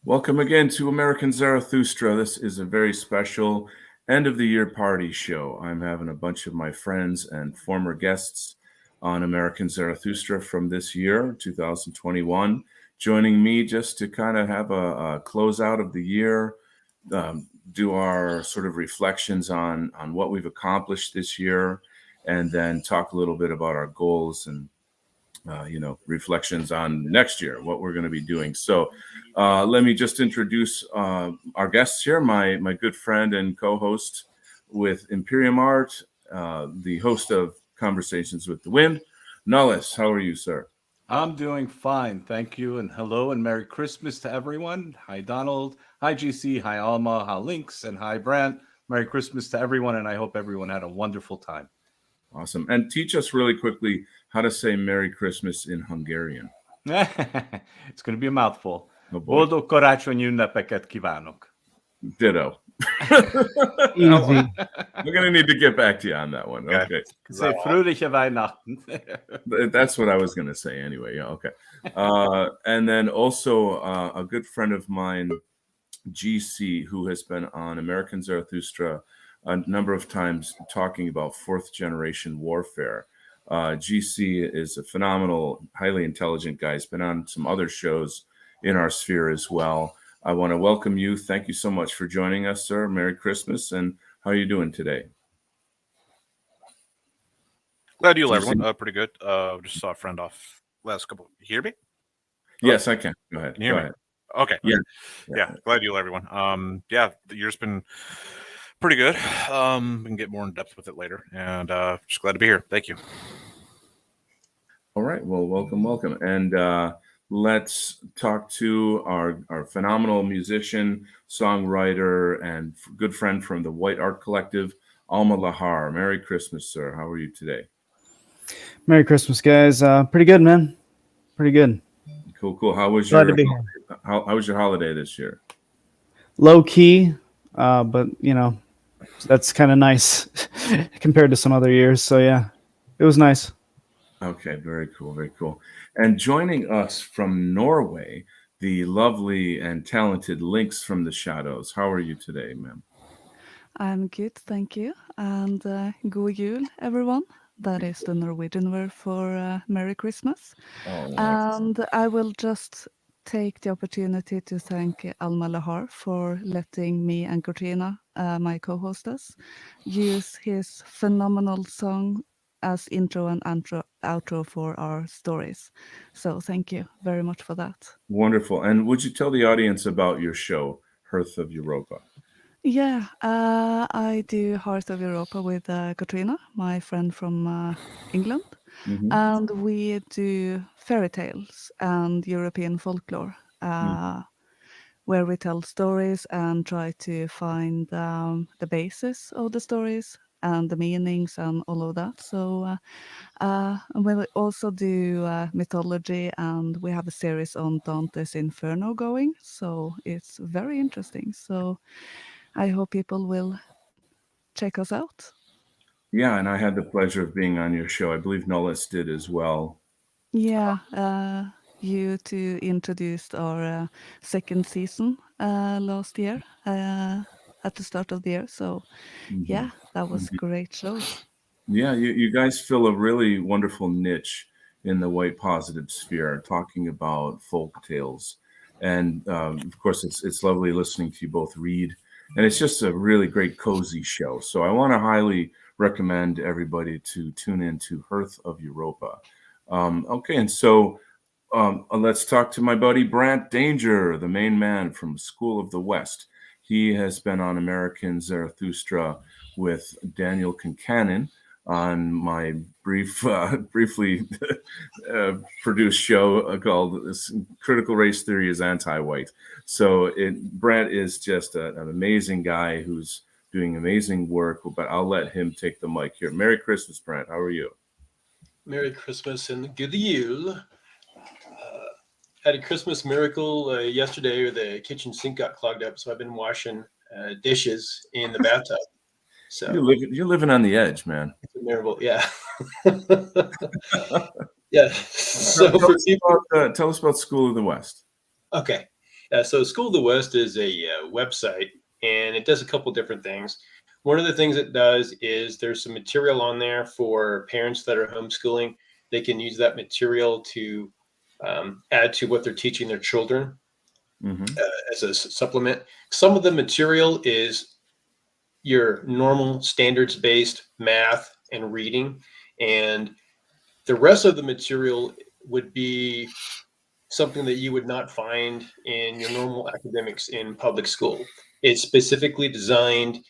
Welcome again to American Zarathustra. This is a very special end of the year party show. I'm having a bunch of my friends and former guests on American Zarathustra from this year, 2021, joining me just to kind of have a close out of the year, do our sort of reflections on what we've accomplished this year, and then talk a little bit about our goals and reflections on next year, what we're going to be doing. So let me just introduce our guests here, my good friend and co-host with Imperium Art, the host of Conversations with the Wind, Nullis. How are you, sir? I'm doing fine, thank you, and hello and Merry Christmas to everyone. Hi, Donald. Hi, GC. Hi, Alma. Hi, Lynx. And hi, Brant. Merry Christmas to everyone, and I hope everyone had a wonderful time. Awesome. And teach us really quickly how to say Merry Christmas in Hungarian. It's going to be a mouthful. Oh boy. Boldog karácsonyi ünnepeket kívánok. Ditto. Easy. We're going to need to get back to you on that one. Okay. Say fröhliche Weihnachten. That's what I was going to say anyway. Yeah. Okay. And then also a good friend of mine, GC, who has been on American Zarathustra a number of times talking about fourth generation warfare. GC is a phenomenal, highly intelligent guy. He's been on some other shows in our sphere as well. I want to welcome you. Thank you so much for joining us, sir. Merry Christmas. And how are you doing today? Glad you, everyone. Pretty good. Just saw a friend off last couple. You hear me? Yes, I can. Go ahead. Can you hear me? Okay. Yeah. Glad you, everyone. The year's been pretty good. We can get more in depth with it later, and just glad to be here. Thank you. All right. Well, welcome. And let's talk to our phenomenal musician, songwriter, and good friend from the White Art Collective, Alma Lahar. Merry Christmas, sir. How are you today? Merry Christmas, guys. Pretty good, man. Pretty good. Cool. How was Glad to be here. How was your holiday this year? Low key, but that's kind of nice compared to some other years. So yeah, it was nice. Okay, very cool. And joining us from Norway, the lovely and talented Lynx from the Shadows. How are you today, ma'am? I'm good, thank you. And God jul, everyone. That is the Norwegian word for Merry Christmas. Oh, And I will just take the opportunity to thank Alma Lahar for letting me and Katrina, my co-hostess, use his phenomenal song as intro and outro for our stories. So thank you very much for that. Wonderful. And would you tell the audience about your show, Hearth of Europa? Yeah, I do Hearth of Europa with Katrina, my friend from England. Mm-hmm. And we do fairy tales and European folklore, where we tell stories and try to find the basis of the stories and the meanings and all of that. So we also do mythology, and we have a series on Dante's Inferno going. So it's very interesting. So I hope people will check us out. Yeah, and I had the pleasure of being on your show. I believe Nullis did as well. Yeah, you two introduced our second season last year at the start of the year. So yeah, that was great shows. Yeah, you guys fill a really wonderful niche in the white positive sphere, talking about folk tales. And of course, it's lovely listening to you both read. And it's just a really great, cozy show. So I want to highly recommend everybody to tune into Hearth of Europa. Okay, and so let's talk to my buddy Brant Danger, the main man from School of the West. He has been on American Zarathustra with Daniel Kincannon on my briefly produced show called Critical Race Theory is Anti-White. So Brant is just an amazing guy who's doing amazing work, but I'll let him take the mic here. Merry Christmas, Brant. How are you? Merry Christmas and good Yule. Had a Christmas miracle yesterday. The kitchen sink got clogged up, so I've been washing dishes in the bathtub. So you're living on the edge, man. It's a miracle, yeah. Yeah. So tell us about School of the West. Okay. So School of the West is a website, and it does a couple different things. One of the things it does is there's some material on there for parents that are homeschooling. They can use that material to add to what they're teaching their children as a supplement. Some of the material is your normal standards-based math and reading, and the rest of the material would be something that you would not find in your normal academics in public school. It's specifically designed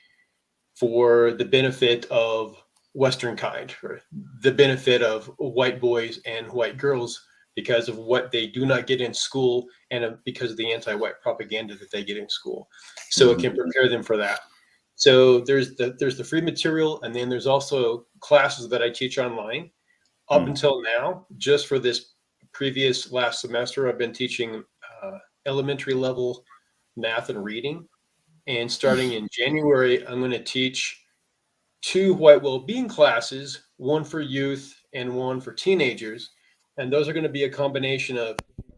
for the benefit of Western kind, or the benefit of white boys and white girls, because of what they do not get in school and because of the anti-white propaganda that they get in school. So it can prepare them for that. So there's the free material, and then there's also classes that I teach online. Up until now, just for this previous last semester, I've been teaching elementary level math and reading. And starting in January, I'm going to teach 2 white well-being classes, one for youth and one for teenagers. And those are going to be a combination of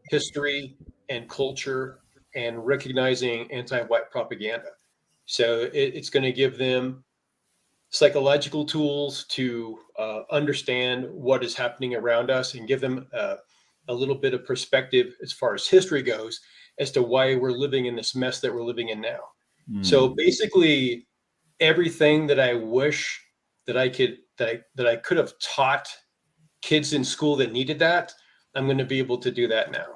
history and culture and recognizing anti-white propaganda. So it's going to give them psychological tools to understand what is happening around us and give them a little bit of perspective as far as history goes as to why we're living in this mess that we're living in now. So basically, everything that I wish that I could have taught kids in school that needed that, I'm going to be able to do that now.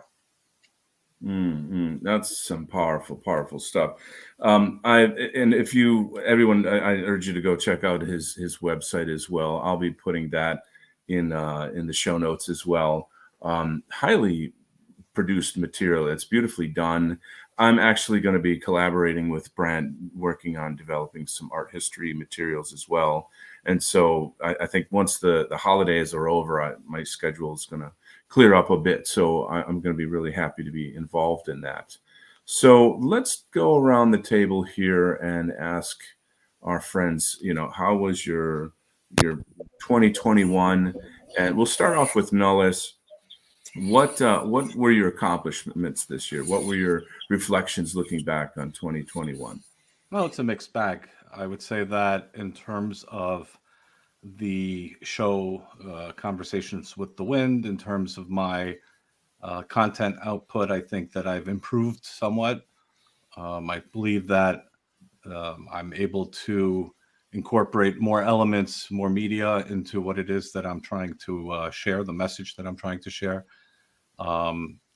That's some powerful stuff. And if everyone, I urge you to go check out his website as well. I'll be putting that in the show notes as well. Highly produced material. It's beautifully done. I'm actually going to be collaborating with Brant, working on developing some art history materials as well. And so I think once the holidays are over, my schedule is going to clear up a bit. So I'm going to be really happy to be involved in that. So let's go around the table here and ask our friends, how was your 2021? And we'll start off with Nullis. What were your accomplishments this year? What were your reflections looking back on 2021? Well, it's a mixed bag. I would say that in terms of the show Conversations with the Wind, in terms of my content output, I think that I've improved somewhat. I believe that I'm able to incorporate more elements, more media into what it is that I'm trying to share, the message that I'm trying to share.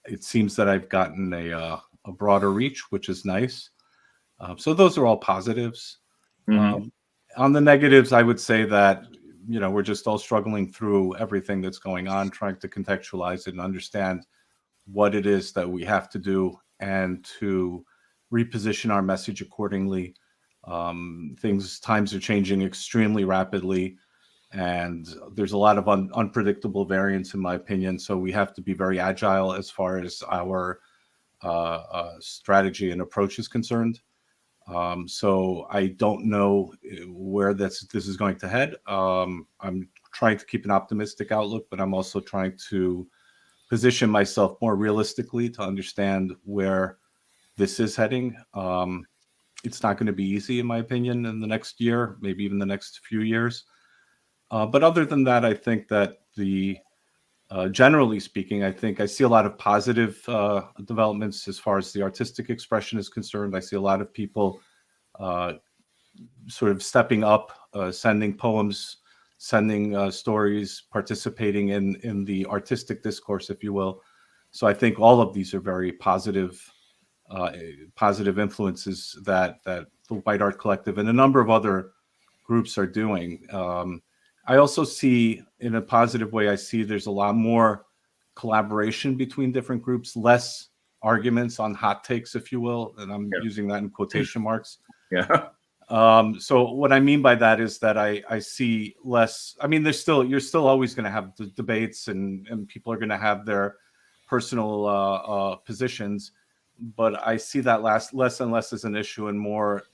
It seems that I've gotten a broader reach, which is nice. So those are all positives. On the negatives, I would say that, we're just all struggling through everything that's going on, trying to contextualize it and understand what it is that we have to do and to reposition our message accordingly. Times are changing extremely rapidly, and there's a lot of unpredictable variance, in my opinion. So we have to be very agile as far as our strategy and approach is concerned. So I don't know where this is going to head. I'm trying to keep an optimistic outlook, but I'm also trying to position myself more realistically to understand where this is heading. It's not going to be easy, in my opinion, in the next year, maybe even the next few years. But other than that, I think that generally speaking, I think I see a lot of positive developments as far as the artistic expression is concerned. I see a lot of people sort of stepping up, sending poems, sending stories, participating in the artistic discourse, if you will. So I think all of these are very positive influences that the White Art Collective and a number of other groups are doing. I also see, in a positive way, I see there's a lot more collaboration between different groups, less arguments on hot takes, if you will, and I'm using that in quotation marks. Yeah. So what I mean by that is that I see less. I mean, you're still always going to have the debates, and people are going to have their personal positions, but I see that less and less as an issue, and more,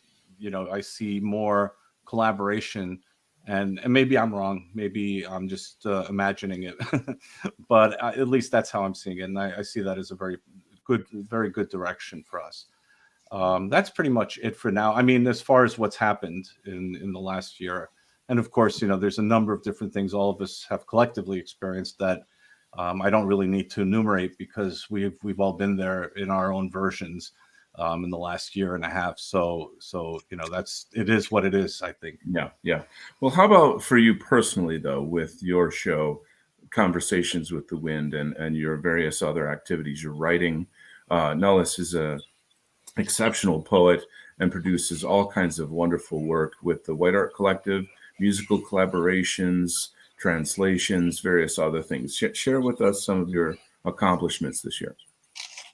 I see more collaboration. And maybe I'm wrong. Maybe I'm just imagining it, but at least that's how I'm seeing it, and I see that as a very very good direction for us. That's pretty much it for now. I mean, as far as what's happened in the last year, and of course, there's a number of different things all of us have collectively experienced that I don't really need to enumerate because we've all been there in our own versions in the last year and a half. So it is what it is, I think. Yeah. Well, how about for you personally, though, with your show, Conversations with the Wind, and your various other activities, your writing? Nellis is a exceptional poet and produces all kinds of wonderful work with the White Art Collective, musical collaborations, translations, various other things. Share with us some of your accomplishments this year.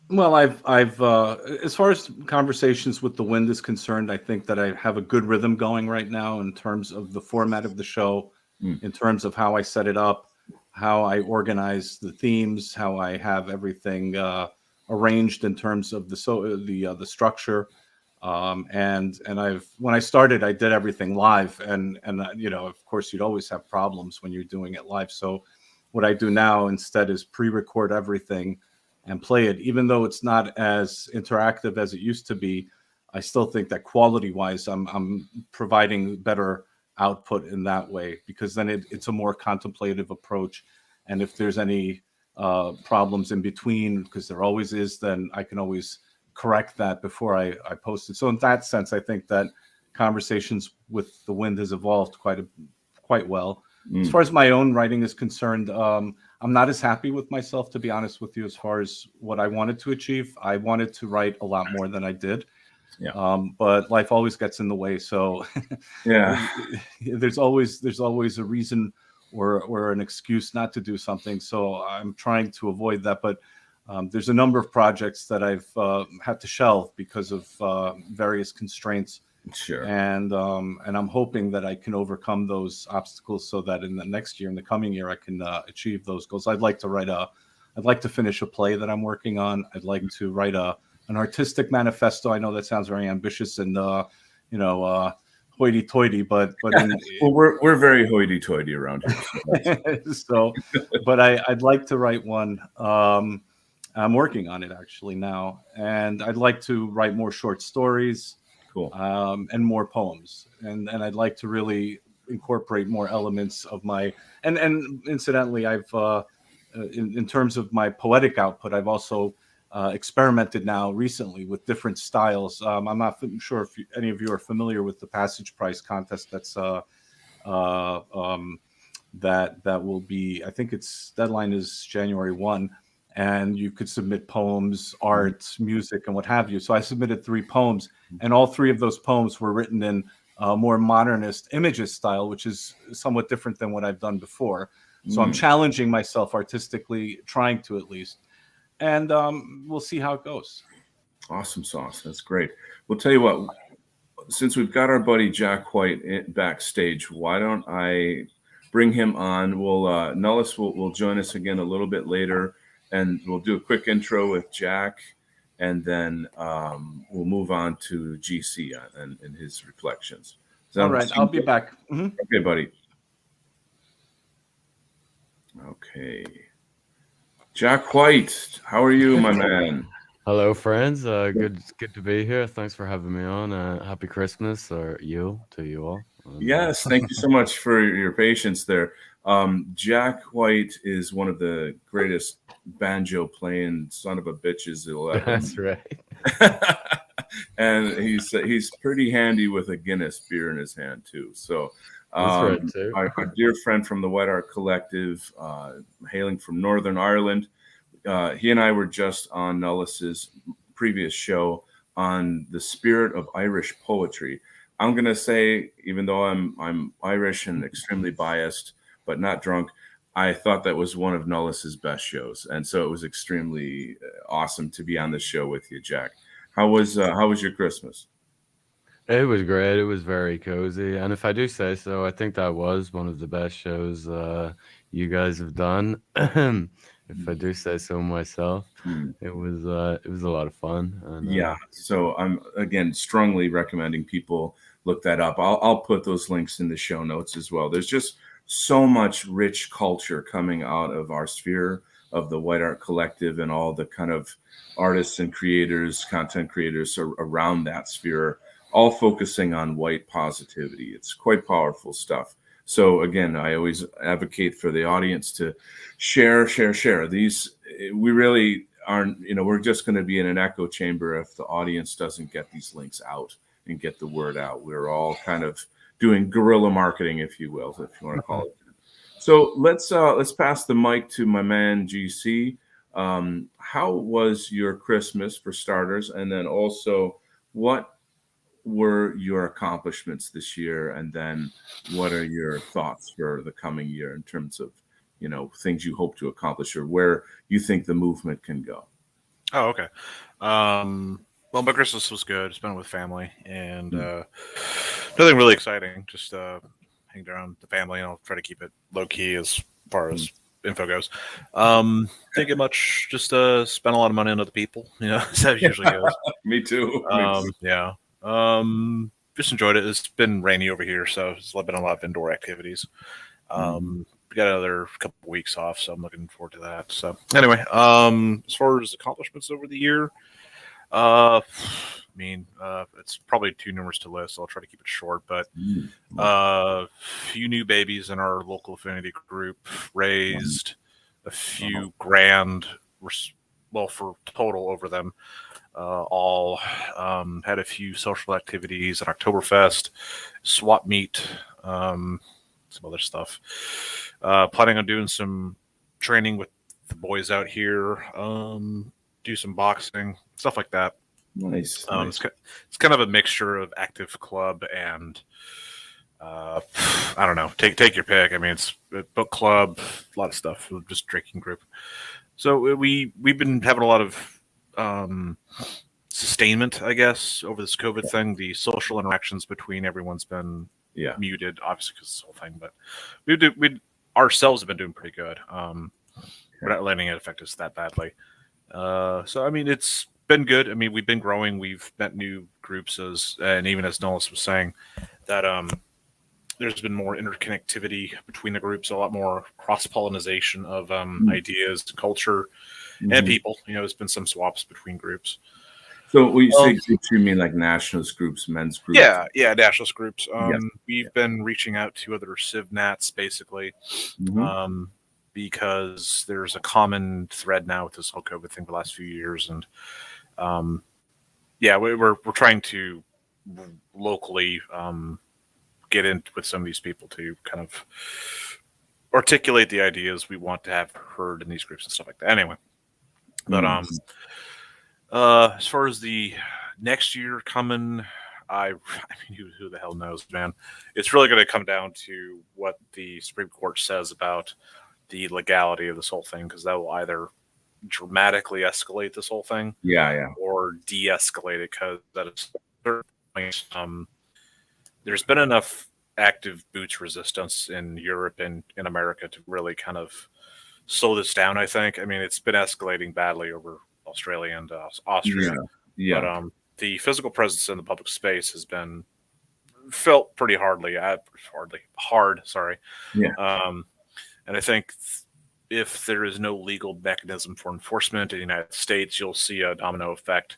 Well, I've as far as Conversations with the Wind is concerned, I think that I have a good rhythm going right now in terms of the format of the show, in terms of how I set it up, how I organize the themes, how I have everything arranged in terms of the structure. And when I started, I did everything live, and of course, you'd always have problems when you're doing it live. So what I do now instead is pre-record everything and play it. Even though it's not as interactive as it used to be, I still think that quality-wise, I'm providing better output in that way, because then it's a more contemplative approach. And if there's any problems in between, because there always is, then I can always correct that before I post it. So in that sense, I think that Conversations with the Wind has evolved quite well. As far as my own writing is concerned, I'm not as happy with myself, to be honest with you, as far as what I wanted to achieve. I wanted to write a lot more than I did. Yeah. But life always gets in the way. So Yeah. there's always a reason or an excuse not to do something. So I'm trying to avoid that. But there's a number of projects that I've had to shelve because of various constraints. Sure. And I'm hoping that I can overcome those obstacles so that in the next year, in the coming year, I can achieve those goals. I'd like to finish a play that I'm working on. I'd like to write an artistic manifesto. I know that sounds very ambitious and hoity-toity, but well, we're very hoity-toity around here. So but I'd like to write one. I'm working on it actually now, and I'd like to write more short stories. Cool. And more poems, and I'd like to really incorporate more elements of my and incidentally, I've in terms of my poetic output, I've also experimented now recently with different styles. I'm not sure if any of you are familiar with the Passage Prize contest. That's that will be, I think its deadline is January 1. And you could submit poems, art, music, and what have you. So I submitted 3 poems, and all 3 of those poems were written in more modernist imagist style, which is somewhat different than what I've done before. So I'm challenging myself artistically, trying to at least, and we'll see how it goes. Awesome sauce. That's great. We'll tell you what, since we've got our buddy Jack White backstage, why don't I bring him on? We'll Nellis will join us again a little bit later. And we'll do a quick intro with Jack, and then we'll move on to GC and his reflections. All right, I'll be back. Mm-hmm. Okay, buddy. Okay. Jack White, how are you, my man? Hello, friends. Good to be here. Thanks for having me on. Happy Christmas, to you all. Yes, thank you so much for your patience there. Jack White is one of the greatest banjo playing son of a bitches you'll ever. That's right. And he's pretty handy with a Guinness beer in his hand too. So that's right too. Our dear friend from the White Art Collective, hailing from Northern Ireland, he and I were just on Nellis's previous show on the spirit of Irish poetry. I'm gonna say, even though I'm Irish and extremely biased, but not drunk, I thought that was one of Nellis's best shows, and so it was extremely awesome to be on the show with you, Jack. How was your Christmas? It was great. It was very cozy, and if I do say so, I think that was one of the best shows you guys have done. If I do say so myself, it was a lot of fun. And, yeah, so I'm again strongly recommending people look that up. I'll put those links in the show notes as well. There's just so much rich culture coming out of our sphere of the White Art Collective and all the kind of artists and creators, content creators around that sphere, all focusing on white positivity. It's quite powerful stuff. So again, I always advocate for the audience to share. These, we really aren't, we're just going to be in an echo chamber if the audience doesn't get these links out and get the word out. We're all kind of doing guerrilla marketing, if you will, if you want to call it. So let's pass the mic to my man GC. How was your Christmas, for starters, and then also what were your accomplishments this year, and then what are your thoughts for the coming year in terms of things you hope to accomplish or where you think the movement can go? Oh, okay. Well, my Christmas was good. Spent it with family, and nothing really exciting. Just hanging around the family, and I'll try to keep it low key as far as info goes. Didn't get much. Just spent a lot of money on other people. As that usually goes. Me too. Yeah. Just enjoyed it. It's been rainy over here, so it's been a lot of indoor activities. We got another couple of weeks off, so I'm looking forward to that. So anyway, as far as accomplishments over the year, it's probably too numerous to list, so I'll try to keep it short. But a few new babies in our local affinity group, raised a few grand, for total over them. All had a few social activities, an Oktoberfest, swap meet, some other stuff. Planning on doing some training with the boys out here, do some boxing, stuff like that. Nice. It's kind of a mixture of active club and I don't know. Take your pick. I mean, it's a book club, a lot of stuff. Just drinking group. So we've been having a lot of sustainment, I guess, over this COVID thing. The social interactions between everyone's been muted, obviously, because this whole thing. But we ourselves have been doing pretty good. We're not letting it affect us that badly. So I mean, it's been good. I mean, we've been growing. We've met new groups, and even as Nullis was saying, that there's been more interconnectivity between the groups, a lot more cross-pollination of ideas, culture, and people. There's been some swaps between groups. So when you say groups, you mean like nationalist groups, men's groups? Yeah, nationalist groups. We've been reaching out to other CivNats, basically, because there's a common thread now with this whole COVID thing for the last few years. And we're trying to locally get in with some of these people to kind of articulate the ideas we want to have heard in these groups and stuff like that. Anyway, but as far as the next year coming, I mean, who the hell knows, man? It's really going to come down to what the Supreme Court says about the legality of this whole thing, because that will either dramatically escalate this whole thing, or de-escalate it, because at a certain point, there's been enough active boots resistance in Europe and in America to really kind of slow this down, I think. I mean, it's been escalating badly over Australia and Austria. But the physical presence in the public space has been felt pretty hard. And I think if there is no legal mechanism for enforcement in the United States, you'll see a domino effect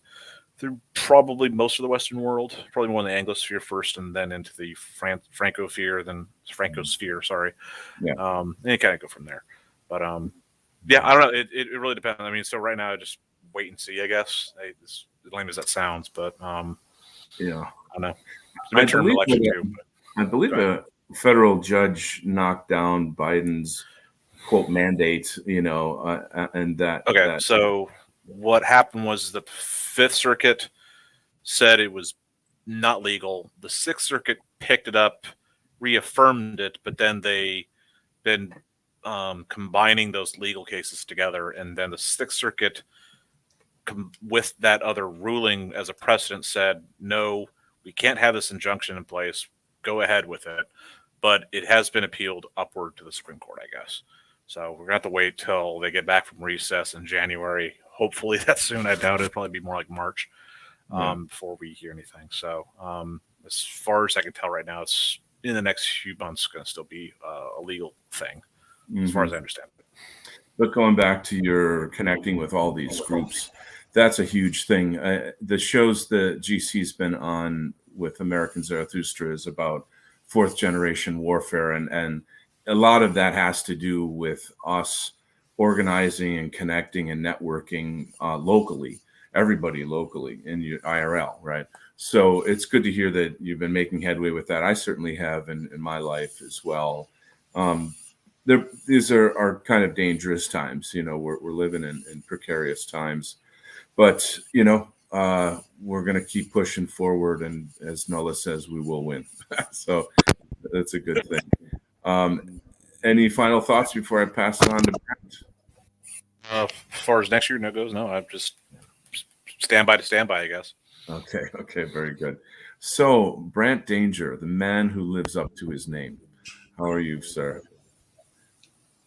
through probably most of the Western world, probably more in the Anglosphere first, and then into the Francosphere, sorry. And you kind of go from there. But I don't know. It really depends. I mean, so right now, just wait and see, I guess. As lame as that sounds, but I don't know. It's a midterm election too. I believe a federal judge knocked down Biden's quote mandate, and that. Okay, so what happened was the Fifth Circuit said it was not legal. The Sixth Circuit picked it up, reaffirmed it, but then they been combining those legal cases together, and then the Sixth Circuit, with that other ruling as a precedent, said, no, we can't have this injunction in place. Go ahead with it. But it has been appealed upward to the Supreme Court, I guess. So we're going to have to wait till they get back from recess in January. Hopefully that's soon. I doubt it'll probably be more like March before we hear anything. So as far as I can tell right now, it's in the next few months going to still be a legal thing, as far as I understand it. But going back to your connecting with all these groups, that's a huge thing. The shows that GC's been on with American Zarathustra is about fourth generation warfare, and a lot of that has to do with us organizing and connecting and networking locally, everybody locally in your IRL, right? So it's good to hear that you've been making headway with that. I certainly have in my life as well. These are kind of dangerous times. We're living in precarious times, but we're going to keep pushing forward, and as Nola says, we will win. So that's a good thing. Any final thoughts before I pass it on to Brent? As far as next year goes, no, I'm just stand by, I guess. Okay, very good. So, Brant Danger, the man who lives up to his name. How are you, sir?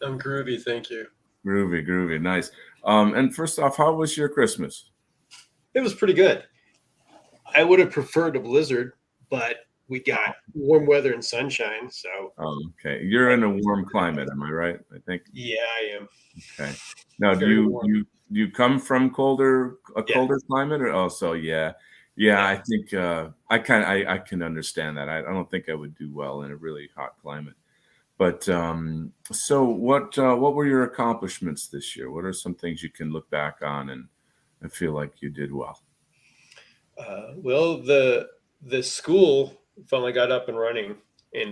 I'm groovy, thank you. Groovy, nice. And first off, how was your Christmas? It was pretty good. I would have preferred a blizzard, but we got warm weather and sunshine, so. Okay, you're in a warm climate, am I right? I think. Yeah, I am. Okay. Now, do you come from colder climate, or also yeah. I think I can understand that. I don't think I would do well in a really hot climate. But so what were your accomplishments this year? What are some things you can look back on and feel like you did well? Well, the school finally got up and running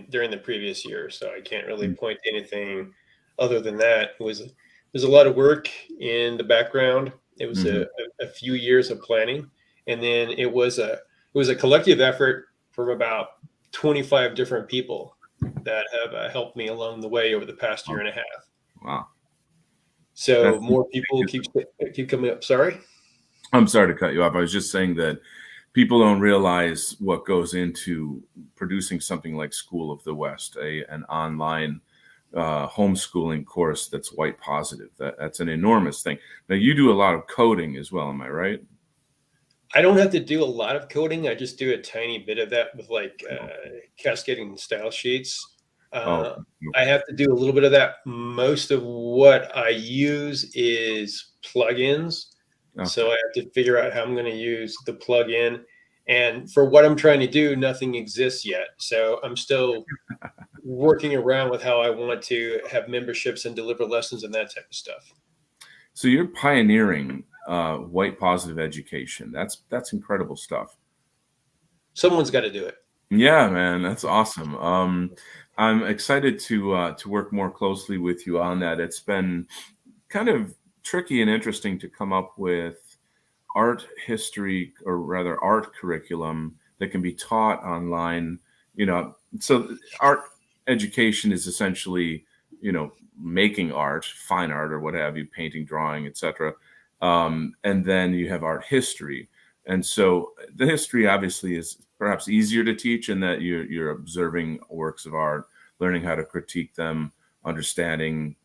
during the previous year, so I can't really point to anything other than that. There's a lot of work in the background. It was a few years of planning, and then it was a collective effort from about 25 different people that have helped me along the way over the past year and a half. Wow! So more people keep coming up. Sorry. I'm sorry to cut you off. I was just saying that people don't realize what goes into producing something like School of the West, an online homeschooling course that's white positive. That's an enormous thing. Now, you do a lot of coding as well, am I right? I don't have to do a lot of coding. I just do a tiny bit of that with cascading style sheets. I have to do a little bit of that. Most of what I use is plugins. Okay. So I have to figure out how I'm going to use the plugin. And for what I'm trying to do, nothing exists yet. So I'm still working around with how I want to have memberships and deliver lessons and that type of stuff. So you're pioneering white positive education. That's incredible stuff. Someone's got to do it. Yeah, man, that's awesome. I'm excited to work more closely with you on that. It's been kind of tricky and interesting to come up with art history, or rather art curriculum that can be taught online. So art education is essentially, making art, fine art or what have you, painting, drawing, etc. And then you have art history. And so the history obviously is perhaps easier to teach in that you're observing works of art, learning how to critique them, understanding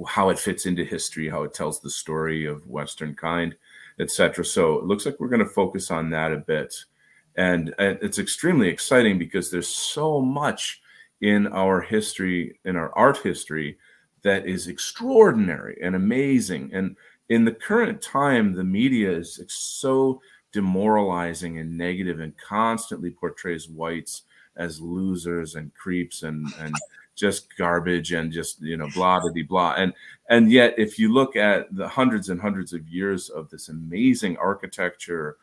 how it fits into history, how it tells the story of Western kind, etc. So it looks like we're going to focus on that a bit. And it's extremely exciting because there's so much in our history, in our art history, that is extraordinary and amazing. And in the current time, the media is so demoralizing and negative and constantly portrays whites as losers and creeps and just garbage and just blah blah blah. And yet, if you look at the hundreds and hundreds of years of this amazing architecture,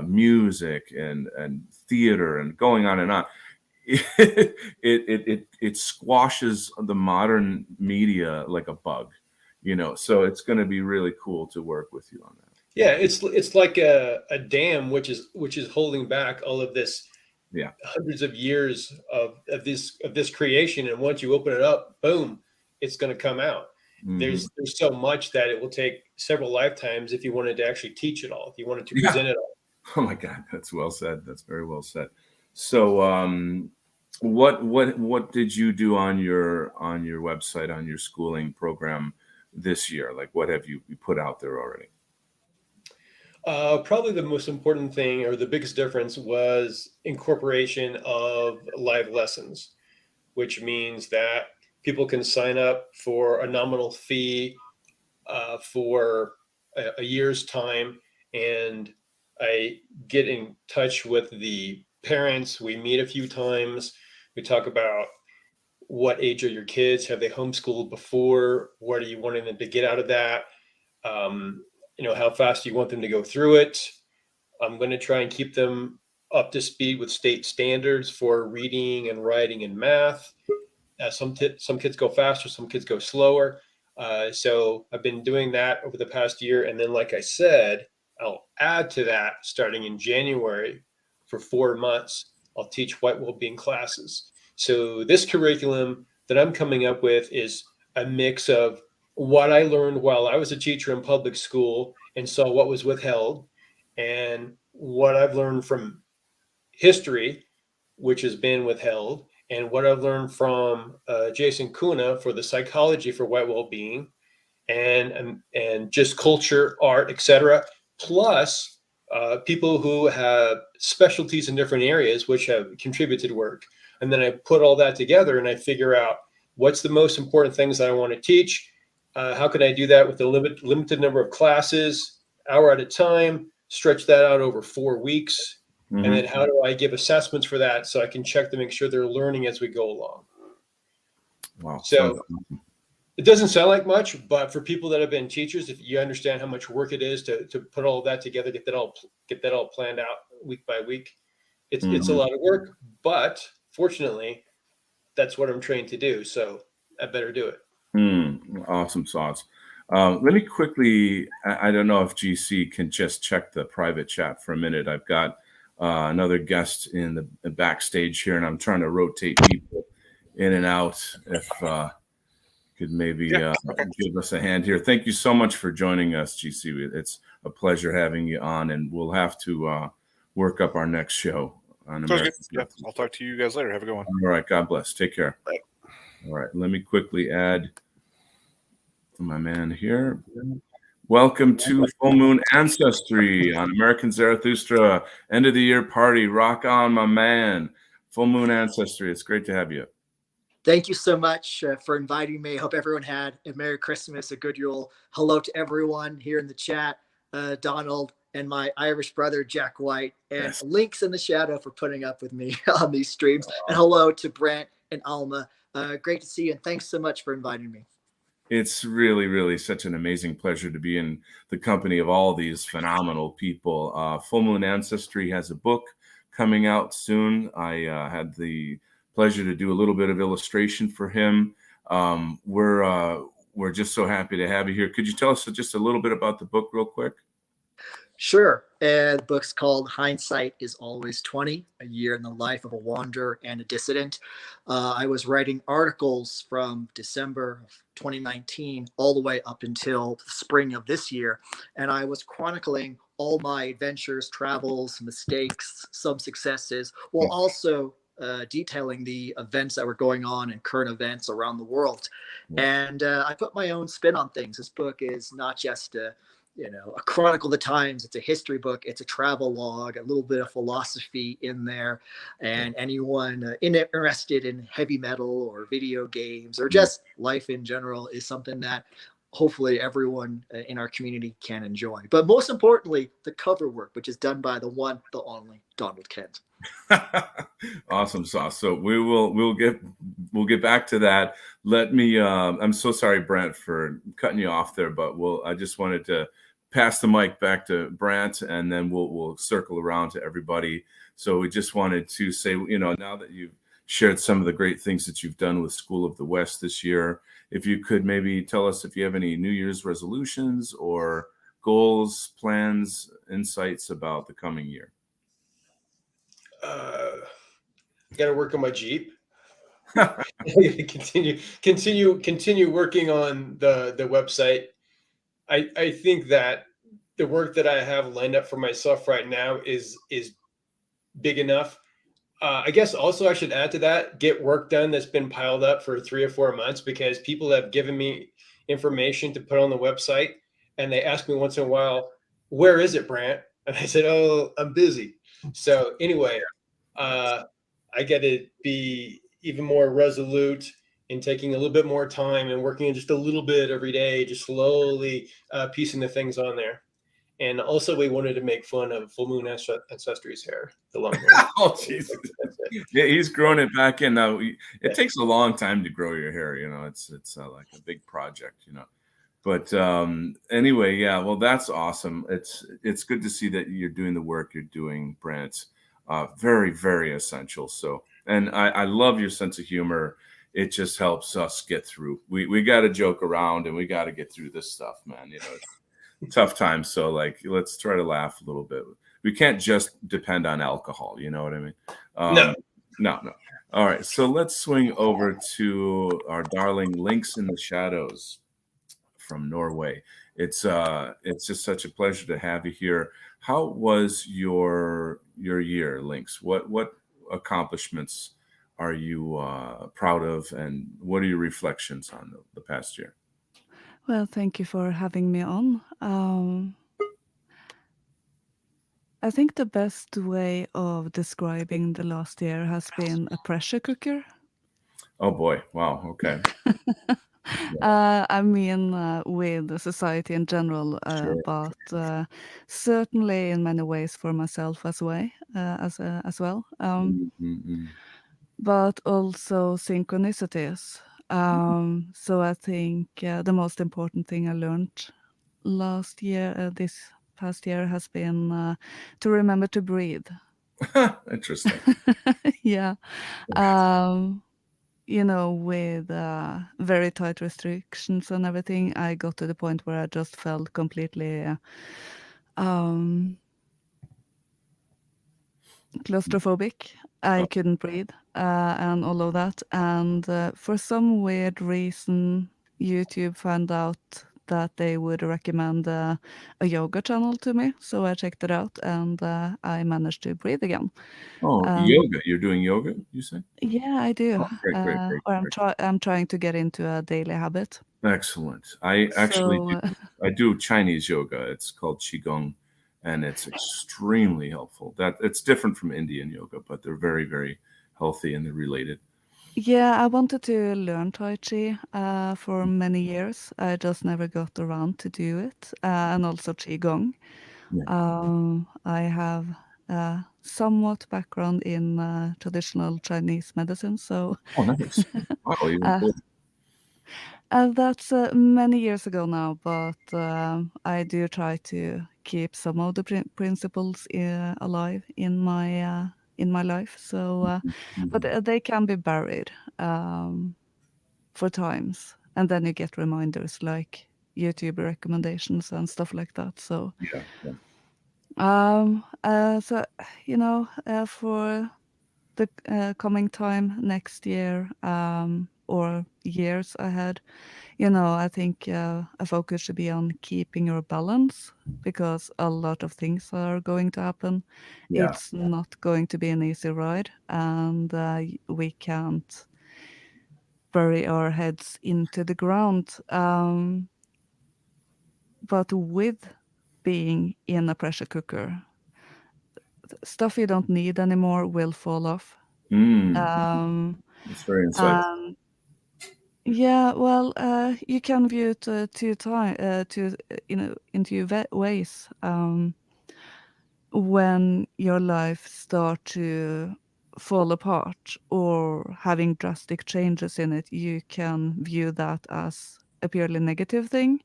music and theater and going on and on, it squashes the modern media like a bug. So it's going to be really cool to work with you on that. Yeah, it's like a dam which is holding back all of this. Yeah, hundreds of years of this creation, and once you open it up, boom, it's going to come out. Mm-hmm. There's so much that it will take several lifetimes if you wanted to actually teach it all, if you wanted to present it all. Oh my God, that's well said. That's very well said. So, what did you do on your website, on your schooling program this year? Like, what have you put out there already? Probably the most important thing, or the biggest difference, was incorporation of live lessons, which means that people can sign up for a nominal fee for a year's time, and I get in touch with the parents. We meet a few times. We talk about what age are your kids? Have they homeschooled before? What are you wanting them to get out of that? How fast do you want them to go through it? I'm going to try and keep them up to speed with state standards for reading and writing and math. Some kids go faster, some kids go slower. So I've been doing that over the past year. And then, like I said, I'll add to that starting in January for 4 months. I'll teach white well-being classes. So this curriculum that I'm coming up with is a mix of what I learned while I was a teacher in public school and saw what was withheld, and what I've learned from history, which has been withheld, and what I've learned from Jason Kuna for the psychology for white well-being, and just culture, art, etc. Plus people who have specialties in different areas which have contributed work. And then I put all that together and I figure out what's the most important things that I want to teach. How can I do that with a limited number of classes, hour at a time, stretch that out over 4 weeks. And then how do I give assessments for that so I can check to make sure they're learning as we go along? Wow. So it doesn't sound like much, but for people that have been teachers, if you understand how much work it is to put all of that together, get that all planned out week by week, it's a lot of work. But fortunately, that's what I'm trained to do. So I better do it. Awesome sauce. Let me quickly, I don't know if GC can just check the private chat for a minute. I've got another guest in the backstage here, and I'm trying to rotate people in and out. If could maybe give us a hand here. Thank you so much for joining us, GC. It's a pleasure having you on, and we'll have to work up our next show on American. Yeah, I'll talk to you guys later. Have a good one. All right. God bless. Take care. Bye. All right. Let me quickly add my man here. Welcome to Full Moon Ancestry on American Zarathustra end of the year party. Rock on, my man. Full Moon Ancestry. It's great to have you. Thank you so much for inviting me. I hope everyone had a Merry Christmas, a good Yule. Hello to everyone here in the chat, Donald and my Irish brother, Jack White, and Links in the Shadow for putting up with me on these streams. And hello to Brant and Alma. Great to see you, and thanks so much for inviting me. It's really, really such an amazing pleasure to be in the company of all these phenomenal people. Full Moon Ancestry has a book coming out soon. I had the pleasure to do a little bit of illustration for him. We're just so happy to have you here. Could you tell us just a little bit about the book real quick? Sure. The book's called Hindsight is Always 20, A Year in the Life of a Wanderer and a Dissident. I was writing articles from December of 2019 all the way up until the spring of this year. And I was chronicling all my adventures, travels, mistakes, some successes, while also detailing the events that were going on and current events around the world. And I put my own spin on things. This book is not just a chronicle of the times. It's a history book. It's a travel log, a little bit of philosophy in there. And anyone interested in heavy metal or video games or just life in general is something that hopefully everyone in our community can enjoy. But most importantly, the cover work, which is done by the one, the only Donald Kent. Awesome sauce. So we'll get back to that. Let me. I'm so sorry, Brant, for cutting you off there, but I just wanted to pass the mic back to Brant, and then we'll circle around to everybody. So we just wanted to say, now that you've shared some of the great things that you've done with School of the West this year, if you could maybe tell us if you have any New Year's resolutions or goals, plans, insights about the coming year. Got to work on my Jeep. continue working on the website. I think that the work that I have lined up for myself right now is big enough. I guess also I should add to that, get work done that's been piled up for 3 or 4 months, because people have given me information to put on the website, and they ask me once in a while, "Where is it, Brant?" And I said, "Oh, I'm busy." So anyway, I got to be even more resolute and taking a little bit more time and working just a little bit every day, just slowly piecing the things on there. And also, we wanted to make fun of Full Moon Ancestry's hair, the long hair. Oh, Jesus. Yeah, he's growing it back in now. It takes a long time to grow your hair. It's like a big project. But anyway, yeah. Well, that's awesome. It's good to see that you're doing the work you're doing, Brent. It's very, very essential. So, and I love your sense of humor. It just helps us get through. We got to joke around and we got to get through this stuff, man. Tough times. So let's try to laugh a little bit. We can't just depend on alcohol. You know what I mean? No. All right. So let's swing over to our darling Links in the Shadows from Norway. It's just such a pleasure to have you here. How was your year, Links? What accomplishments are you proud of, and what are your reflections on the past year? Well, thank you for having me on. I think the best way of describing the last year has been a pressure cooker. Oh boy! Wow. Okay. I mean, with the society in general, Sure. but certainly in many ways for myself as well. But also synchronicities. So I think the most important thing I learned last year, this past year, has been to remember to breathe. Interesting. Yeah. With very tight restrictions and everything, I got to the point where I just felt completely claustrophobic. I couldn't breathe and all of that. And for some weird reason, YouTube found out that they would recommend a yoga channel to me. So I checked it out and I managed to breathe again. Oh, yoga. You're doing yoga, you say? Yeah, I do. Oh, great. Or I'm trying to get into a daily habit. Excellent. I actually I do Chinese yoga. It's called Qigong, and it's extremely helpful. It's different from Indian yoga, but they're very, very healthy and they're related. Yeah, I wanted to learn Tai Chi for many years. I just never got around to do it. And also Qigong. Yeah. I have somewhat background in traditional Chinese medicine, so Oh, nice. Wow, even cool. that's many years ago now, but I do try to keep some of the principles alive in my life. So, but they can be buried for times, and then you get reminders like YouTube recommendations and stuff like that. So, Yeah. for the coming time next year or years ahead, I think a focus should be on keeping your balance because a lot of things are going to happen. Yeah. It's not going to be an easy ride, and we can't bury our heads into the ground. But with being in a pressure cooker, stuff you don't need anymore will fall off. It's very insightful. Yeah, well, you can view it in two ways. When your life start to fall apart or having drastic changes in it, you can view that as a purely negative thing,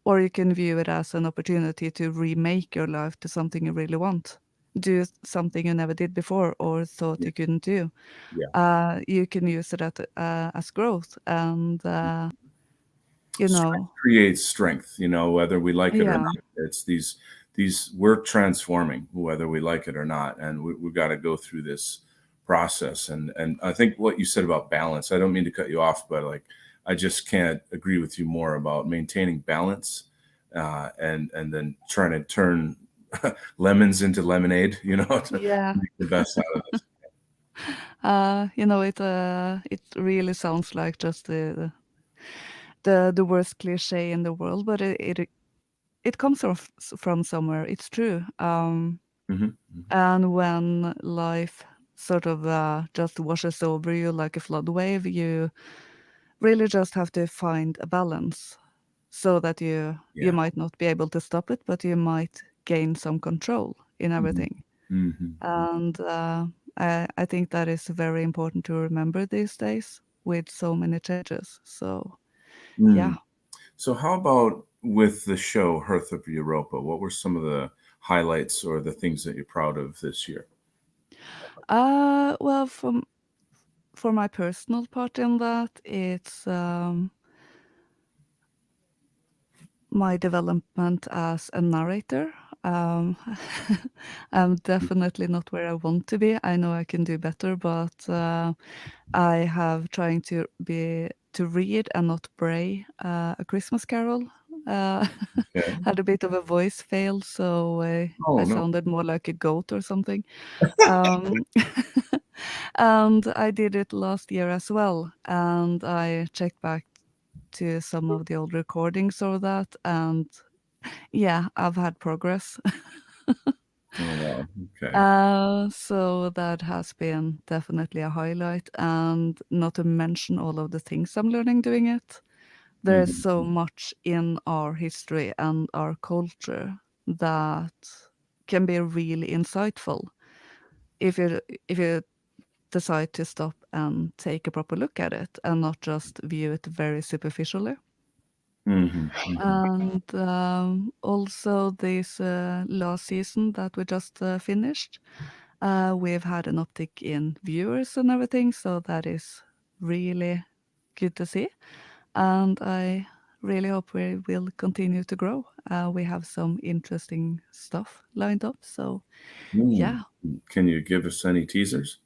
or you can view it as an opportunity to remake your life to something you really want. Do something you never did before or thought you couldn't do. Yeah. You can use it as growth, and Strength creates strength, whether we like it or yeah, not. It's these we're transforming whether we like it or not, and we've got to go through this process. And I think what you said about balance, I don't mean to cut you off, but I just can't agree with you more about maintaining balance and then trying to turn lemons into lemonade, to yeah. make the best out of this. It really sounds like just the worst cliche in the world, but it comes from somewhere. It's true. And when life sort of just washes over you like a flood wave, you really just have to find a balance so that you Yeah. might not be able to stop it, but you might gain some control in everything. Mm-hmm. And I think that is very important to remember these days with so many changes. So yeah. So how about with the show Hearth of Europa? What were some of the highlights or the things that you're proud of this year? Well, for my personal part in that, it's my development as a narrator. I'm definitely not where I want to be. I know I can do better, but I have trying to read and not bray A Christmas Carol. Okay. Had a bit of a voice fail, so Oh I no. sounded more like a goat or something. Um, and I did it last year as well, and I checked back to some of the old recordings of that, and yeah, I've had progress. Oh wow. Okay. So that has been definitely a highlight, and not to mention all of the things I'm learning doing it. There's so much in our history and our culture that can be really insightful if you decide to stop and take a proper look at it and not just view it very superficially. Mm-hmm. And also this last season that we just finished, we've had an uptick in viewers and everything, so that is really good to see. And I really hope we will continue to grow. We have some interesting stuff lined up, so yeah. Can you give us any teasers?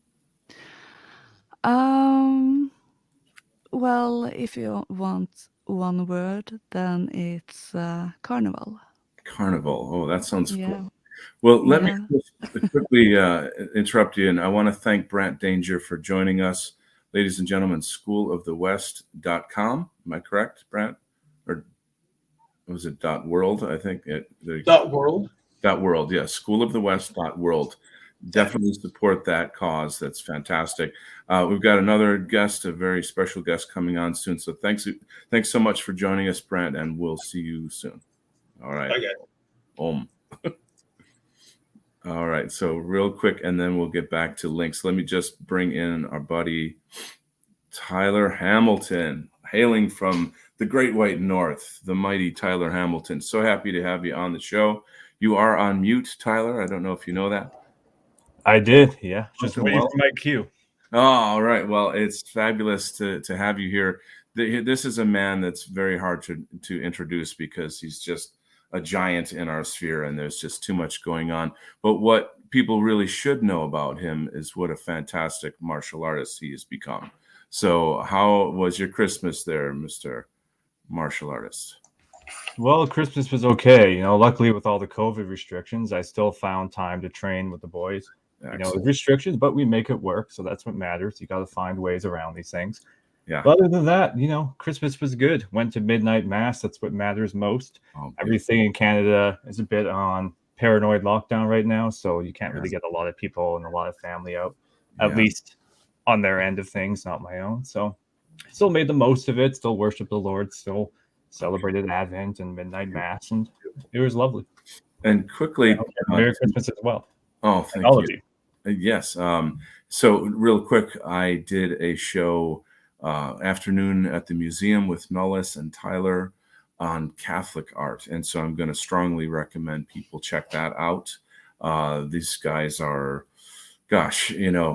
Um, well, if you want one word, then it's carnival. Carnival. Oh, that sounds cool. Yeah. Well, let me Yeah. just quickly interrupt you, and I want to thank Brant Danger for joining us. Ladies and gentlemen, schoolofthewest.com. Am I correct, Brant? Or was it .world? I think .world. .world, yes. Schoolofthewest.world. Definitely support that cause. That's fantastic. We've got another guest, a very special guest coming on soon. So thanks so much for joining us, Brant, and we'll see you soon. All right. Okay. All right, so real quick, and then we'll get back to links. Let me just bring in our buddy Tyler Hamilton, hailing from the Great White North, the mighty Tyler Hamilton. So happy to have you on the show. You are on mute, Tyler. I don't know if you know that. I did, yeah. Just waiting Well, for my cue. Oh, all right. Well, it's fabulous to have you here. This is a man that's very hard to introduce because he's just a giant in our sphere, and there's just too much going on. But what people really should know about him is what a fantastic martial artist he has become. So, how was your Christmas there, Mr. Martial Artist? Well, Christmas was okay. Luckily with all the COVID restrictions, I still found time to train with the boys. Excellent. With restrictions, but we make it work. So that's what matters. You got to find ways around these things. Yeah. But other than that, Christmas was good. Went to midnight mass. That's what matters most. Everything in Canada is a bit on paranoid lockdown right now. So you can't really get a lot of people and a lot of family out, at least on their end of things, not my own. So still made the most of it. Still worshiped the Lord. Still celebrated Advent and midnight mass. And it was lovely. And quickly, Merry Christmas as well. Oh, thank all you. Of you. Yes. So real quick, I did a show afternoon at the museum with Nullis and Tyler on Catholic art. And so I'm going to strongly recommend people check that out. These guys are, Catholic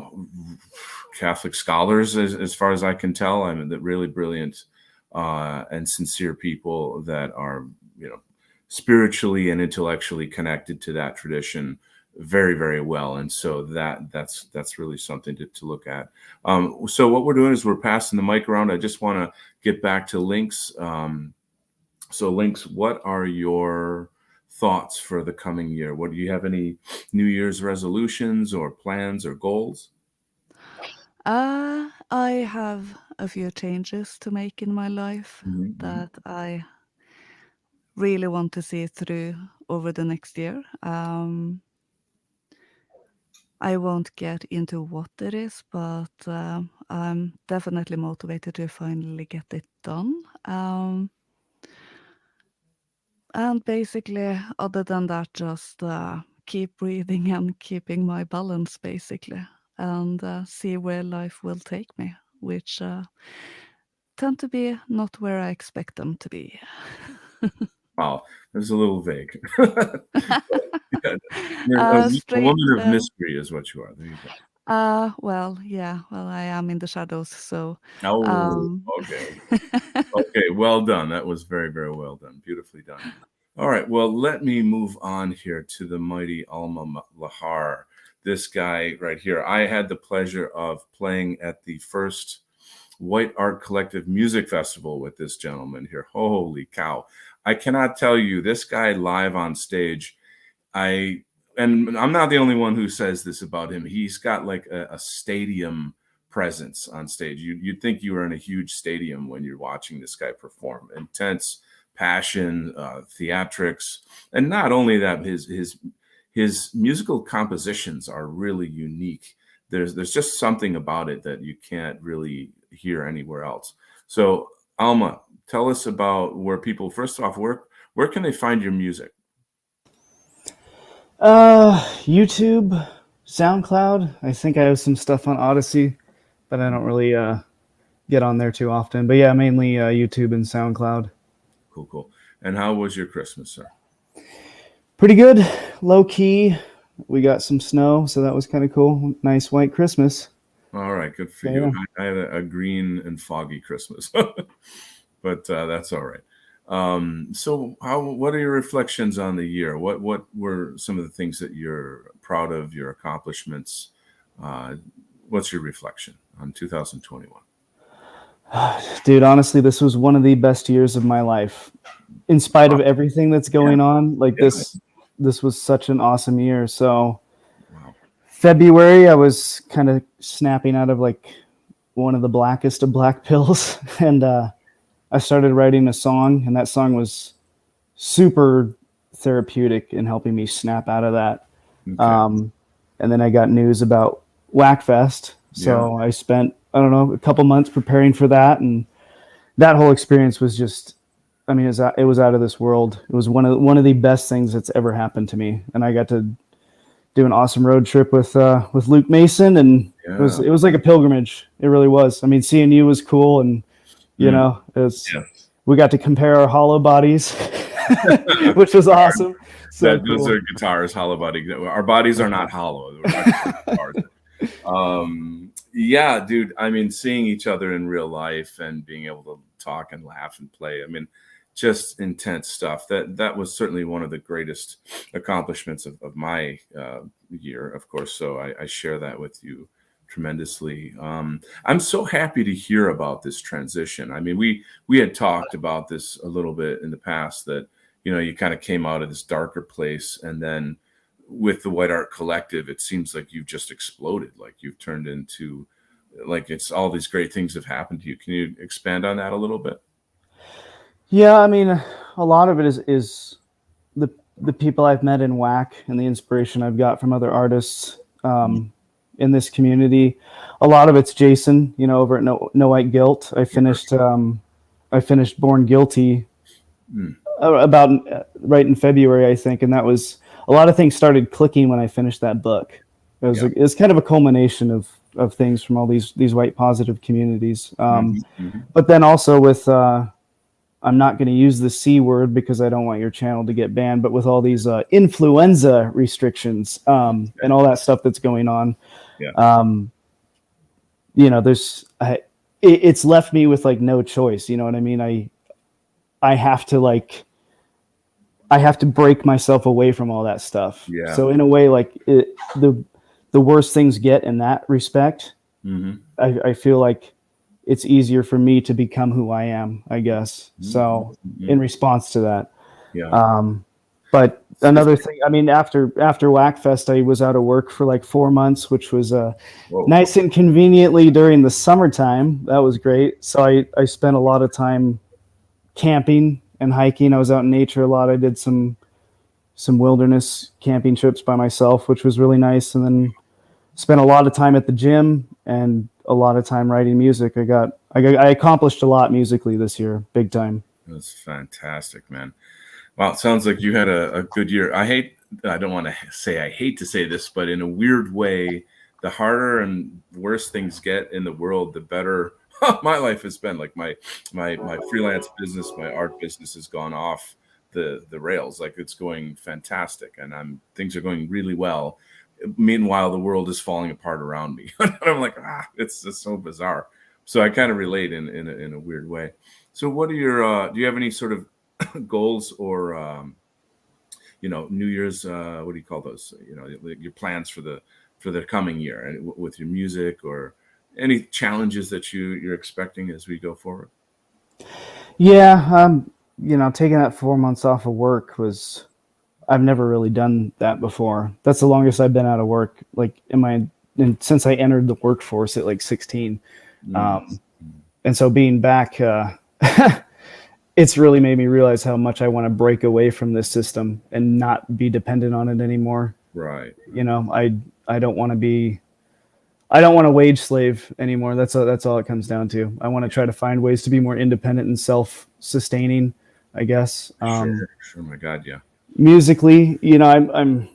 scholars, as far as I can tell. I mean, they're really brilliant and sincere people that are, spiritually and intellectually connected to that tradition very, very well. And so that's really something to look at. So what we're doing is we're passing the mic around. I just want to get back to Links. So Links, what are your thoughts for the coming year? Do you have any New Year's resolutions or plans or goals? I have a few changes to make in my life that I really want to see through over the next year. I won't get into what it is, but I'm definitely motivated to finally get it done. And basically, other than that, just keep breathing and keeping my balance, basically, and see where life will take me, which tend to be not where I expect them to be. Wow, it was a little vague. You're a woman of mystery is what you are. There you go. Well, yeah. Well, I am in the shadows, so. Oh, okay. Okay, well done. That was very, very well done. Beautifully done. All right, well, let me move on here to the mighty Alma Lahar. This guy right here. I had the pleasure of playing at the first White Art Collective Music Festival with this gentleman here. Holy cow. I cannot tell you, this guy live on stage, and I'm not the only one who says this about him. He's got like a stadium presence on stage. You'd think you were in a huge stadium when you're watching this guy perform. Intense passion, theatrics, and not only that, his musical compositions are really unique. There's just something about it that you can't really hear anywhere else. So Alma, tell us about where people, first off, where can they find your music? YouTube, SoundCloud. I think I have some stuff on Odyssey, but I don't really get on there too often. But yeah, mainly YouTube and SoundCloud. Cool. And how was your Christmas, sir? Pretty good, low key. We got some snow, so that was kind of cool. Nice white Christmas. All right, good for you. I had a green and foggy Christmas, but that's all right. So what are your reflections on the year? What were some of the things that you're proud of, your accomplishments? What's your reflection on 2021? Dude, honestly, this was one of the best years of my life. In spite of everything that's going on, like this was such an awesome year. So February, I was kind of snapping out of like one of the blackest of black pills. And I started writing a song, and that song was super therapeutic in helping me snap out of that. Okay. And then I got news about Whackfest. So I spent, I don't know, a couple months preparing for that. And that whole experience was just, I mean, it was out of this world. It was one of the best things that's ever happened to me. And I got to do an awesome road trip with Luke Mason, and it was like a pilgrimage. It really was. I mean, seeing you was cool, and you know, we got to compare our hollow bodies, which was awesome. So those are guitars, hollow body. Our bodies are not hollow. Yeah, dude. I mean, seeing each other in real life and being able to talk and laugh and play. I mean, just intense stuff. That was certainly one of the greatest accomplishments of my year, of course. So I share that with you tremendously. I'm so happy to hear about this transition. I mean, we had talked about this a little bit in the past, that, you know, you kind of came out of this darker place, and then with the White Art Collective, it seems like you've just exploded. Like you've turned into, like, it's all these great things have happened to you. Can you expand on that a little bit? Yeah, I mean, a lot of it is the people I've met in WAC and the inspiration I've got from other artists in this community. A lot of it's Jason, you know, over at No White Guilt. I finished Born Guilty about right in February, I think, and that was, a lot of things started clicking when I finished that book. It was kind of a culmination of things from all these white positive communities. But then also with I'm not going to use the C word because I don't want your channel to get banned, but with all these influenza restrictions and all that stuff that's going on, you know, it's left me with like no choice. You know what I mean? I have to break myself away from all that stuff. Yeah. So in a way, like the worse things get in that respect, I feel like it's easier for me to become who I am, I guess. So in response to that, but another thing, I mean, after Whackfest, I was out of work for like 4 months, which was nice and conveniently during the summertime. That was great. So I spent a lot of time camping and hiking. I was out in nature a lot. I did some wilderness camping trips by myself, which was really nice. And then spent a lot of time at the gym and a lot of time writing music. I accomplished a lot musically this year, big time. That's fantastic, man. Wow, it sounds like you had a good year. I don't want to say I hate to say this, but in a weird way, the harder and worse things get in the world, the better my life has been. Like my freelance business, my art business has gone off the rails. Like it's going fantastic, and things are going really well. Meanwhile, the world is falling apart around me. And I'm like, it's just so bizarre. So I kind of relate in a weird way. So what are your do you have any sort of goals or New Year's what do you call those, your plans for the coming year, and with your music, or any challenges that you're expecting as we go forward? Yeah, taking that 4 months off of work I've never really done that before. That's the longest I've been out of work, like since I entered the workforce at like 16. And so being back, it's really made me realize how much I want to break away from this system and not be dependent on it anymore. Right. I don't want to wage slave anymore. That's all it comes down to. I want to try to find ways to be more independent and self-sustaining, I guess. Sure. My God, yeah. Musically, I'm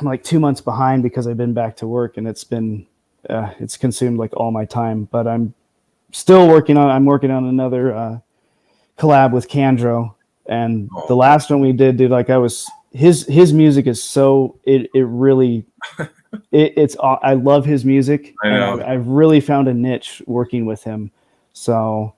like 2 months behind because I've been back to work, and it's consumed like all my time. But I'm still working on another collab with Candro, and the last one we did, dude, like his music is so I love his music. I know. I've really found a niche working with him. So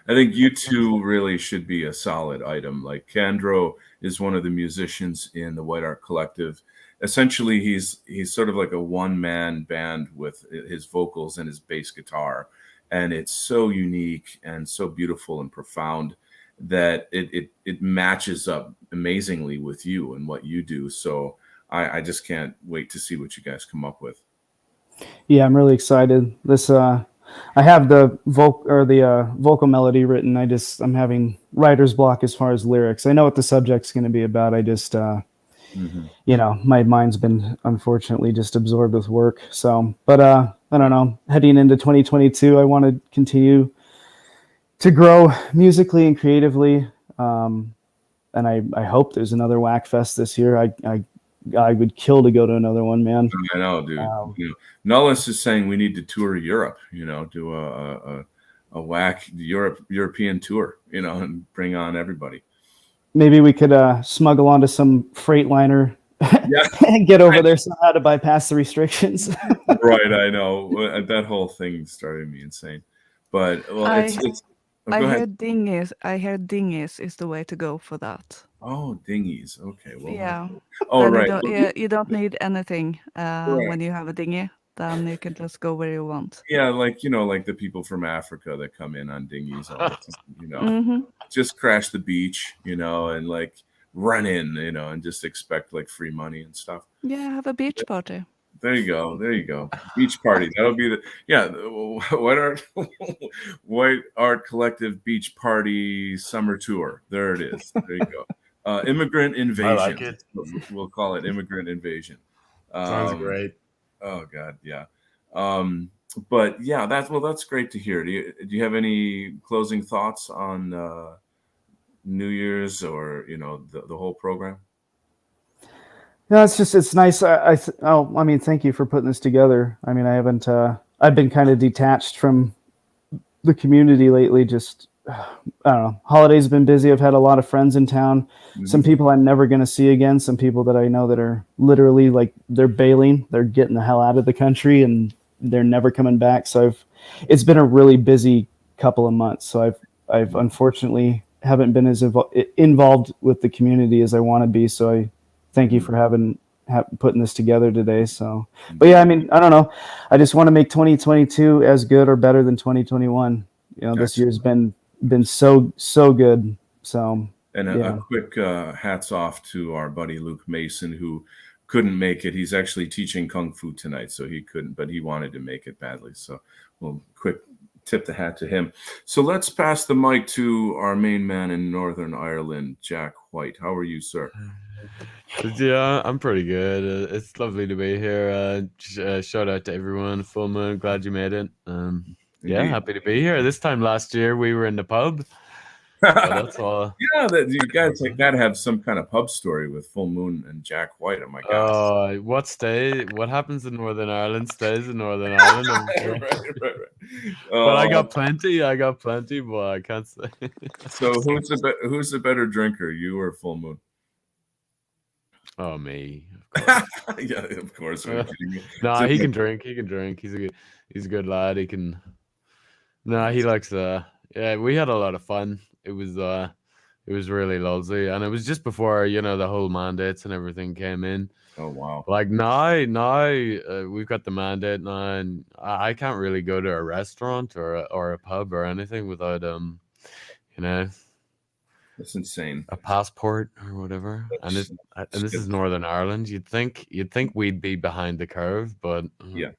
I think you two really should be a solid item. Like Candro is one of the musicians in the White Art Collective. Essentially, he's sort of like a one-man band with his vocals and his bass guitar. And it's so unique and so beautiful and profound that it matches up amazingly with you and what you do. So I just can't wait to see what you guys come up with. Yeah, I'm really excited. I have the vocal melody written. I'm having writer's block as far as lyrics. I know what the subject's going to be about. I just my mind's been unfortunately just absorbed with work. So, but I don't know. Heading into 2022, I want to continue to grow musically and creatively. And I hope there's another Whack Fest this year. I would kill to go to another one, man. I know, dude. Nullis is saying we need to tour Europe. Do a Whack European tour. And bring on everybody. Maybe we could smuggle onto some Freightliner and get over there somehow to bypass the restrictions. Right, I know. That whole thing started me insane. But I heard dinghies. I heard dinghies is the way to go for that. Oh, dinghies. Okay. Well. Yeah. Oh, right. You don't need anything when you have a dinghy. Then you can just go where you want. Yeah, like like the people from Africa that come in on dinghies all the time, just crash the beach, and like run in, and just expect like free money and stuff. Yeah, have a beach party. There you go. Beach party. That'll be White Art Collective Beach Party Summer Tour. There it is. There you go. Immigrant Invasion. I like it. We'll call it Immigrant Invasion. Sounds great. Oh God, yeah. But yeah, that's great to hear. Do you have any closing thoughts on New Year's or the whole program? No, it's nice. I mean, thank you for putting this together. I mean, I've been kind of detached from the community lately. Just, I don't know. Holidays have been busy. I've had a lot of friends in town. Mm-hmm. Some people I'm never going to see again. Some people that I know that are literally like, they're bailing. They're getting the hell out of the country and they're never coming back. So it's been a really busy couple of months. So I've unfortunately haven't been as involved with the community as I want to be. So I thank you for putting this together today. So, but yeah, I mean, I don't know. I just want to make 2022 as good or better than 2021. This year's been so good. So, and a quick hats off to our buddy Luke Mason, who couldn't make it. He's actually teaching Kung Fu tonight, so he couldn't, but he wanted to make it badly. So we'll quick tip the hat to him. So let's pass the mic to our main man in Northern Ireland, Jack White. How are you, sir? Yeah, I'm pretty good. It's lovely to be here. Shout out to everyone. Full moon, glad you made it. Yeah, Indeed. happy to be here. This time last year we were in the pub, but that's all. Yeah, that you guys got to have some kind of pub story with Full Moon and Jack White. Oh my God. What happens in Northern Ireland stays in Northern Ireland. I'm right, afraid. right. But I got plenty. But I can't say. So who's the better drinker, you or Full Moon? Oh, me. Of course. Yeah, of course. Are you kidding me? Nah, he can drink. He can drink. He's a good lad. He can. Nah, he likes. Yeah, we had a lot of fun. It was really lovely, and it was just before the whole mandates and everything came in. Oh wow! Like now, we've got the mandate now, and I can't really go to a restaurant or a pub or anything without That's insane. a passport or whatever. And this is Northern Ireland. You'd think we'd be behind the curve, but yeah,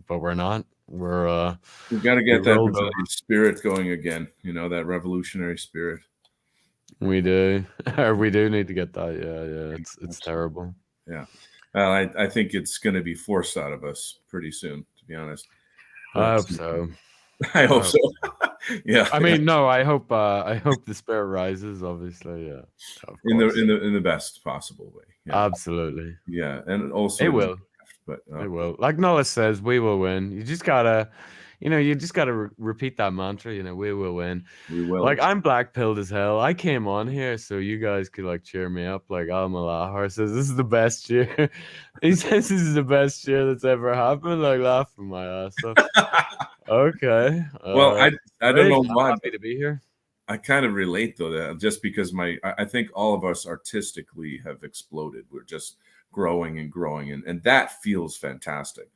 but we're not. We've got to get that rebellious spirit going again. That revolutionary spirit. We do, or we do need to get that. Yeah. It's terrible. Yeah, I think it's going to be forced out of us pretty soon. To be honest, I hope so. I hope so. Yeah. I mean, no. I hope the spirit rises. Obviously, yeah. In the best possible way. Yeah. Absolutely. Yeah, and also it will. But it will. Like Noah says, we will win. You just gotta. Repeat that mantra. We will win. We will. Like I'm black pilled as hell. I came on here so you guys could cheer me up. Like Al-Malahar says, this is the best year. He says this is the best year that's ever happened. Like laughing my ass off. Okay. Well, I don't know why. I'm happy to be here. I kind of relate though that just because I think all of us artistically have exploded. We're just growing and that feels fantastic.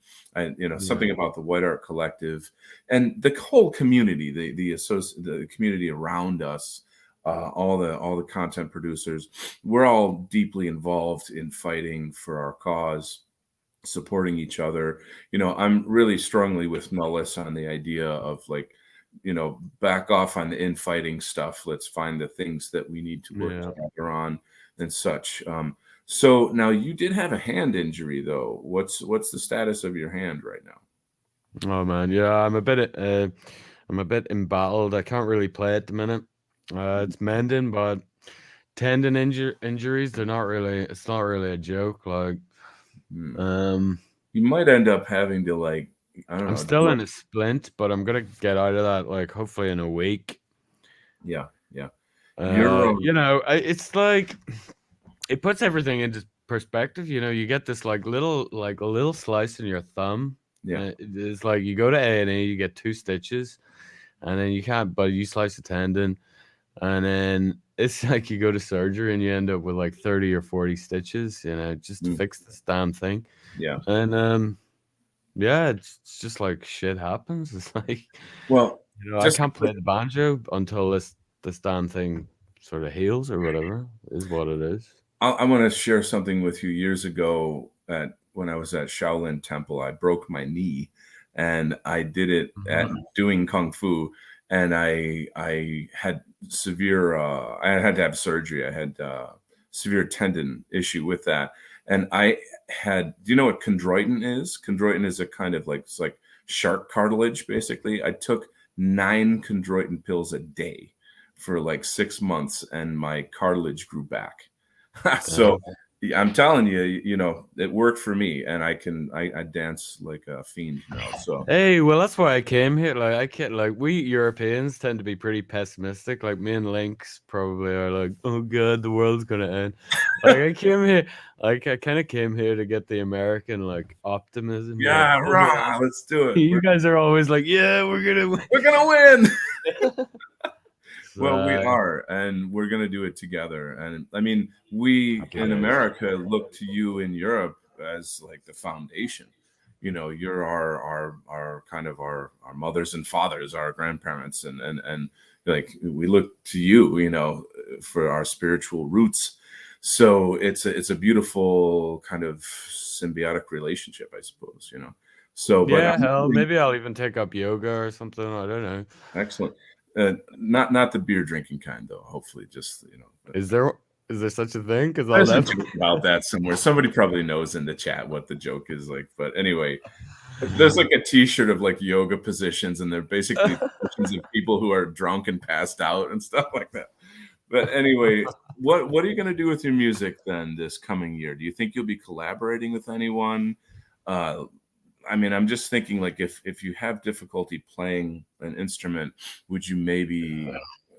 Something about the White Art Collective and the whole community, the community around us, all the content producers, we're all deeply involved in fighting for our cause, supporting each other. I'm really strongly with Nullis on the idea of back off on the infighting stuff. Let's find the things that we need to work together on and such. So now you did have a hand injury though. What's the status of your hand right now? Oh man, yeah, I'm a bit embattled. I can't really play at the minute. It's mending, but tendon injuries, it's not really a joke. Like, you might end up having to I don't know. I'm still in a splint, but I'm gonna get out of that hopefully in a week. Yeah. It's like it puts everything into perspective. You get this a little slice in your thumb. Yeah, it's like you go to A&E, you get 2 stitches, and then you slice the tendon, and then it's like you go to surgery and you end up with 30 or 40 stitches. Just to fix this damn thing. Yeah, and yeah, it's just shit happens. It's I can't play the banjo until this damn thing sort of heals or whatever is what it is. I want to share something with you. Years ago, when I was at Shaolin Temple, I broke my knee, and I did it at doing kung fu, and I had severe. I had to have surgery. I had severe tendon issue with that, and I had. Do you know what chondroitin is? Chondroitin is a kind of it's like shark cartilage, basically. I took 9 chondroitin pills a day for 6 months, and my cartilage grew back. So I'm telling you, it worked for me, and I dance like a fiend now. So hey, well, that's why I came here. We Europeans tend to be pretty pessimistic. Like me and Lynx probably are oh god, the world's gonna end. I came here, I kind of came here to get the American optimism. Yeah, rah, let's do it. You guys are always yeah, we're gonna win. We're gonna win. Well, we are, and we're going to do it together. And I mean, we in America look to you in Europe as the foundation. You're our kind of our mothers and fathers, our grandparents, and we look to you, for our spiritual roots. So it's a beautiful kind of symbiotic relationship, I suppose. So hell, maybe I'll even take up yoga or something. I don't know. Excellent. Not the beer drinking kind though. Hopefully, just Is there Is there such a thing? Because I'll There's a never. joke about that somewhere. Somebody probably knows in the chat what the joke is like. But anyway, there's like a T-shirt of like yoga positions, and they're basically positions of people who are drunk and passed out and stuff like that. But anyway, what are you going to do with your music then this coming year? Do you think you'll be collaborating with anyone? I mean, I'm just thinking like if you have difficulty playing an instrument, would you maybe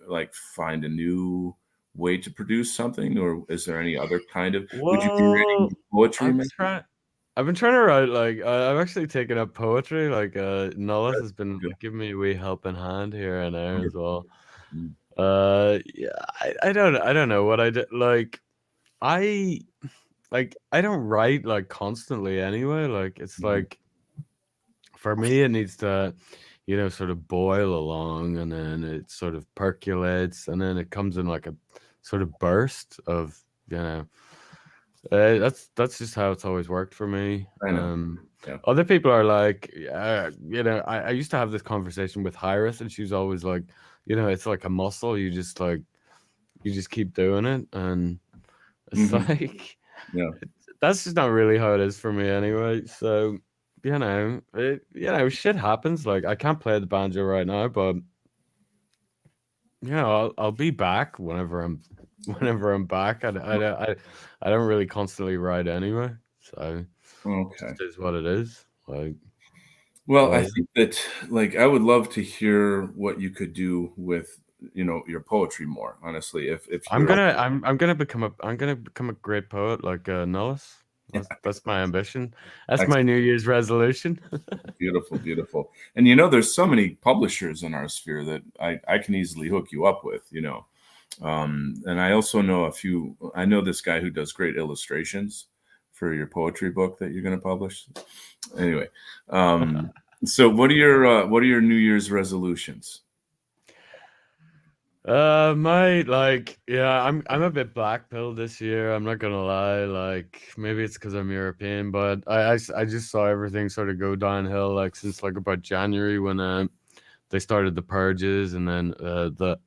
like find a new way to produce something, or is there any other kind of? Would you be writing poetry? I've been trying to write like I've actually taken up poetry. Like Nullis has been giving me a wee helping hand here and there as well. Yeah, I don't know what I did. Like I don't write like constantly anyway. Like it's like for me it needs to, you know, sort of boil along, and then it sort of percolates, and then it comes in like a sort of burst of, you know. That's just how it's always worked for me. I know. Other people are like, you know, I used to have this conversation with Hearth, and she was always like, you know, it's like a muscle. You just keep doing it, and it's like, that's just not really how it is for me anyway. So, you know, shit happens. Like I can't play the banjo right now, but yeah, I'll be back whenever I'm back. I don't really constantly write anyway, so it is what it is. Like, well, I think that like I would love to hear what you could do with, you know, your poetry more. Honestly, if I'm gonna become a great poet like Nullis. That's my ambition. That's my New Year's resolution. Beautiful. And you know, there's so many publishers in our sphere that I can easily hook you up with, you know. And I also know a few. I know this guy who does great illustrations for your poetry book that you're going to publish. Anyway, so what are your New Year's resolutions? I'm a bit black-pilled this year. I'm not gonna lie. Like maybe it's because I'm European, but I just saw everything sort of go downhill like since like about January when they started the purges, and then the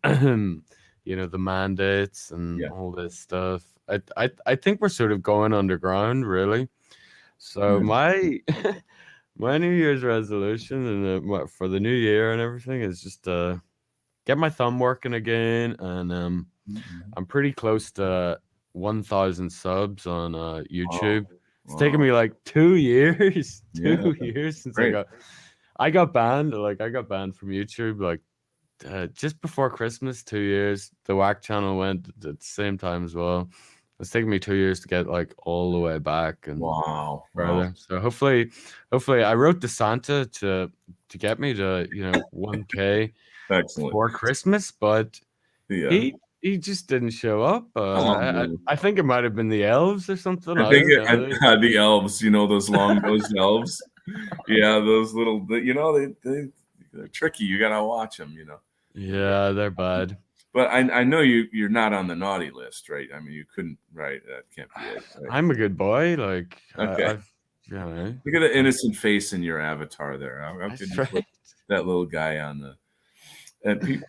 you know, the mandates and all this stuff. I think we're sort of going underground, really. So my my New Year's resolution and for the new year and everything is just get my thumb working again, and I'm pretty close to 1,000 subs on YouTube. It's taken me like 2 years, 2 years since I got banned. Like I got banned from YouTube like just before Christmas. 2 years. The Whack channel went at the same time as well. It's taken me 2 years to get like all the way back and further. So hopefully I wrote to Santa to get me to, you know, 1K. Before Christmas, but he just didn't show up. I think it might have been the elves or something. I think the elves, you know, those long-nosed elves. Yeah, those little, you know, they're tricky. You gotta watch them, you know. Yeah, they're bad. But I know you're not on the naughty list, right? I mean, you couldn't, right? That can't be it. Right? I'm a good boy. Like, okay. Look at the innocent face in your avatar there. How could you put that little guy on the? People,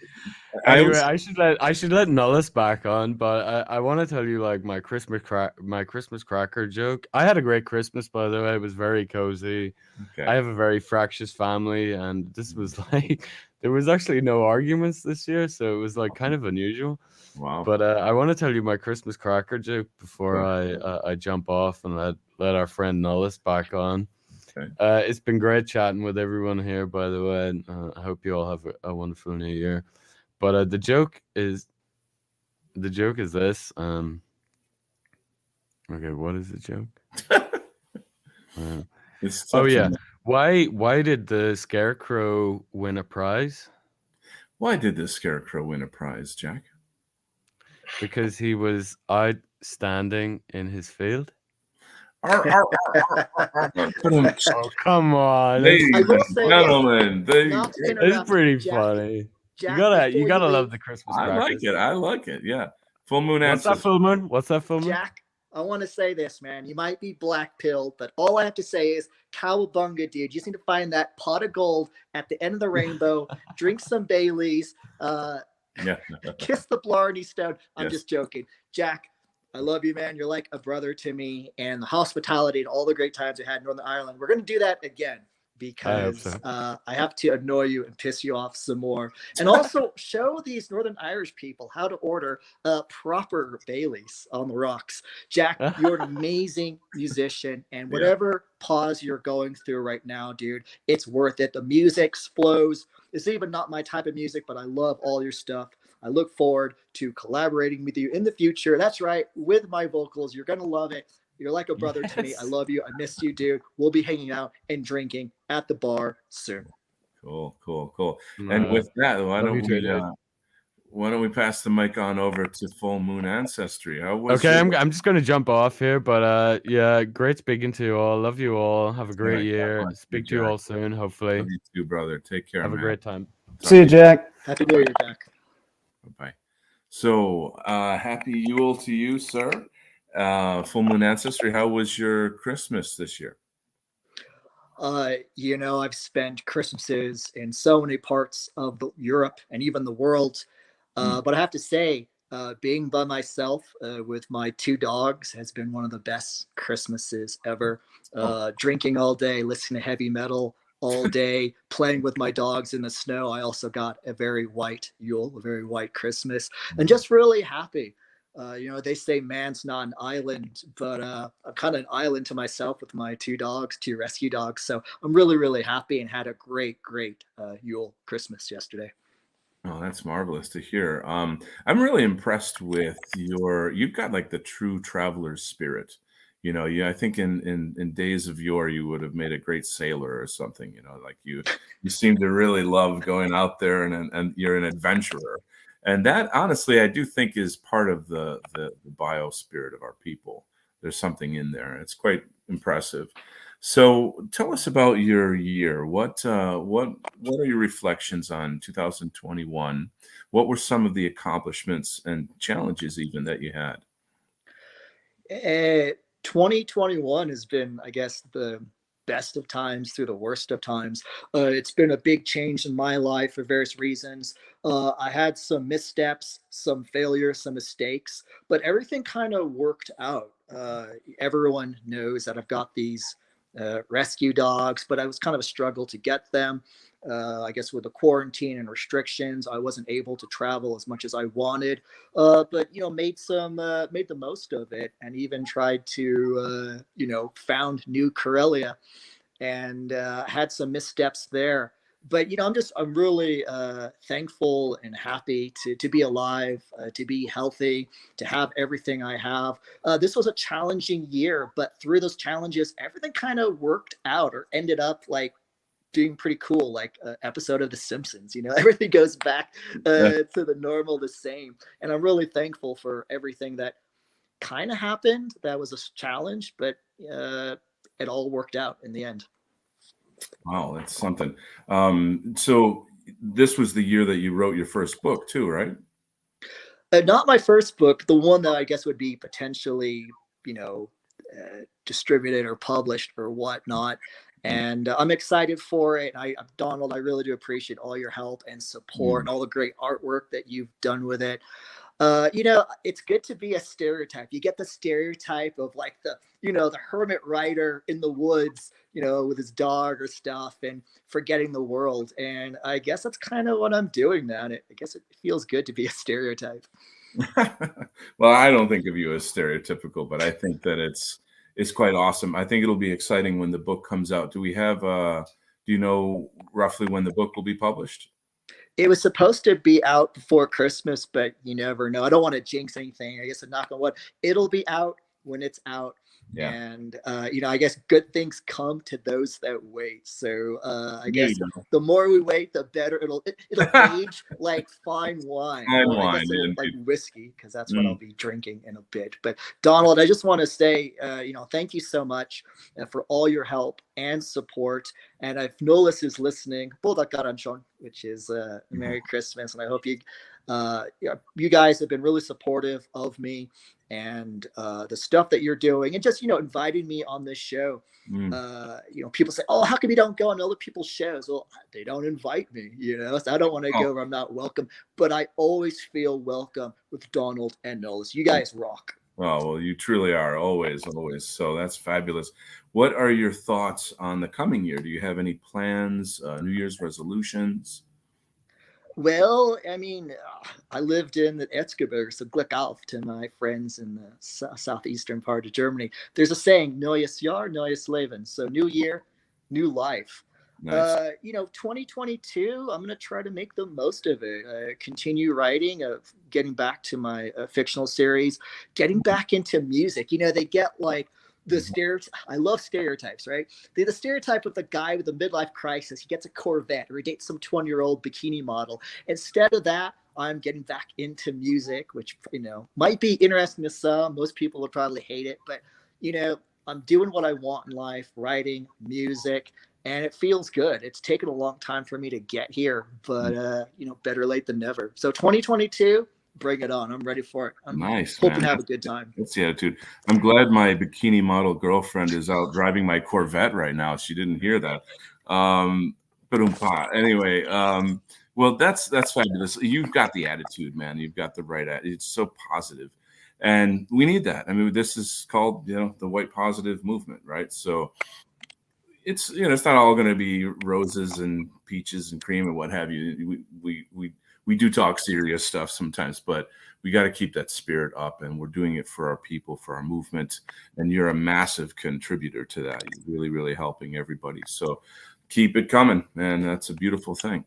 anyway, I should let Nullis back on, but I want to tell you like my Christmas cracker joke. I had a great Christmas, by the way. It was very cozy. I have a very fractious family, and this was like there was actually no arguments this year, so it was like kind of unusual. Wow! But I want to tell you my Christmas cracker joke before I jump off and let our friend Nullis back on. It's been great chatting with everyone here, by the way. And, I hope you all have a wonderful new year. But the joke is this. Okay, what is the joke? Oh yeah, why did the Scarecrow win a prize? Why did the Scarecrow win a prize, Jack? Because he was outstanding in his field. Oh, come on, ladies and gentlemen, it's pretty funny. Jack, you gotta love the Christmas crackers. I like it. Yeah, full moon. What's that full moon? Jack, I want to say this, man. You might be black pilled, but all I have to say is cowabunga, dude. You just need to find that pot of gold at the end of the rainbow. Drink some Baileys. Kiss the Blarney Stone. I'm just joking, Jack. I love you, man. You're like a brother to me, and the hospitality and all the great times we had in Northern Ireland. We're going to do that again because so. I have to annoy you and piss you off some more, and also show these Northern Irish people how to order proper Baileys on the rocks. Jack, you're an amazing musician, and whatever pause you're going through right now, dude, it's worth it. The music flows. It's even not my type of music, but I love all your stuff. I look forward to collaborating with you in the future. That's right, with my vocals. You're going to love it. You're like a brother to me. I love you. I miss you, dude. We'll be hanging out and drinking at the bar soon. Cool. And with that, why don't we pass the mic on over to Full Moon Ancestry? Okay, I'm just going to jump off here, but yeah, great speaking to you all. Love you all. Have a great year. Speak to you all soon, hopefully. Love you too, brother. Take care, Have a great time. See you, Jack. Happy New Year, Jack. Bye. So, happy Yule to you, sir. Full Moon Ancestry, how was your Christmas this year? I've spent Christmases in so many parts of Europe and even the world. But I have to say, being by myself with my 2 dogs has been one of the best Christmases ever. Drinking all day, listening to heavy metal all day, playing with my dogs in the snow. I also got a very white Yule, a very white Christmas, and just really happy. They say man's not an island, but I'm kind of an island to myself with my 2 dogs, 2 rescue dogs. So I'm really, really happy and had a great Yule Christmas yesterday. Oh, that's marvelous to hear. I'm really impressed with you've got like the true traveler's spirit. I think in days of yore, you would have made a great sailor or something, like you seem to really love going out there and you're an adventurer. And that, honestly, I do think is part of the bio spirit of our people. There's something in there. It's quite impressive. So tell us about your year. What are your reflections on 2021? What were some of the accomplishments and challenges even that you had? 2021 has been, I guess, the best of times through the worst of times. It's been a big change in my life for various reasons. I had some missteps, some failures, some mistakes, but everything kind of worked out. Everyone knows that I've got these rescue dogs, but I was kind of a struggle to get them. I guess with the quarantine and restrictions, I wasn't able to travel as much as I wanted, but made the most of it, and even tried to found New Karelia, and had some missteps there. But I'm really thankful and happy to be alive, to be healthy, to have everything I have. This was a challenging year, but through those challenges, everything kind of worked out or ended up like doing pretty cool, like an episode of The Simpsons. Everything goes back to the normal, the same. And I'm really thankful for everything that kind of happened. That was a challenge, but it all worked out in the end. Wow, that's something. So this was the year that you wrote your first book too, right? Not my first book, the one that I guess would be potentially, distributed or published or whatnot. And I'm excited for it. Donald, I really do appreciate all your help and support and all the great artwork that you've done with it. It's good to be a stereotype. You get the stereotype of like the hermit writer in the woods, with his dog or stuff and forgetting the world. And I guess that's kind of what I'm doing now. And I guess it feels good to be a stereotype. Well, I don't think of you as stereotypical, but I think that it's quite awesome. I think it'll be exciting when the book comes out. Do you know roughly when the book will be published? It was supposed to be out before Christmas, but you never know. I don't want to jinx anything. I guess I'm knock on wood. It'll be out when it's out. Yeah. And, I guess good things come to those that wait. So I guess the more we wait, the better it'll age like fine wine. Like whiskey, because that's what I'll be drinking in a bit. But Donald, I just want to say, thank you so much for all your help and support. And if Nolis is listening, which is Merry Christmas. And I hope you guys have been really supportive of me and the stuff that you're doing, and just inviting me on this show. People say, "Oh, how come you don't go on other people's shows?" Well, they don't invite me, so I don't want to go where I'm not welcome. But I always feel welcome with Donald and Nolis. You guys rock. Oh, well, you truly are, always, always. So that's fabulous. What are your thoughts on the coming year? Do you have any plans, New Year's resolutions? Well, I mean, I lived in the Erzgebirge, so Glück auf to my friends in the southeastern part of Germany. There's a saying, neues Jahr, neues Leben. So new year, new life. Nice. 2022, I'm going to try to make the most of it. Continue writing, getting back to my fictional series, getting back into music. They get like the stereotype. I love stereotypes, right? The stereotype of the guy with a midlife crisis. He gets a Corvette or he dates some 20-year-old bikini model. Instead of that, I'm getting back into music, which, might be interesting to some. Most people would probably hate it, but, I'm doing what I want in life, writing, music, and it feels good. It's taken a long time for me to get here, but, better late than never. So 2022, bring it on. I'm ready for it. I'm Nice, hoping man. to have a good time. That's the attitude. I'm glad my bikini model girlfriend is out driving my Corvette right now. She didn't hear that. Anyway, well, that's fabulous. You've got the attitude, man. You've got the right attitude. It's so positive, and we need that. I mean, this is called, the white positive movement, right? So it's, it's not all going to be roses and peaches and cream and what have you. We do talk serious stuff sometimes, but we got to keep that spirit up, and we're doing it for our people, for our movement. And you're a massive contributor to that. You're really, really helping everybody. So keep it coming, man. That's a beautiful thing.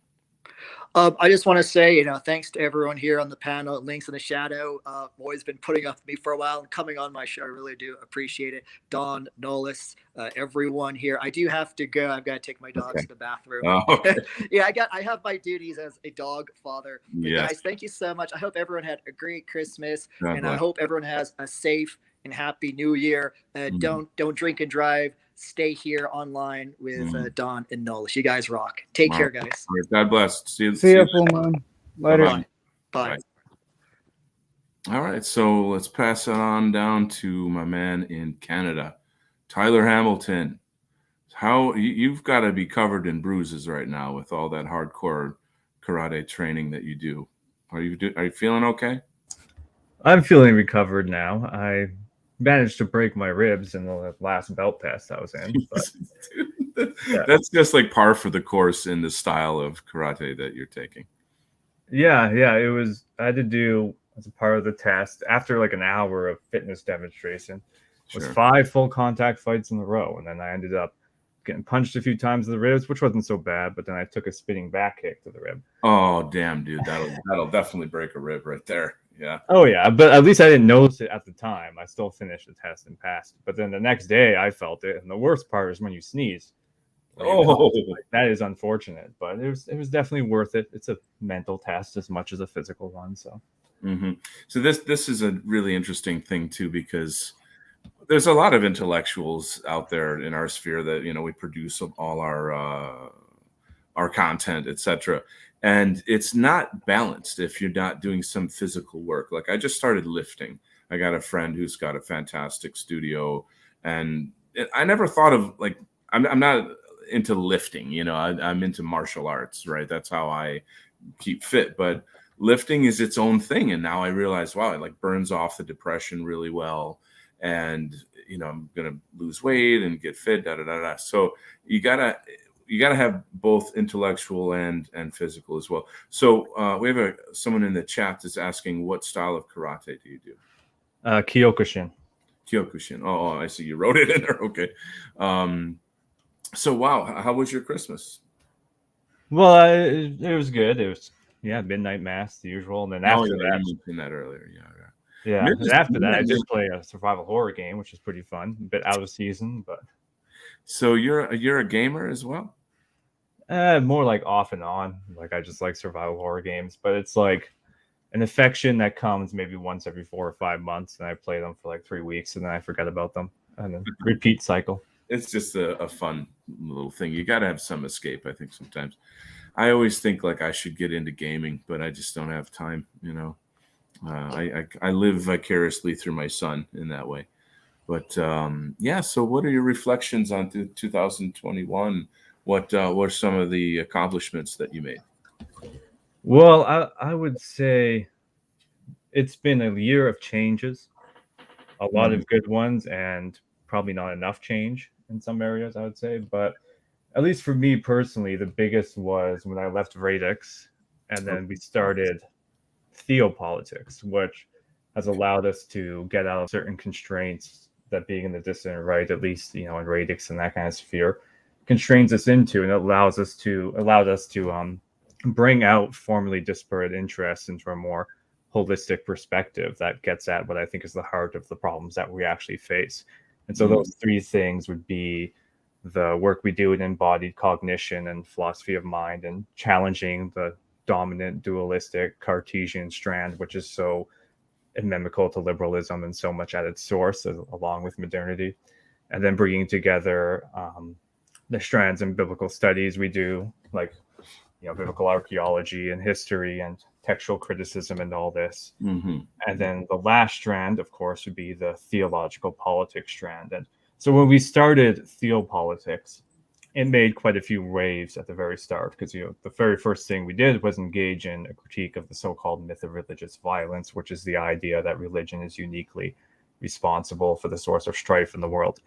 I just want to say, thanks to everyone here on the panel, Links in the Shadow. Always been putting up with me for a while and coming on my show. I really do appreciate it. Don, Nolis, everyone here. I do have to go. I've got to take my dogs to the bathroom. Oh, okay. Yeah, I have my duties as a dog father. But Yes. guys, thank you so much. I hope everyone had a great Christmas, God and I bless. hope everyone has a safe and happy New Year. Don't drink and drive. Stay here online with Don and Nolis. You guys rock. Take care, guys. All right, God bless. See you. See you, full moon. Later. Bye-bye. Bye. All right, so let's pass it on down to my man in Canada, Tyler Hamilton. How you've got to be covered in bruises right now with all that hardcore karate training that you do. Are you feeling okay? I'm feeling recovered now. I managed to break my ribs in the last belt test I was in. But That's just like par for the course in the style of karate that you're taking. Yeah, it was. I had to do, as a part of the test, after like an hour of fitness demonstration, was 5 full contact fights in a row, and then I ended up getting punched a few times in the ribs, which wasn't so bad. But then I took a spinning back kick to the rib. Oh damn, dude, that'll definitely break a rib right there. Yeah. Oh yeah, but at least I didn't notice it at the time. I still finished the test and passed. But then the next day I felt it, and the worst part is when you sneeze. That is unfortunate, but it was definitely worth it. It's a mental test as much as a physical one. So, So this is a really interesting thing too, because there's a lot of intellectuals out there in our sphere that we produce all our content, etc. And it's not balanced if you're not doing some physical work. Like I just started lifting. I got a friend who's got a fantastic studio, and I never thought of like I'm not into lifting. I'm into martial arts, right? That's how I keep fit. But lifting is its own thing, and now I realize, wow, it like burns off the depression really well, and I'm gonna lose weight and get fit. So you gotta have both intellectual and physical as well. So we have someone in the chat that's asking, what style of karate do you do? Kyokushin. Kyokushin. Oh, I see. You wrote it in there. Okay. So wow, how was your Christmas? Well, it was good. It was midnight mass, the usual, and then after that, you mentioned that earlier. Yeah. And after that, I did play a survival horror game, which is pretty fun. A bit out of season, but. So you're a gamer as well? More like off and on. Like I just like survival horror games, but it's like an affection that comes maybe once every 4 or 5 months, and I play them for like 3 weeks, and then I forget about them, and then repeat cycle. It's just a fun little thing. You got to have some escape, I think, sometimes. I always think like I should get into gaming, but I just don't have time. I live vicariously through my son in that way. But so what are your reflections on 2021? What were some of the accomplishments that you made? Well, I would say it's been a year of changes. a lot of good ones and probably not enough change in some areas, I would say. But at least for me personally, the biggest was when I left Radex, and then we started theopolitics, which has allowed us to get out of certain constraints that being in the dissident right, at least in Radix and that kind of sphere, constrains us into, and it allowed us to bring out formerly disparate interests into a more holistic perspective that gets at what I think is the heart of the problems that we actually face. And so those three things would be the work we do in embodied cognition and philosophy of mind, and challenging the dominant dualistic Cartesian strand, which is so inimical to liberalism and so much at its source, along with modernity, and then bringing together the strands in biblical studies we do, like biblical archaeology and history and textual criticism and all this. And then the last strand, of course, would be the theological politics strand. And so when we started theopolitics, it made quite a few waves at the very start, because the very first thing we did was engage in a critique of the so-called myth of religious violence, which is the idea that religion is uniquely responsible for the source of strife in the world.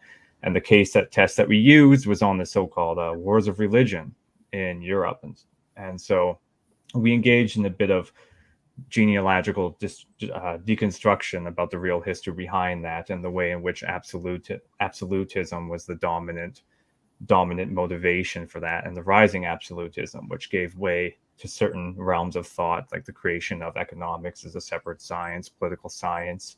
And the case test that we used was on the so-called wars of religion in Europe. And so we engaged in a bit of genealogical deconstruction about the real history behind that, and the way in which absolutism was the dominant motivation for that, and the rising absolutism, which gave way to certain realms of thought, like the creation of economics as a separate science, political science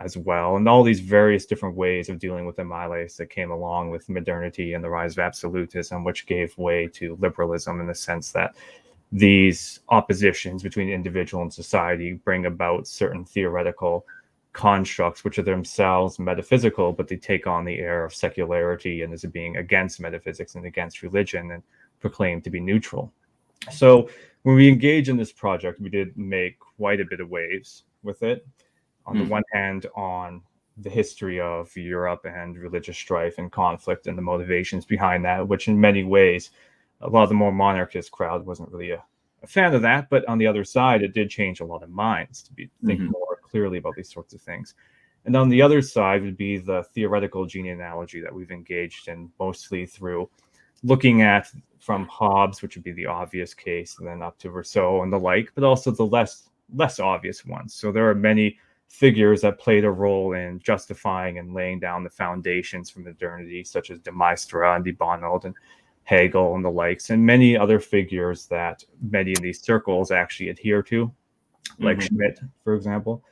as well, and all these various different ways of dealing with the miles that came along with modernity and the rise of absolutism, which gave way to liberalism, in the sense that these oppositions between individual and society bring about certain theoretical constructs which are themselves metaphysical, but they take on the air of secularity and as being against metaphysics and against religion, and proclaim to be neutral. So when we engage in this project, we did make quite a bit of waves with it. On the one hand, on the history of Europe and religious strife and conflict and the motivations behind that, which in many ways, a lot of the more monarchist crowd wasn't really a fan of that. But on the other side, it did change a lot of minds to be thinking more clearly about these sorts of things. And on the other side would be the theoretical genealogy that we've engaged in, mostly through looking at from Hobbes, which would be the obvious case, and then up to Rousseau and the like, but also the less obvious ones. So there are many figures that played a role in justifying and laying down the foundations for modernity, such as de Maistre and de Bonald and Hegel and the likes, and many other figures that many in these circles actually adhere to, like Schmidt, for example,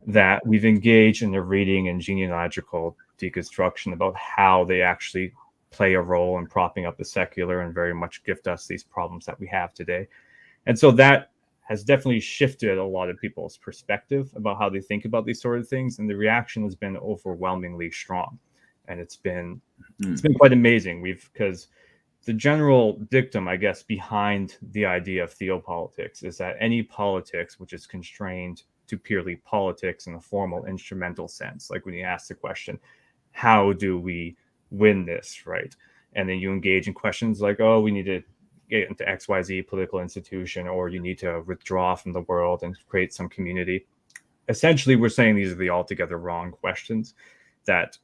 that we've engaged in the reading and genealogical deconstruction about how they actually play a role in propping up the secular and very much gift us these problems that we have today. And so that has definitely shifted a lot of people's perspective about how they think about these sort of things, and the reaction has been overwhelmingly strong, and it's been quite amazing. Because the general dictum, I guess, behind the idea of theopolitics is that any politics which is constrained to purely politics in a formal instrumental sense, like when you ask the question, how do we win this, right? And then you engage in questions like, oh, we need to get into XYZ political institution, or you need to withdraw from the world and create some community. Essentially, we're saying these are the altogether wrong questions, that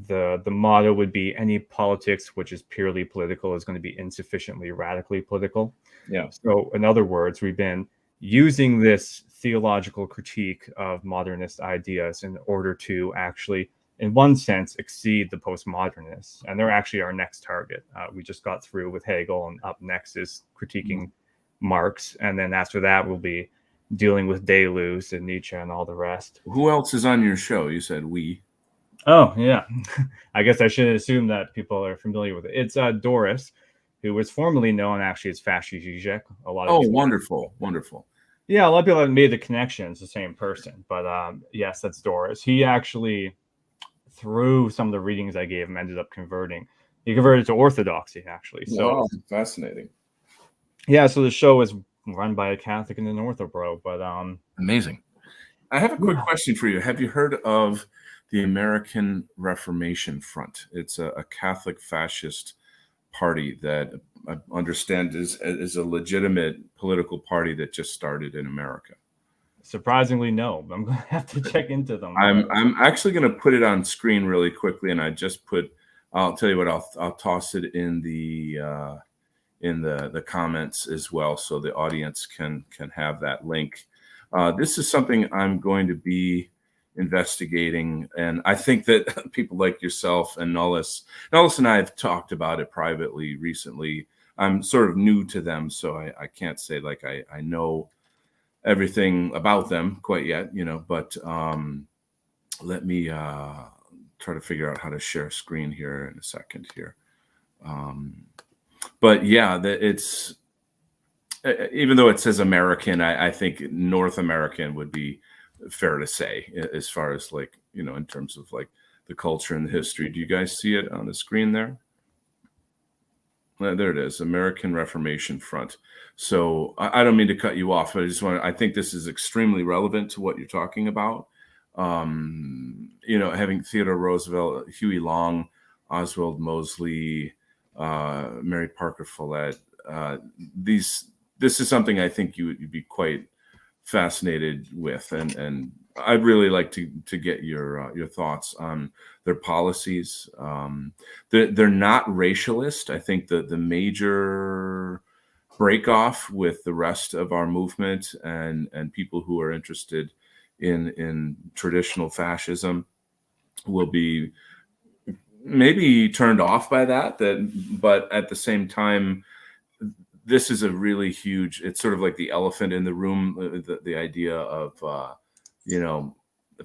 the motto would be any politics which is purely political is going to be insufficiently radically political. Yeah. So in other words, we've been using this theological critique of modernist ideas in order to actually, in one sense, exceed the postmodernists. And they're actually our next target. We just got through with Hegel, and up next is critiquing Marx. And then after that, we'll be dealing with Deleuze and Nietzsche and all the rest. Who else is on your show? You said we. Oh, yeah. I guess I should assume that people are familiar with it. It's Doris, who was formerly known actually as Fasci Zizek. Wonderful. Wonderful. Yeah, a lot of people have made the connection. It's the same person. But yes, that's Doris. He actually, through some of the readings I gave him, ended up converting. He converted to Orthodoxy, actually. So wow, fascinating. Yeah, so the show is run by a Catholic and an Ortho, but amazing. I have a quick question for you. Have you heard of the American Reformation Front? It's a Catholic fascist party that I understand is a legitimate political party that just started in America. Surprisingly, no. I'm going to have to check into them. I'm actually going to put it on screen really quickly, and I just put. I'll tell you what. I'll toss it in the comments as well, so the audience can have that link. This is something I'm going to be investigating, and I think that people like yourself and Nullis and I have talked about it privately recently. I'm sort of new to them, so I can't say like I know everything about them quite yet, but let me try to figure out how to share screen here in a second here. But yeah, it's even though it says American, I think North American would be fair to say, as far as like, in terms of like the culture and the history. Do you guys see it on the screen there? There it is, American Reformation Front. So I don't mean to cut you off, but I think this is extremely relevant to what you're talking about. Having Theodore Roosevelt, Huey Long, Oswald Mosley, Mary Parker Follett, this is something I think you'd be quite fascinated with, and I'd really like to get your thoughts on their policies. They're not racialist. I think the major break off with the rest of our movement and people who are interested in traditional fascism will be maybe turned off by that, but at the same time, this is a really huge, it's sort of like the elephant in the room, the idea of,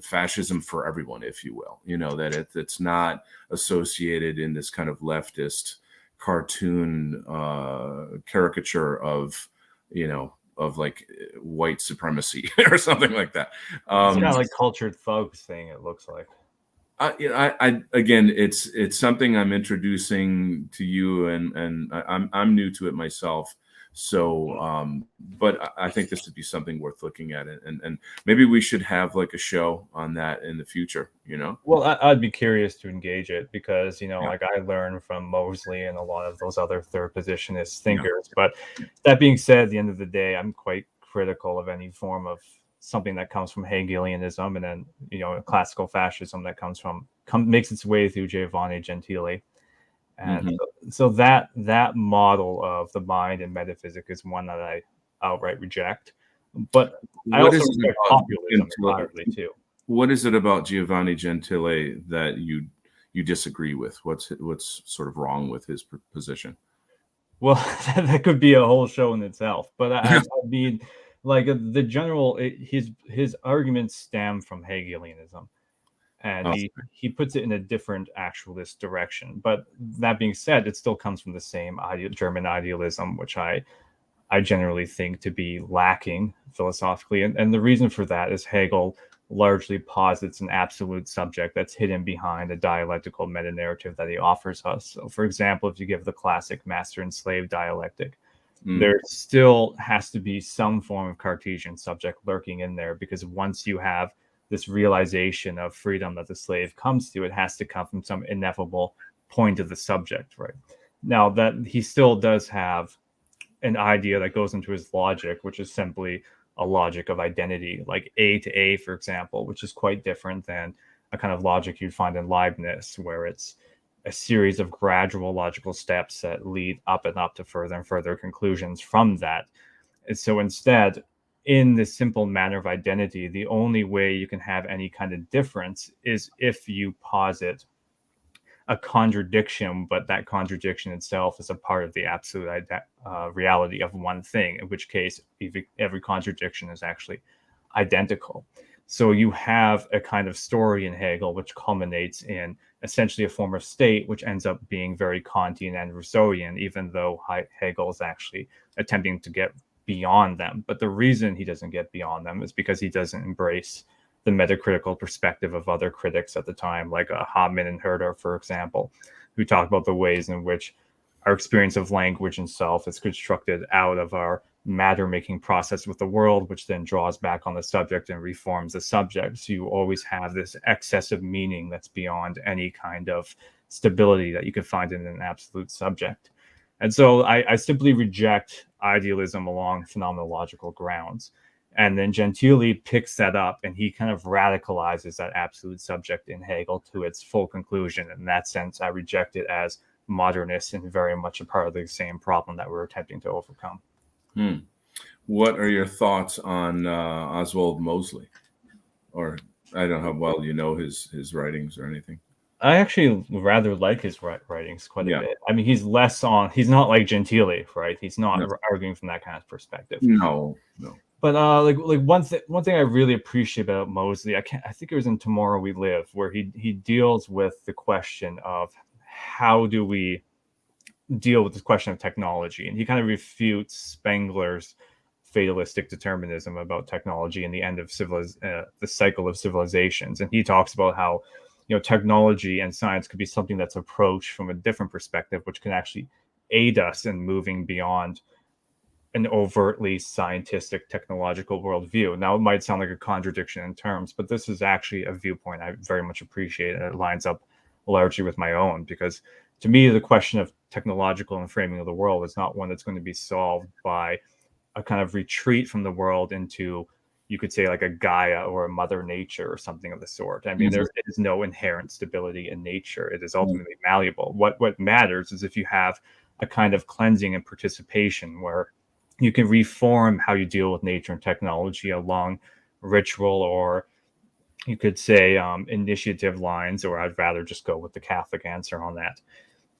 fascism for everyone, if you will, that it's not associated in this kind of leftist cartoon caricature of like white supremacy or something like that. It's kind of like cultured thugs thing, it looks like. Again, it's something I'm introducing to you, and I'm new to it myself. So, but I think this would be something worth looking at, and maybe we should have like a show on that in the future. Well, I'd be curious to engage it because like I learned from Mosley and a lot of those other third positionist thinkers. Yeah. But that being said, at the end of the day, I'm quite critical of any form of something that comes from Hegelianism, and then classical fascism that makes its way through Giovanni Gentile, and so that model of the mind and metaphysic is one that I outright reject. But I also respect populism entirely too. What is it about Giovanni Gentile that you disagree with? What's sort of wrong with his position? Well, that could be a whole show in itself. But I mean, like the general, his arguments stem from Hegelianism, and he puts it in a different actualist direction. But that being said, it still comes from the same German idealism, which I generally think to be lacking philosophically. And the reason for that is Hegel largely posits an absolute subject that's hidden behind a dialectical meta-narrative that he offers us. So, for example, if you give the classic master and slave dialectic, there still has to be some form of Cartesian subject lurking in there, because once you have this realization of freedom that the slave comes to, it has to come from some ineffable point of the subject, right? Now, that he still does have an idea that goes into his logic, which is simply a logic of identity, like A to A, for example, which is quite different than a kind of logic you'd find in Leibniz, where it's a series of gradual logical steps that lead up and up to further and further conclusions from that. And so instead, in this simple matter of identity, the only way you can have any kind of difference is if you posit a contradiction, but that contradiction itself is a part of the absolute reality of one thing, in which case every contradiction is actually identical. So you have a kind of story in Hegel which culminates in essentially a form of state, which ends up being very Kantian and Rousseauian, even though Hegel is actually attempting to get beyond them. But the reason he doesn't get beyond them is because he doesn't embrace the metacritical perspective of other critics at the time, like Hamann and Herder, for example, who talk about the ways in which our experience of language and self is constructed out of our matter-making process with the world, which then draws back on the subject and reforms the subject. So you always have this excessive meaning that's beyond any kind of stability that you could find in an absolute subject. And so I simply reject idealism along phenomenological grounds. And then Gentili picks that up and he kind of radicalizes that absolute subject in Hegel to its full conclusion. In that sense, I reject it as modernist and very much a part of the same problem that we're attempting to overcome. What are your thoughts on Oswald Mosley? Or I don't know how well you know his writings or anything. I actually rather like his writings quite a bit. I mean, he's not like Gentili, right? He's not arguing from that kind of perspective. No. But like one thing I really appreciate about Mosley, I think it was in Tomorrow We Live, where he deals with the question of how do we deal with this question of technology, and he kind of refutes Spengler's fatalistic determinism about technology and the end of the cycle of civilizations. And he talks about how technology and science could be something that's approached from a different perspective, which can actually aid us in moving beyond an overtly scientific technological worldview. Now, it might sound like a contradiction in terms, but this is actually a viewpoint I very much appreciate, and it lines up largely with my own, because to me, the question of technological and framing of the world is not one that's going to be solved by a kind of retreat from the world into, you could say, like a Gaia or a Mother Nature or something of the sort. I mean, there is no inherent stability in nature. It is ultimately malleable. What matters is if you have a kind of cleansing and participation where you can reform how you deal with nature and technology along ritual, or you could say initiative lines, or I'd rather just go with the Catholic answer on that.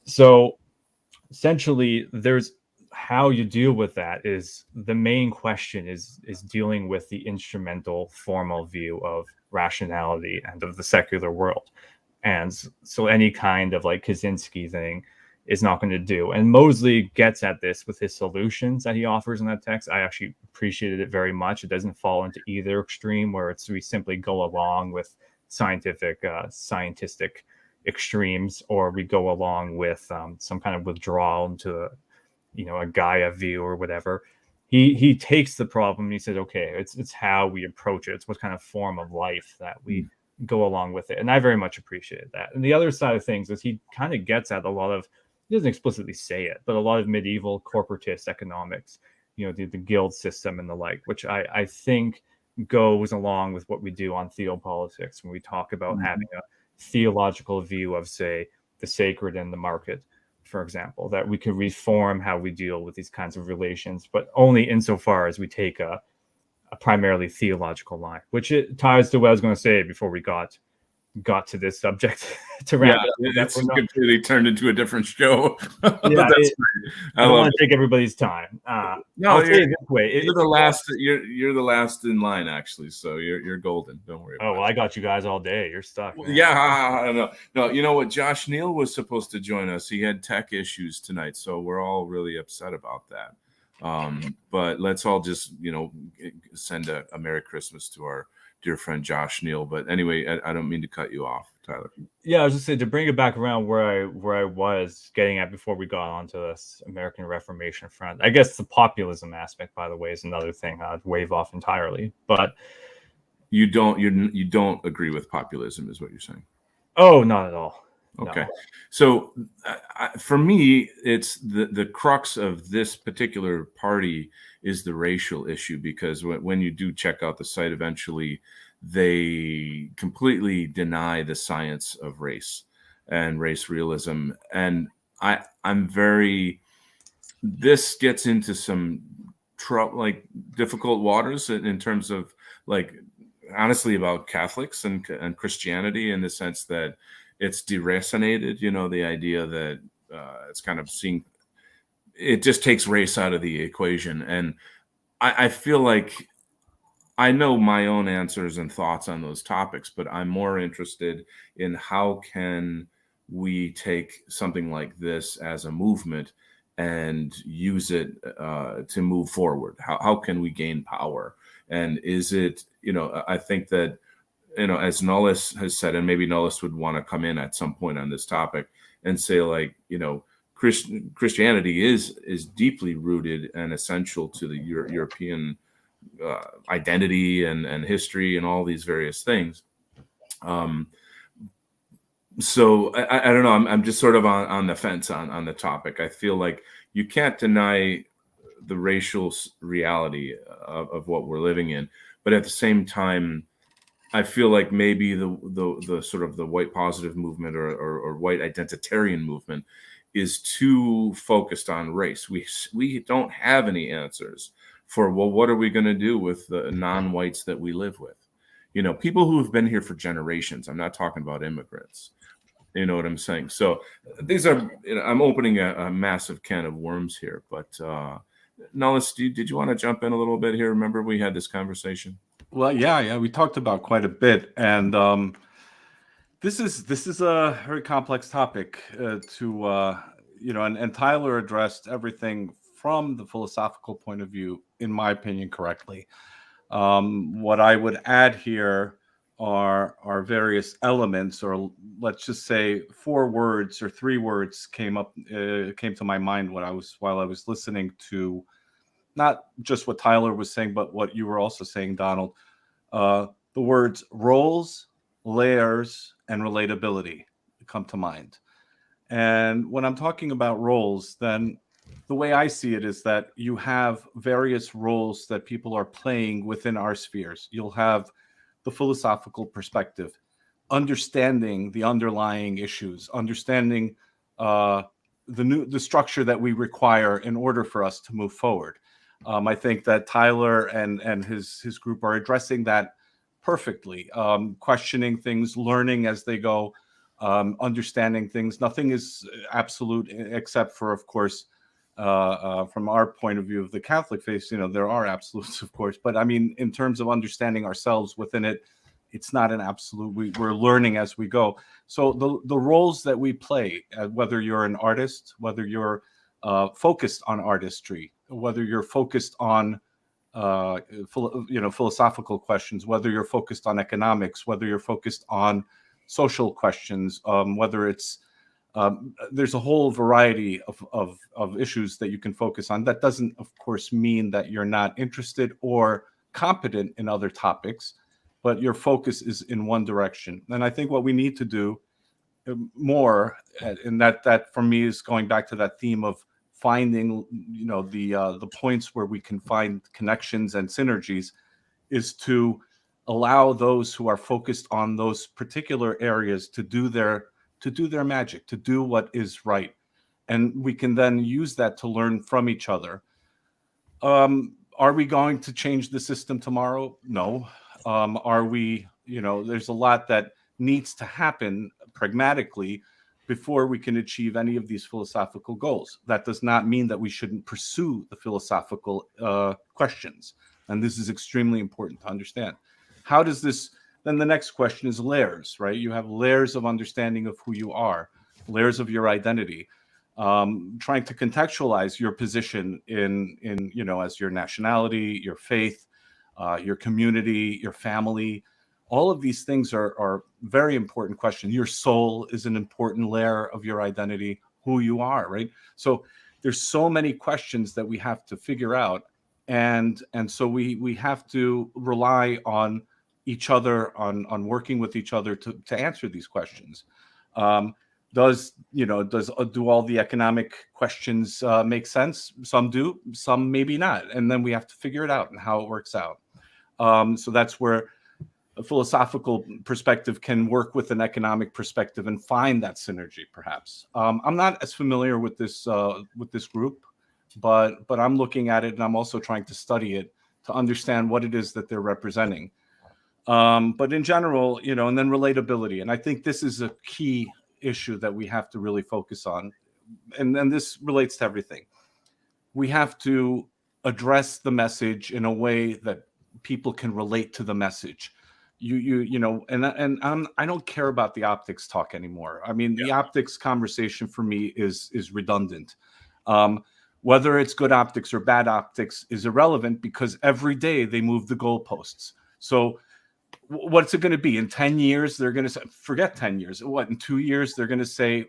So essentially, there's how you deal with that is the main question is dealing with the instrumental formal view of rationality and of the secular world. And so any kind of like Kaczynski thing is not going to do. And Mosley gets at this with his solutions that he offers in that text. I actually appreciated it very much. It doesn't fall into either extreme where we simply go along with scientific extremes, or we go along with some kind of withdrawal into a Gaia view or whatever. He takes the problem and he says, okay, it's how we approach it. It's what kind of form of life that we go along with it. And I very much appreciated that. And the other side of things is he kind of gets at a lot of, he doesn't explicitly say it, but a lot of medieval corporatist economics, the guild system and the like, which I think goes along with what we do on theopolitics when we talk about having a theological view of, say, the sacred and the market, for example, that we could reform how we deal with these kinds of relations, but only insofar as we take a primarily theological line, which it ties to what I was going to say before we got to this subject to wrap it up. It's completely turned into a different show. Yeah, that's great. I don't want to take everybody's time. No, I'll say it this way. You're the last. You're the last in line, actually. So you're golden. Don't worry. Oh well, I got you guys all day. You're stuck. Man. Yeah, I don't know. No, you know what? Josh Neal was supposed to join us. He had tech issues tonight, so we're all really upset about that. But let's all just send a Merry Christmas to our dear friend Josh Neal. But anyway, I don't mean to cut you off, Tyler. Yeah, I was just saying, to bring it back around where I was getting at before we got onto this American Reformation front. I guess the populism aspect, by the way, is another thing I'd wave off entirely. But you don't agree with populism, is what you're saying? Oh, not at all. Okay. No. So for me, it's the crux of this particular party is the racial issue, because when you do check out the site, eventually they completely deny the science of race and race realism. And this gets into some difficult waters in terms of, like, honestly, about Catholics and Christianity, in the sense that it's deracinated, the idea that it's kind of seeing, it just takes race out of the equation. And I feel like I know my own answers and thoughts on those topics, but I'm more interested in how can we take something like this as a movement and use it to move forward? How can we gain power? And is it, I think that, as Nullis has said, and maybe Nullis would want to come in at some point on this topic and say, like, Christianity is deeply rooted and essential to the European identity and history and all these various things. So I don't know. I'm just sort of on the fence on the topic. I feel like you can't deny the racial reality of what we're living in. But at the same time, I feel like maybe the sort of the white positive movement or white identitarian movement is too focused on race. We don't have any answers for, well, what are we going to do with the non-whites that we live with? You know, people who have been here for generations. I'm not talking about immigrants. You know what I'm saying? So these are, I'm opening a massive can of worms here. But Nullis, did you want to jump in a little bit here? Remember we had this conversation? Well, yeah, we talked about quite a bit, and this is a very complex topic and Tyler addressed everything from the philosophical point of view, in my opinion, correctly. What I would add here are various elements, or let's just say 4 words or 3 words came to my mind while I was listening to not just what Tyler was saying, but what you were also saying, Donald. The words roles, layers, and relatability come to mind. And when I'm talking about roles, then the way I see it is that you have various roles that people are playing within our spheres. You'll have the philosophical perspective, understanding the underlying issues, understanding the structure that we require in order for us to move forward. I think that Tyler and his group are addressing that perfectly, questioning things, learning as they go, understanding things. Nothing is absolute except for, of course, from our point of view of the Catholic faith, there are absolutes, of course. But I mean, in terms of understanding ourselves within it, it's not an absolute. We're learning as we go. So the roles that we play, whether you're an artist, whether you're focused on artistry, whether you're focused on philosophical questions, whether you're focused on economics, whether you're focused on social questions, whether it's there's a whole variety of issues that you can focus on. That doesn't, of course, mean that you're not interested or competent in other topics, but your focus is in one direction. And I think what we need to do more, and that for me is going back to that theme of finding, the points where we can find connections and synergies, is to allow those who are focused on those particular areas to do their magic, to do what is right. And we can then use that to learn from each other. Are we going to change the system tomorrow? No. Are we, there's a lot that needs to happen pragmatically before we can achieve any of these philosophical goals. That does not mean that we shouldn't pursue the philosophical questions. And this is extremely important to understand. How does this, then the next question is layers, right? You have layers of understanding of who you are, layers of your identity, trying to contextualize your position in as your nationality, your faith, your community, your family. All of these things are very important questions. Your soul is an important layer of your identity, who you are, right? So there's so many questions that we have to figure out. And so we have to rely on each other, on working with each other to answer these questions. Do all the economic questions make sense? Some do, some maybe not. And then we have to figure it out and how it works out. So that's where a philosophical perspective can work with an economic perspective and find that synergy, perhaps. I'm not as familiar with this group, but I'm looking at it and I'm also trying to study it to understand what it is that they're representing. But in general, and then relatability. And I think this is a key issue that we have to really focus on. And this relates to everything. We have to address the message in a way that people can relate to the message. I don't care about the optics talk anymore. I mean, the optics conversation for me is redundant. Whether it's good optics or bad optics is irrelevant because every day they move the goalposts. So what's it going to be? In 10 years, they're going to say, forget 10 years. What, in 2 years, they're going to say,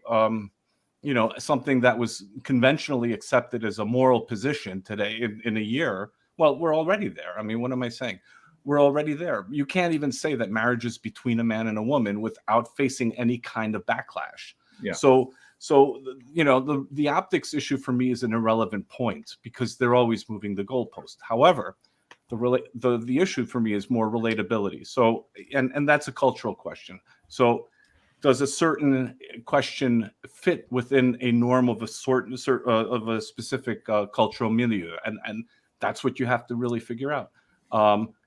something that was conventionally accepted as a moral position today in a year. Well, we're already there. I mean, what am I saying? We're already there. You can't even say that marriage is between a man and a woman without facing any kind of backlash. Yeah. So So, the optics issue for me is an irrelevant point because they're always moving the goalpost. However, the issue for me is more relatability. So, and that's a cultural question. So, does a certain question fit within a norm of a of a specific cultural milieu? And that's what you have to really figure out.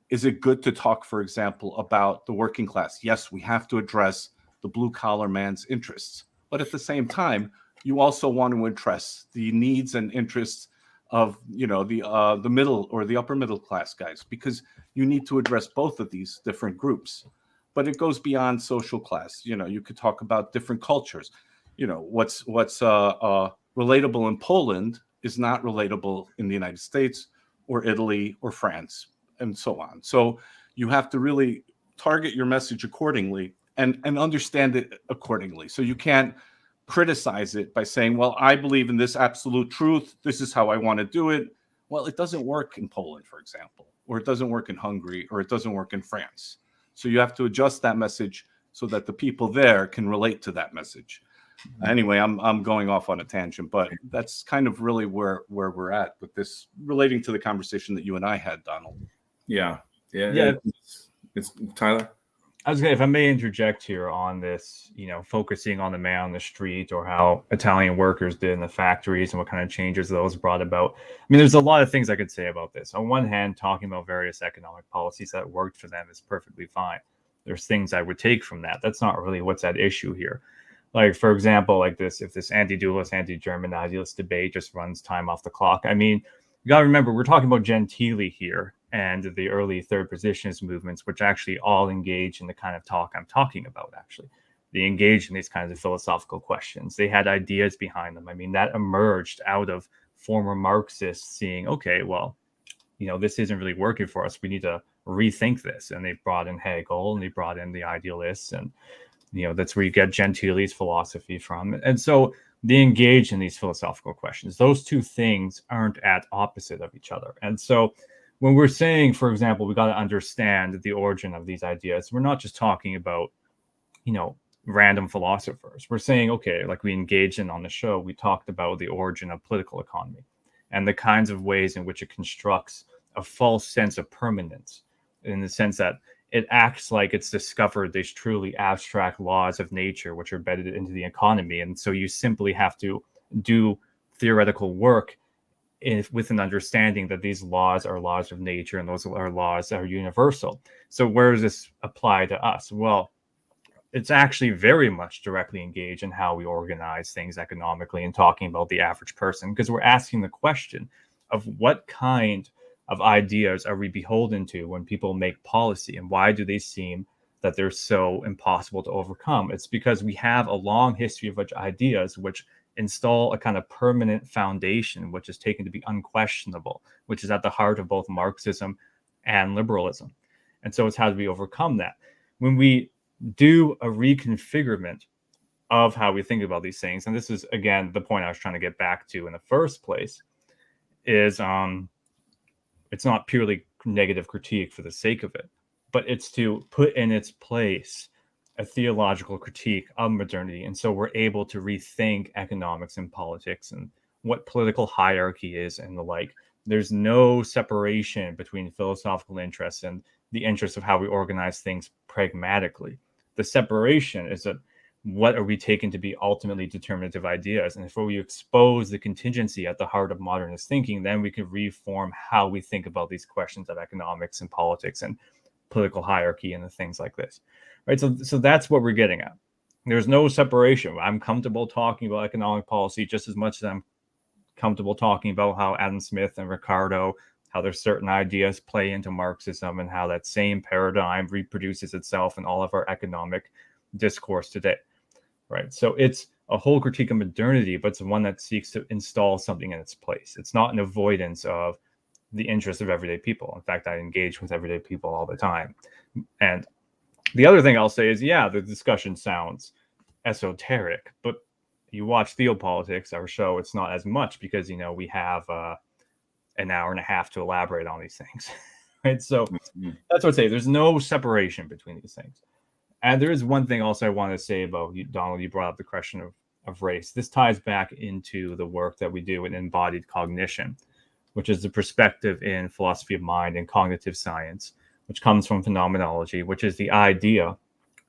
Is it good to talk, for example, about the working class? Yes, we have to address the blue collar man's interests, but at the same time, you also want to address the needs and interests of the middle or the upper middle class guys, because you need to address both of these different groups. But it goes beyond social class. You could talk about different cultures. What's relatable in Poland is not relatable in the United States or Italy or France, and so on. So you have to really target your message accordingly and understand it accordingly. So you can't criticize it by saying, well, I believe in this absolute truth. This is how I want to do it. Well, it doesn't work in Poland, for example, or it doesn't work in Hungary, or it doesn't work in France. So you have to adjust that message so that the people there can relate to that message. Anyway, I'm going off on a tangent, but that's kind of really where we're at with this, relating to the conversation that you and I had, Donald. Yeah. It's Tyler. I was gonna, if I may interject here on this, focusing on the man on the street, or how Italian workers did in the factories and what kind of changes those brought about. I mean, there's a lot of things I could say about this. On one hand, talking about various economic policies that worked for them is perfectly fine. There's things I would take from that. That's not really what's at issue here. Like, for example, like this, if this anti-dualist, anti-German idealist debate just runs time off the clock. I mean, you got to remember, we're talking about Gentili here and the early third positionist movements, which actually all engage in the kind of talk I'm talking about, actually. They engaged in these kinds of philosophical questions. They had ideas behind them. I mean, that emerged out of former Marxists seeing, okay, well, this isn't really working for us. We need to rethink this. And they brought in Hegel, and they brought in the idealists, and that's where you get Gentili's philosophy from. And so they engage in these philosophical questions. Those two things aren't at opposite of each other. And so when we're saying, for example, we got to understand the origin of these ideas, we're not just talking about, random philosophers. We're saying, okay, like we engaged in on the show, we talked about the origin of political economy and the kinds of ways in which it constructs a false sense of permanence, in the sense that it acts like it's discovered these truly abstract laws of nature which are embedded into the economy. And so you simply have to do theoretical work with an understanding that these laws are laws of nature and those are laws that are universal. So where does this apply to us? Well, it's actually very much directly engaged in how we organize things economically and talking about the average person, because we're asking the question of what kind of ideas are we beholden to when people make policy, and why do they seem that they're so impossible to overcome? It's because we have a long history of ideas which install a kind of permanent foundation, which is taken to be unquestionable, which is at the heart of both Marxism and liberalism. And so it's how do we overcome that? When we do a reconfigurement of how we think about these things, and this is, again, the point I was trying to get back to in the first place, is it's not purely negative critique for the sake of it, but it's to put in its place a theological critique of modernity. And so we're able to rethink economics and politics and what political hierarchy is and the like. There's no separation between philosophical interests and the interests of how we organize things pragmatically. The separation is that what are we taking to be ultimately determinative ideas? And if we expose the contingency at the heart of modernist thinking, then we can reform how we think about these questions of economics and politics and political hierarchy and the things like this. Right. So that's what we're getting at. There's no separation. I'm comfortable talking about economic policy just as much as I'm comfortable talking about how Adam Smith and Ricardo, how there's certain ideas play into Marxism and how that same paradigm reproduces itself in all of our economic discourse today. Right. So it's a whole critique of modernity, but it's one that seeks to install something in its place. It's not an avoidance of the interests of everyday people. In fact, I engage with everyday people all the time. And the other thing I'll say is, yeah, the discussion sounds esoteric, but you watch Theopolitics, our show, it's not as much because, we have an hour and a half to elaborate on these things. Right. So that's what I say. There's no separation between these things. And there is one thing also I want to say about you, Donald. You brought up the question of race. This ties back into the work that we do in embodied cognition, which is the perspective in philosophy of mind and cognitive science, which comes from phenomenology, which is the idea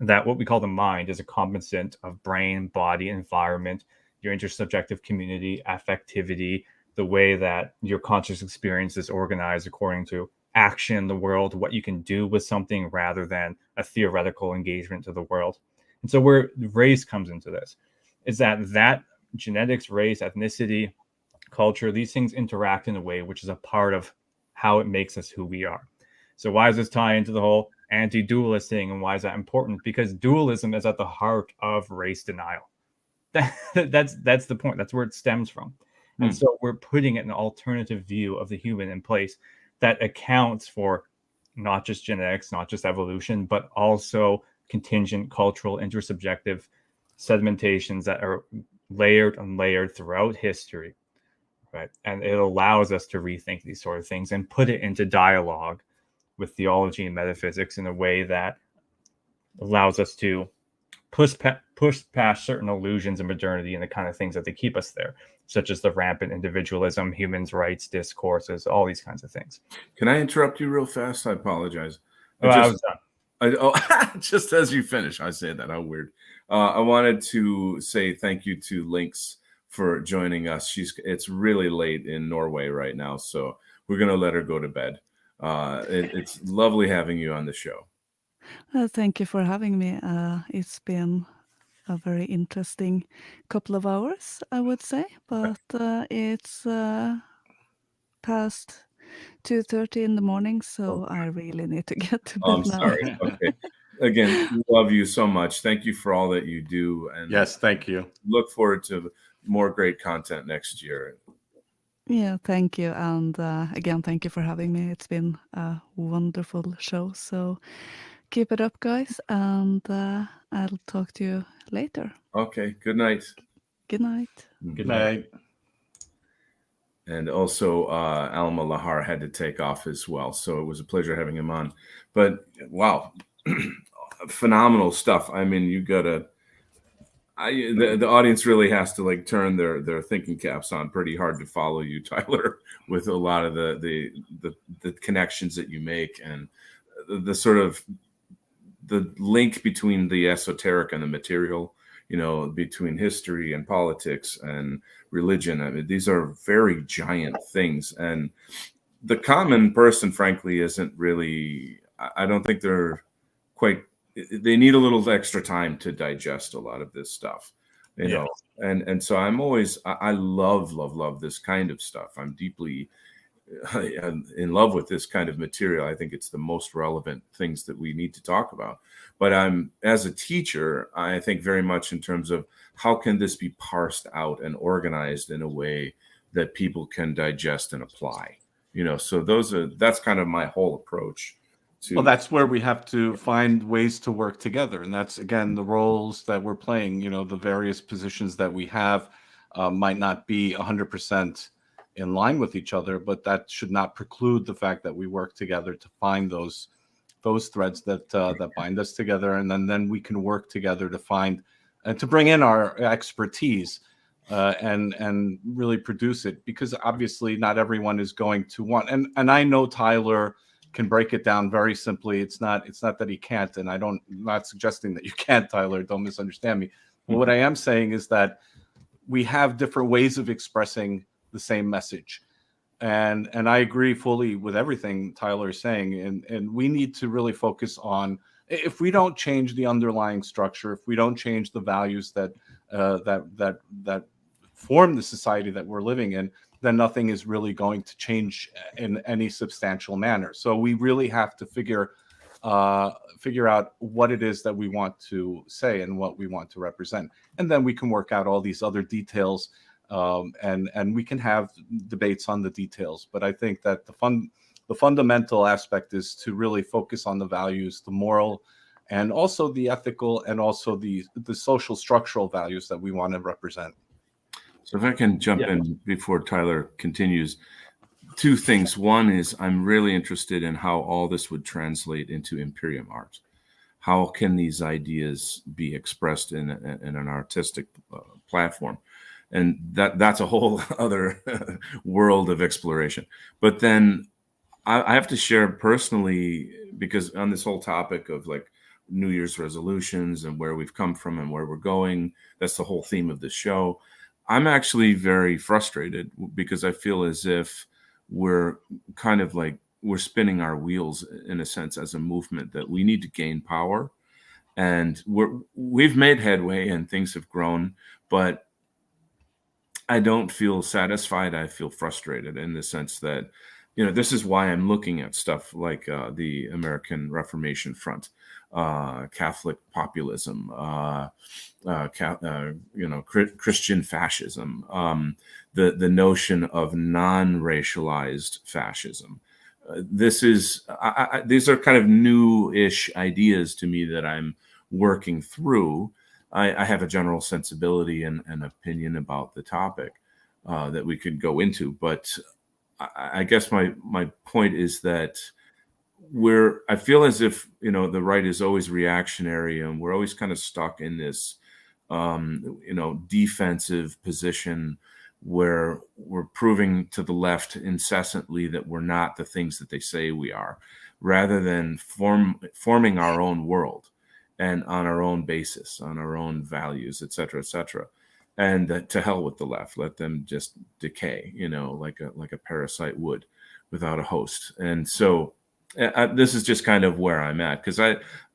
that what we call the mind is a composite of brain, body, environment, your intersubjective community, affectivity, the way that your conscious experience is organized according to action, the world, what you can do with something rather than a theoretical engagement to the world. And so where race comes into this is that genetics, race, ethnicity, culture, these things interact in a way which is a part of how it makes us who we are. So why does this tie into the whole anti-dualist thing, and why is that important? Because dualism is at the heart of race denial. That's the point. That's where it stems from. And so we're putting an alternative view of the human in place that accounts for not just genetics, not just evolution, but also contingent cultural intersubjective sedimentations that are layered and layered throughout history, right? And it allows us to rethink these sort of things and put it into dialogue with theology and metaphysics in a way that allows us to push past certain illusions of modernity and the kind of things that they keep us there, such as the rampant individualism, human rights discourses, all these kinds of things. Can I interrupt you real fast? I apologize. I was done. Just as you finish, I say that. How weird. I wanted to say thank you to Lynx for joining us. It's really late in Norway right now, so we're going to let her go to bed. It's lovely having you on the show. Thank you for having me. It's been a very interesting couple of hours, I would say, but it's past 2:30 in the morning, so I really need to get to bed I'm now. sorry. Okay. Again, we love you so much. Thank you for all that you do. And Yes, thank you. Look forward to more great content next year. Yeah, thank you. And again, thank you for having me. It's been a wonderful show. So keep it up, guys. And I'll talk to you later. Okay. Good night. Good night. Good night. And also, Alma Lahar had to take off as well. So it was a pleasure having him on. But wow, phenomenal stuff. I mean, you gotta. The audience really has to like turn their thinking caps on. Pretty hard to follow you, Tyler, with a lot of the connections that you make and the sort of the link between the esoteric and the material. You know, between history and politics and religion. I mean, these are very giant things, and the common person, frankly, isn't really. I don't think they're quite. They need a little extra time to digest a lot of this stuff, you know. And so I'm always. I love this kind of stuff. I'm deeply in love with this kind of material. I think it's the most relevant things that we need to talk about. But as a teacher, I think very much in terms of how can this be parsed out and organized in a way that people can digest and apply, you know. So that's kind of my whole approach. Well, that's where we have to find ways to work together. And that's, again, the roles that we're playing, you know, the various positions that we have might not be 100% in line with each other, but that should not preclude the fact that we work together to find those threads that bind us together, and then we can work together to find and to bring in our expertise and really produce it. Because obviously, not everyone is going to want. And I know Tyler can break it down very simply. It's not that he can't, and I'm not suggesting that you can't, Tyler. Don't misunderstand me. But what I am saying is that we have different ways of expressing the same message. And I agree fully with everything Tyler is saying. And we need to really focus on, if we don't change the underlying structure, if we don't change the values that form the society that we're living in, then nothing is really going to change in any substantial manner. So we really have to figure out what it is that we want to say and what we want to represent. And then we can work out all these other details. And we can have debates on the details, but I think that the fundamental aspect is to really focus on the values, the moral, and also the ethical, and also the social structural values that we want to represent. So if I can jump in before Tyler continues, two things. One is I'm really interested in how all this would translate into Imperium art. How can these ideas be expressed in an artistic platform. And that's a whole other world of exploration. But then I have to share personally, because on this whole topic of like New Year's resolutions and where we've come from and where we're going, that's the whole theme of this show. I'm actually very frustrated because I feel as if we're kind of like we're spinning our wheels in a sense as a movement, that we need to gain power. And we've made headway and things have grown, but I don't feel satisfied. I feel frustrated in the sense that, this is why I'm looking at stuff like the American Reformation Front, Catholic populism, Christian fascism, the notion of non-racialized fascism. These are kind of new-ish ideas to me that I'm working through. I have a general sensibility and opinion about the topic that we could go into, but I guess my point is that I feel as if the right is always reactionary, and we're always kind of stuck in this defensive position where we're proving to the left incessantly that we're not the things that they say we are, rather than forming our own world and on our own basis, on our own values, et cetera, et cetera. And to hell with the left, let them just decay, like a parasite would without a host. And so this is just kind of where I'm at, because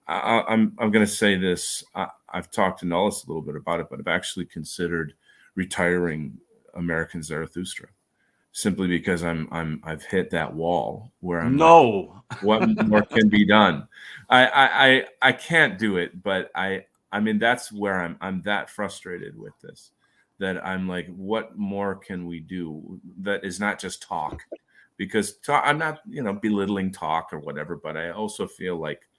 I'm going to say this. I've talked to Nullis a little bit about it, but I've actually considered retiring American Zarathustra, simply because I've hit that wall where I'm No. like, what more can be done? I can't do it, but I mean, that's where I'm that frustrated with this, that I'm like, what more can we do that is not just talk? Because I'm not, belittling talk or whatever, but I also feel like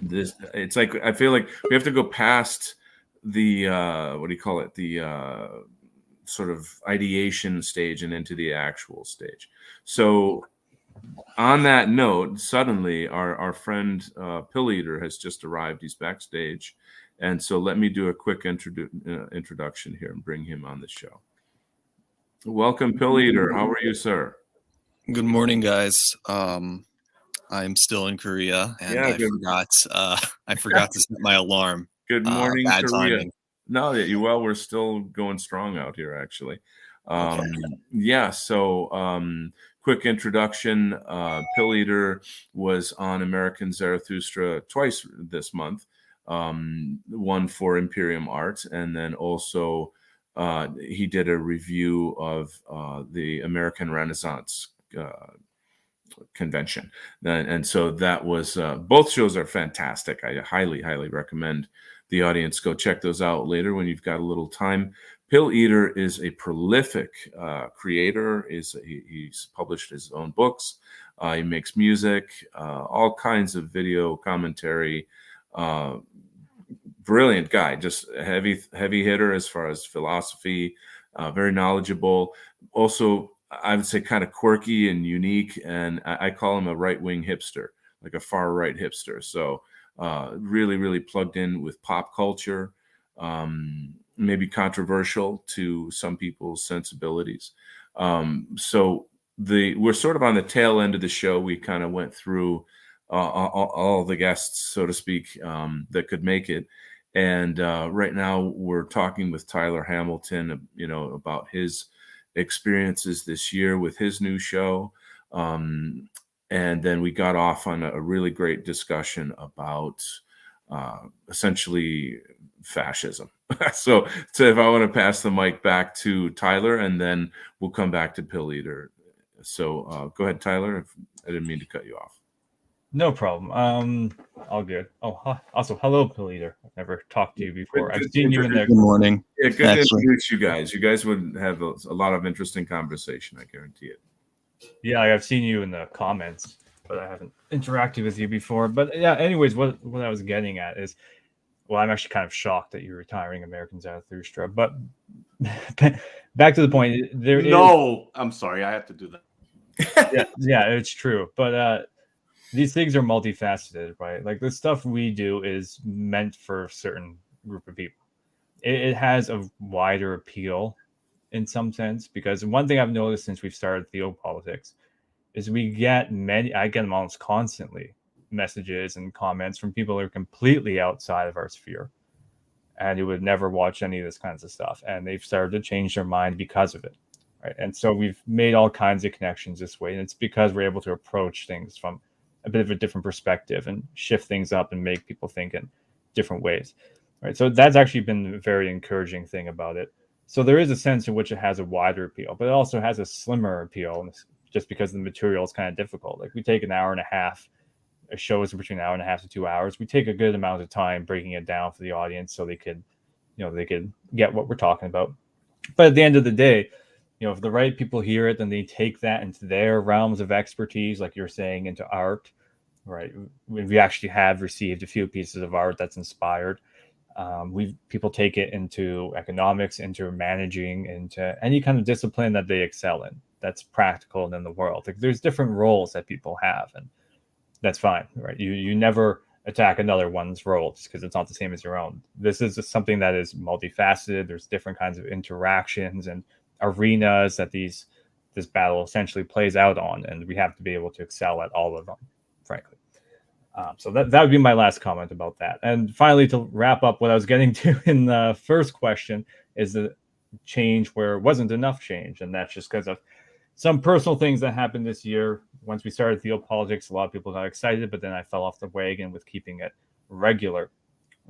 it's like, I feel like we have to go past the, what do you call it? The sort of ideation stage and into the actual stage. So on that note, suddenly our friend Pill Eater has just arrived. He's backstage. And so let me do a quick introduction here and bring him on the show. Welcome, Pill Eater. How are you, sir? Good morning, guys. I'm still in Korea, and I forgot to set my alarm. Good morning, bad Korea. timing. No, we're still going strong out here, actually. Okay. Yeah, so quick introduction. Pill Eater was on American Zarathustra twice this month, one for Imperium Art, and then also he did a review of the American Renaissance convention. And so that was, both shows are fantastic. I highly, highly recommend the audience go check those out later when you've got a little time. Pill Eater is a prolific creator. He's published his own books. He makes music, all kinds of video commentary. Brilliant guy, just a heavy hitter as far as philosophy, very knowledgeable. Also, I would say kind of quirky and unique. And I call him a right-wing hipster, like a far-right hipster. So really, really plugged in with pop culture, maybe controversial to some people's sensibilities. So we're sort of on the tail end of the show. We kind of went through all the guests, so to speak, that could make it. And right now we're talking with Tyler Hamilton, about his experiences this year with his new show. And then we got off on a really great discussion about essentially fascism. So if I want to pass the mic back to Tyler, and then we'll come back to Pill Eater. So go ahead, Tyler. I didn't mean to cut you off. No problem. All good. Oh, also, hello, Pill Eater. I've never talked to you before. I've seen you in there. Good morning. Yeah, good to introduce you guys. You guys would have a lot of interesting conversation, I guarantee it. Yeah, I've seen you in the comments, but I haven't interacted with you before. But yeah, anyways, what I was getting at is, well, I'm actually kind of shocked that you're retiring American Zarathustra. But back to the point, I'm sorry, I have to do that. yeah, it's true. But these things are multifaceted, right? Like the stuff we do is meant for a certain group of people. it has a wider appeal in some sense, because one thing I've noticed since we've started Theopolitics is I get them almost constantly, messages and comments from people who are completely outside of our sphere and who would never watch any of this kinds of stuff, and they've started to change their mind because of it, right? And so we've made all kinds of connections this way, and it's because we're able to approach things from a bit of a different perspective and shift things up and make people think in different ways, right? So that's actually been a very encouraging thing about it. So there is a sense in which it has a wider appeal, but it also has a slimmer appeal, just because the material is kind of difficult. Like, we take an hour and a half, a show is between an hour and a half to 2 hours. We take a good amount of time breaking it down for the audience so they could get what we're talking about. But at the end of the day, if the right people hear it, then they take that into their realms of expertise, like you're saying, into art, right? We actually have received a few pieces of art that's inspired. People take it into economics, into managing, into any kind of discipline that they excel in, that's practical in the world. Like, there's different roles that people have, and that's fine, right? You never attack another one's role just because it's not the same as your own. This is just something that is multifaceted. There's different kinds of interactions and arenas that this battle essentially plays out on, and we have to be able to excel at all of them, frankly. So that would be my last comment about that. And finally, to wrap up what I was getting to in the first question, is the change where it wasn't enough change, and that's just because of some personal things that happened this year. Once we started Theopolitics, a lot of people got excited, but then I fell off the wagon with keeping it regular.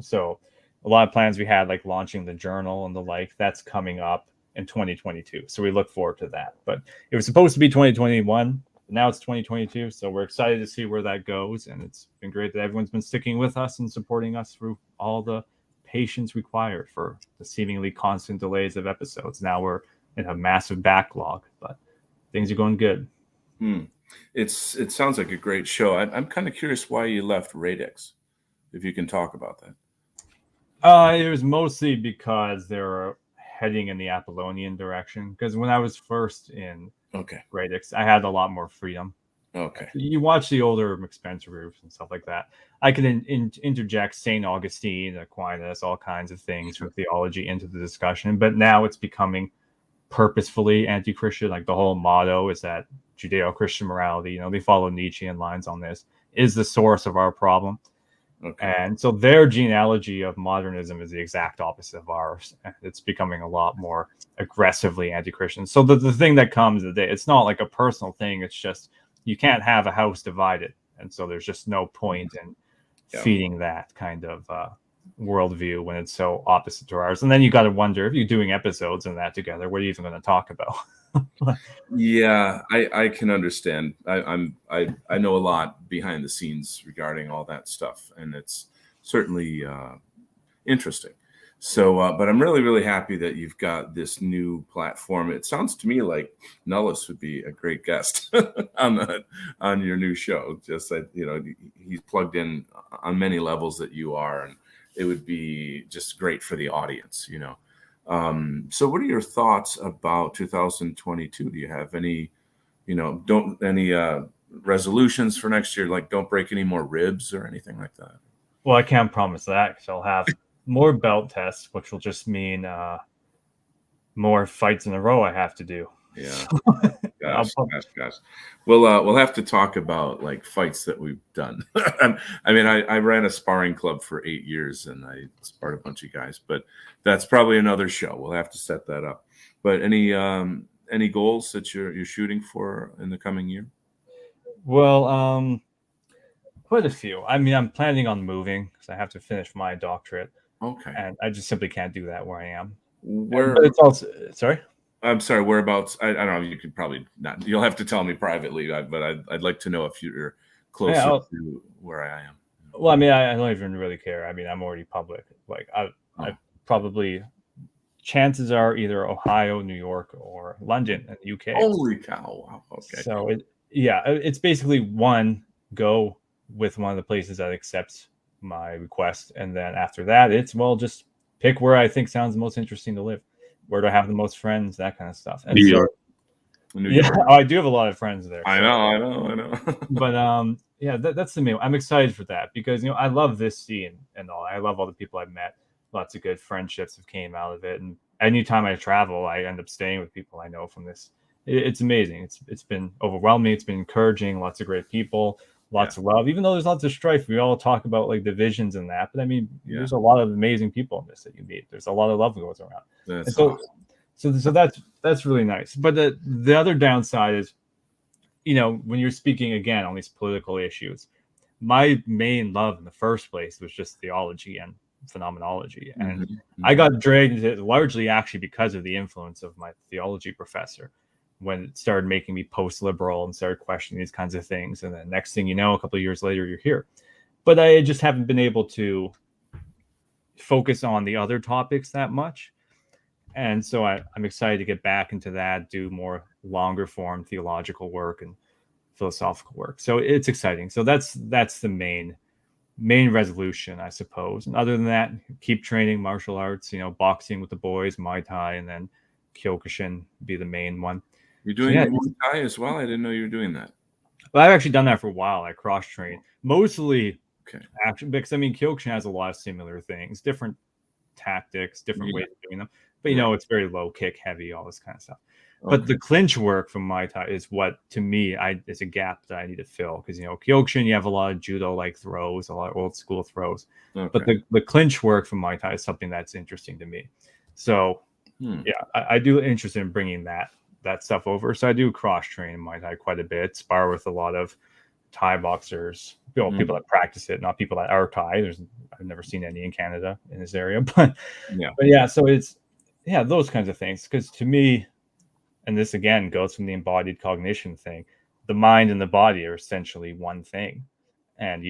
So a lot of plans we had, like launching the journal and the like, that's coming up in 2022. So we look forward to that. But it was supposed to be 2021. Now it's 2022. So we're excited to see where that goes. And it's been great that everyone's been sticking with us and supporting us through all the patience required for the seemingly constant delays of episodes. Now we're in a massive backlog, but things are going good. It sounds like a great show. I'm kind of curious why you left Radex, if you can talk about that. It was mostly because they were heading in the Apollonian direction. Because when I was first in Radex, I had a lot more freedom. Okay. You watch the older McSpencer groups and stuff like that. I can interject St. Augustine, Aquinas, all kinds of things from theology into the discussion. But now it's becoming purposefully anti-Christian. Like, the whole motto is that Judeo-Christian morality, they follow Nietzschean lines on this, is the source of our problem. Okay. And so their genealogy of modernism is the exact opposite of ours. And it's becoming a lot more aggressively anti-Christian. So the thing that comes of it, it's not like a personal thing. It's just, you can't have a house divided. And so there's just no point in feeding that kind of worldview when it's so opposite to ours. And then you got to wonder, if you're doing episodes and that together, what are you even going to talk about? Yeah, I can understand. I know a lot behind the scenes regarding all that stuff, and it's certainly interesting. So, but I'm really, really happy that you've got this new platform. It sounds to me like Nellis would be a great guest on your new show. Just that, he's plugged in on many levels that you are, and it would be just great for the audience, So what are your thoughts about 2022? Do you have any, resolutions for next year? Like, don't break any more ribs or anything like that? Well, I can't promise that, because I'll have more belt tests, which will just mean more fights in a row I have to do. Yeah. Gosh. We'll have to talk about like fights that we've done. I ran a sparring club for 8 years, and I sparred a bunch of guys, but that's probably another show. We'll have to set that up. But any goals that you're shooting for in the coming year? Well, quite a few. I'm planning on moving because I have to finish my doctorate. Okay. And I just simply can't do that where I am. But it's also, sorry? I'm sorry, whereabouts? I don't know. You could probably not. You'll have to tell me privately, but I'd like to know if you're closer to where I am. Well, I don't even really care. I'm already public. Like, I probably, chances are either Ohio, New York, or London in the UK. Holy cow. Wow. Okay. So, it's basically go with one of the places that accepts my request. And then after that, it's, just pick where I think sounds most interesting to live. Where do I have the most friends? That kind of stuff. And New York. I do have a lot of friends there. I know. But that's the main. I'm excited for that because I love this scene and all. I love all the people I've met. lots of good friendships have came out of it. And anytime I travel, I end up staying with people I know from this. It's amazing. It's been overwhelming. It's been encouraging. Lots of great people, lots of love. Even though there's lots of strife, we all talk about like divisions and that. But I mean, there's a lot of amazing people in this that you meet. There's a lot of love that goes around. That's so that's really nice. But the other downside is, when you're speaking again on these political issues, my main love in the first place was just theology and phenomenology. And I got dragged into it largely actually because of the influence of my theology professor, when it started making me post-liberal and started questioning these kinds of things. And then next thing you know, a couple of years later, you're here. But I just haven't been able to focus on the other topics that much. And so I'm excited to get back into that, do more longer form theological work and philosophical work. So it's exciting. So that's the main resolution, I suppose. And other than that, keep training martial arts, boxing with the boys, Muay Thai, and then Kyokushin be the main one. You're doing Muay Thai as well? I didn't know you were doing that. Well, I've actually done that for a while. I cross-train. Mostly action, because Kyokushin has a lot of similar things, different tactics, different ways of doing them. But it's very low kick, heavy, all this kind of stuff. But the clinch work from Muay Thai is what, to me, is a gap that I need to fill. Because, Kyokushin, you have a lot of judo-like throws, a lot of old school throws. But the clinch work from Muay Thai is something that's interesting to me. So, I do interested in bringing that stuff over. So I do cross-train Muay Thai quite a bit, spar with a lot of Thai boxers, people that practice it, not people that are Thai. I've never seen any in Canada in this area. But so it's, those kinds of things. Because to me, and this again goes from the embodied cognition thing, the mind and the body are essentially one thing. And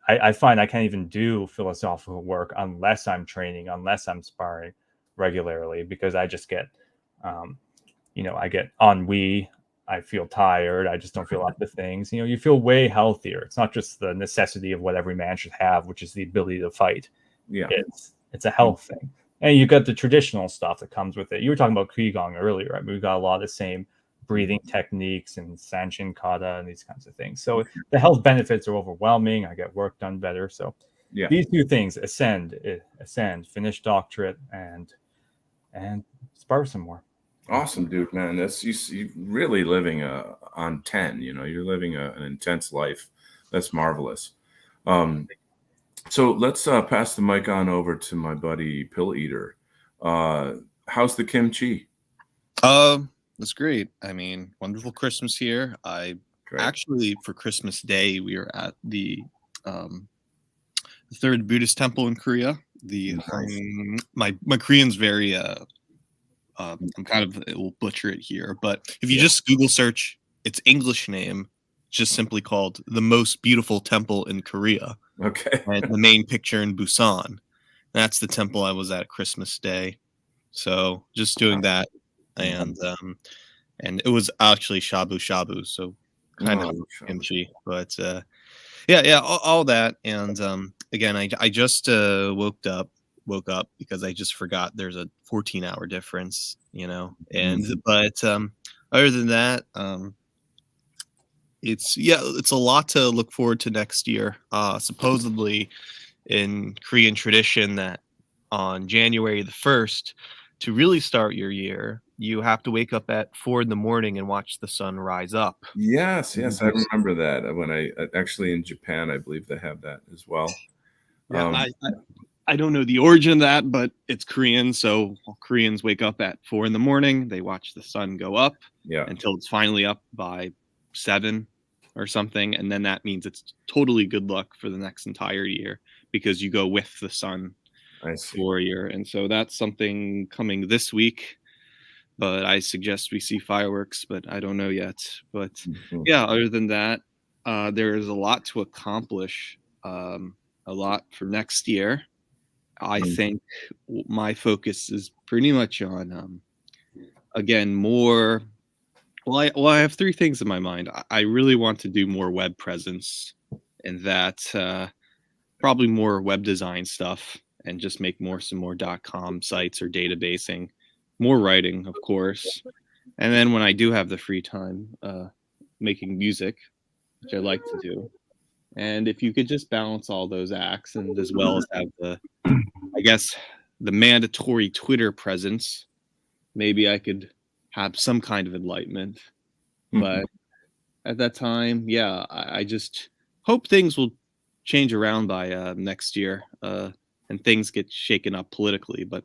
I find I can't even do philosophical work unless I'm training, unless I'm sparring regularly, because I just get, I get ennui. I feel tired. I just don't feel up to things. You feel way healthier. It's not just the necessity of what every man should have, which is the ability to fight. Yeah, it's a health thing. And you got the traditional stuff that comes with it. You were talking about Qigong earlier, right? We've got a lot of the same breathing techniques and Sanshin Kata and these kinds of things. So the health benefits are overwhelming. I get work done better. So these two things, ascend, finish doctorate, and spar some more. Awesome, dude, man. That's you really living on 10. You're living an intense life. That's marvelous. So let's pass the mic on over to my buddy Pill Eater. How's the kimchi? That's great. I mean, wonderful Christmas here. Actually, for Christmas Day, we were at the third Buddhist temple in Korea. My Korean's very I'm it will butcher it here, but if you just Google search its English name, just simply called the most beautiful temple in Korea. Okay. And the main picture in Busan. That's the temple I was at Christmas Day. So just doing that, and it was actually shabu shabu, so kind of kimchi, but all that. And again, I just woke up because I just forgot there's a 14-hour difference, and but other than that, it's a lot to look forward to next year. Supposedly in Korean tradition that on January the 1st, to really start your year, you have to wake up at 4 a.m. and watch the sun rise up. Yes, I remember that. When I actually in Japan, I believe they have that as well. Yeah, I don't know the origin of that, but it's Korean. So Koreans wake up at 4 a.m. They watch the sun go up until it's finally up by 7 or something. And then that means it's totally good luck for the next entire year because you go with the sun for a year. And so that's something coming this week. But I suggest we see fireworks, but I don't know yet. But other than that, there is a lot to accomplish, a lot for next year. I think my focus is pretty much on, again, more. Well, I have 3 things in my mind. I really want to do more web presence, and that probably more web design stuff, and just make some more .com sites or databasing, more writing, of course. And then when I do have the free time, making music, which I like to do. And if you could just balance all those acts, and as well as have the mandatory Twitter presence, maybe I could have some kind of enlightenment. But at that time, yeah, I just hope things will change around by next year and things get shaken up politically. But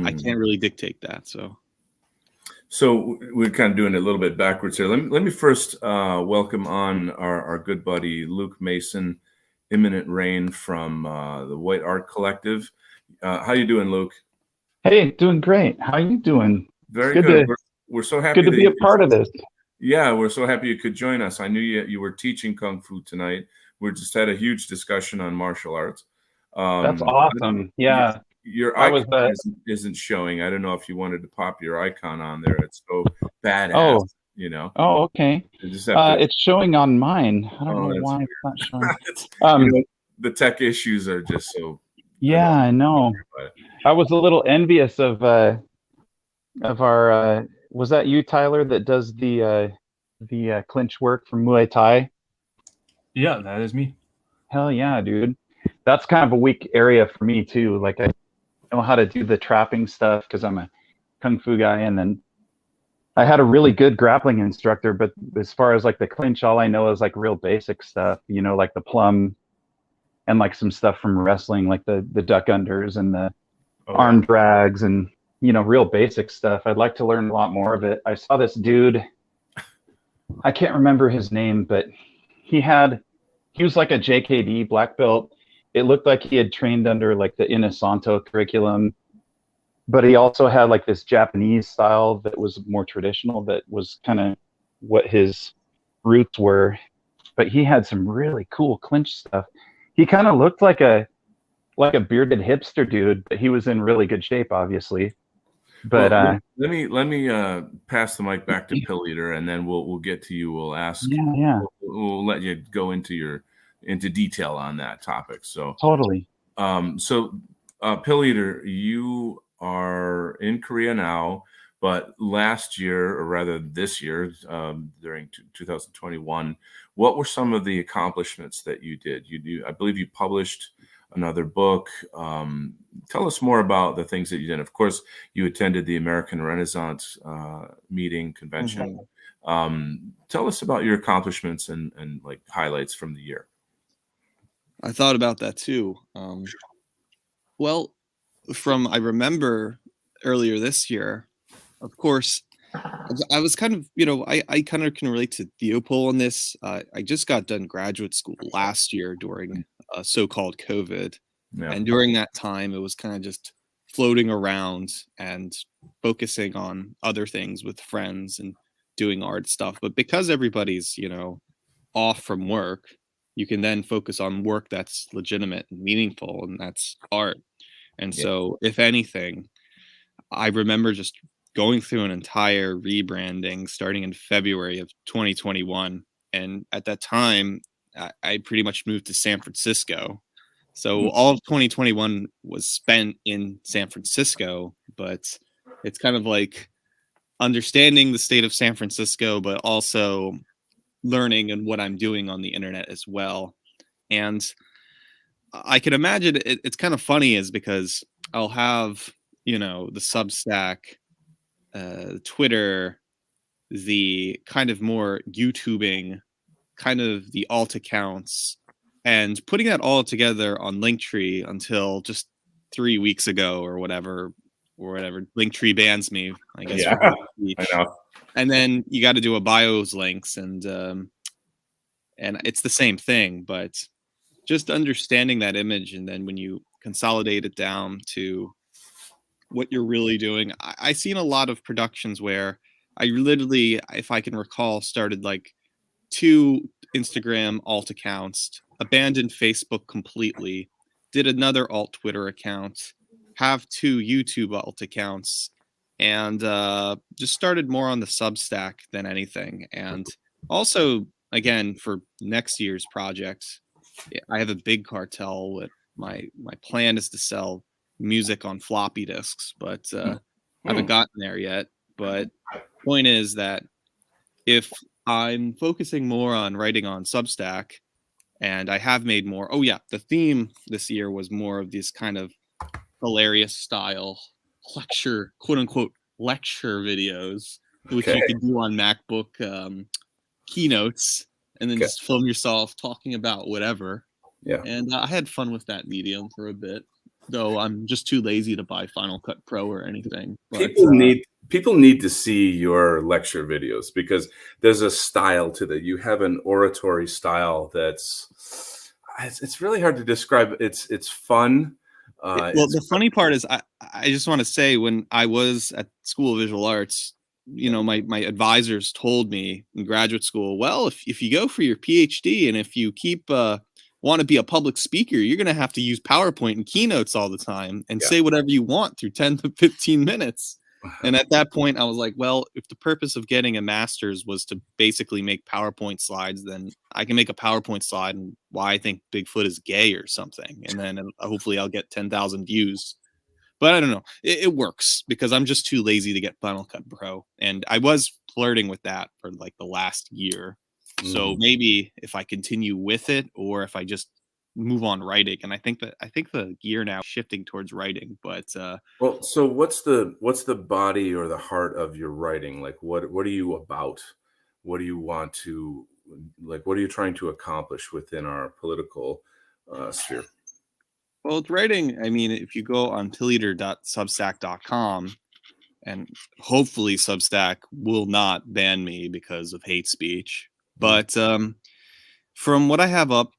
I can't really dictate that. So we're kind of doing it a little bit backwards here. Let me first welcome on our good buddy Luke Mason, Imminent Rain from the White Art Collective. How you doing, Luke? Hey, doing great. How you doing? Very good. We're so happy. Good to be a part of this. Yeah, we're so happy you could join us. I knew you were teaching Kung Fu tonight. We just had a huge discussion on martial arts. That's awesome. Yeah. Your icon isn't showing. I don't know if you wanted to pop your icon on there. It's so badass, you know. Oh, okay. It's showing on mine. I don't know why it's not showing. You know, the tech issues are just so. Yeah, I know. I was a little envious of our. Was that you, Tyler, that does the clinch work from Muay Thai? Yeah, that is me. Hell yeah, dude. That's kind of a weak area for me too. Like I know how to do the trapping stuff because I'm a Kung Fu guy, and then I had a really good grappling instructor, but as far as like the clinch, all I know is like real basic stuff, you know, like the plum and like some stuff from wrestling, like the duck unders and the arm drags and, you know, real basic stuff. I'd like to learn a lot more of it. I saw this dude, I can't remember his name, but he was like a JKD black belt. It looked like he had trained under like the Inosanto curriculum, but he also had like this Japanese style that was more traditional, that was kind of what his roots were. But he had some really cool clinch stuff. He kind of looked like a bearded hipster dude, but he was in really good shape, obviously. But let me pass the mic back to Pill Eater, and then we'll get to you. We'll ask. Yeah. We'll let you go into detail on that topic. So totally. Pill Eater, you are in Korea now, but last year, or rather this year, during 2021, what were some of the accomplishments that you did? I believe you published another book. Tell us more about the things that you did. Of course, you attended the American Renaissance convention. Tell us about your accomplishments and like highlights from the year. I thought about that too. Well, I remember earlier this year, of course, I was kind of, I kind of can relate to Theopol on this. I just got done graduate school last year during so-called COVID. Yeah. And during that time, it was kind of just floating around and focusing on other things with friends and doing art stuff. But because everybody's, off from work, you can then focus on work that's legitimate and meaningful, and that's art. And so, if anything, I remember just going through an entire rebranding starting in February of 2021. And at that time, I pretty much moved to San Francisco. So all of 2021 was spent in San Francisco, but it's kind of like understanding the state of San Francisco, but also learning and what I'm doing on the internet as well. And I can imagine it's kind of funny is because I'll have, the Substack, Twitter, the kind of more YouTubing, kind of the alt accounts, and putting that all together on Linktree until just 3 weeks ago or whatever. Linktree bans me, I guess. Yeah, I know. And then you got to do a bios links, and it's the same thing, but just understanding that image, and then when you consolidate it down to what you're really doing. I've seen a lot of productions where I literally, if I can recall, started like 2 Instagram alt accounts, abandoned Facebook completely, did another alt Twitter account, have 2 YouTube alt accounts, and just started more on the Substack than anything. And also, again, for next year's project, I have a big cartel. My plan is to sell music on floppy disks, but I haven't gotten there yet. But point is that if I'm focusing more on writing on Substack, and I have made more. Oh yeah, the theme this year was more of this kind of hilarious style lecture, quote unquote, lecture videos, which Okay. you can do on MacBook keynotes, and then Okay. just film yourself talking about whatever. Yeah. And I had fun with that medium for a bit, though I'm just too lazy to buy Final Cut Pro or anything. But, People need to see your lecture videos because there's a style to that. You have an oratory style it's really hard to describe. It's fun. Well, the funny part is I just want to say, when I was at School of Visual Arts, you know, my advisors told me in graduate school, well, if you go for your PhD and if you keep want to be a public speaker, you're going to have to use PowerPoint and keynotes all the time and say whatever you want through 10 to 15 minutes. And at that point, I was like, well, if the purpose of getting a master's was to basically make PowerPoint slides, then I can make a PowerPoint slide and why I think Bigfoot is gay or something. And then hopefully I'll get 10,000 views. But I don't know. It works because I'm just too lazy to get Final Cut Pro. And I was flirting with that for like the last year. So maybe if I continue with it or if I just move on writing, and I think the gear now is shifting towards writing. But well, so what's the body or the heart of your writing? Like what are you about? What do you want to what are you trying to accomplish within our political sphere? Well, with writing, I mean, if you go on pilleater.substack.com, and hopefully Substack will not ban me because of hate speech. But from what I have up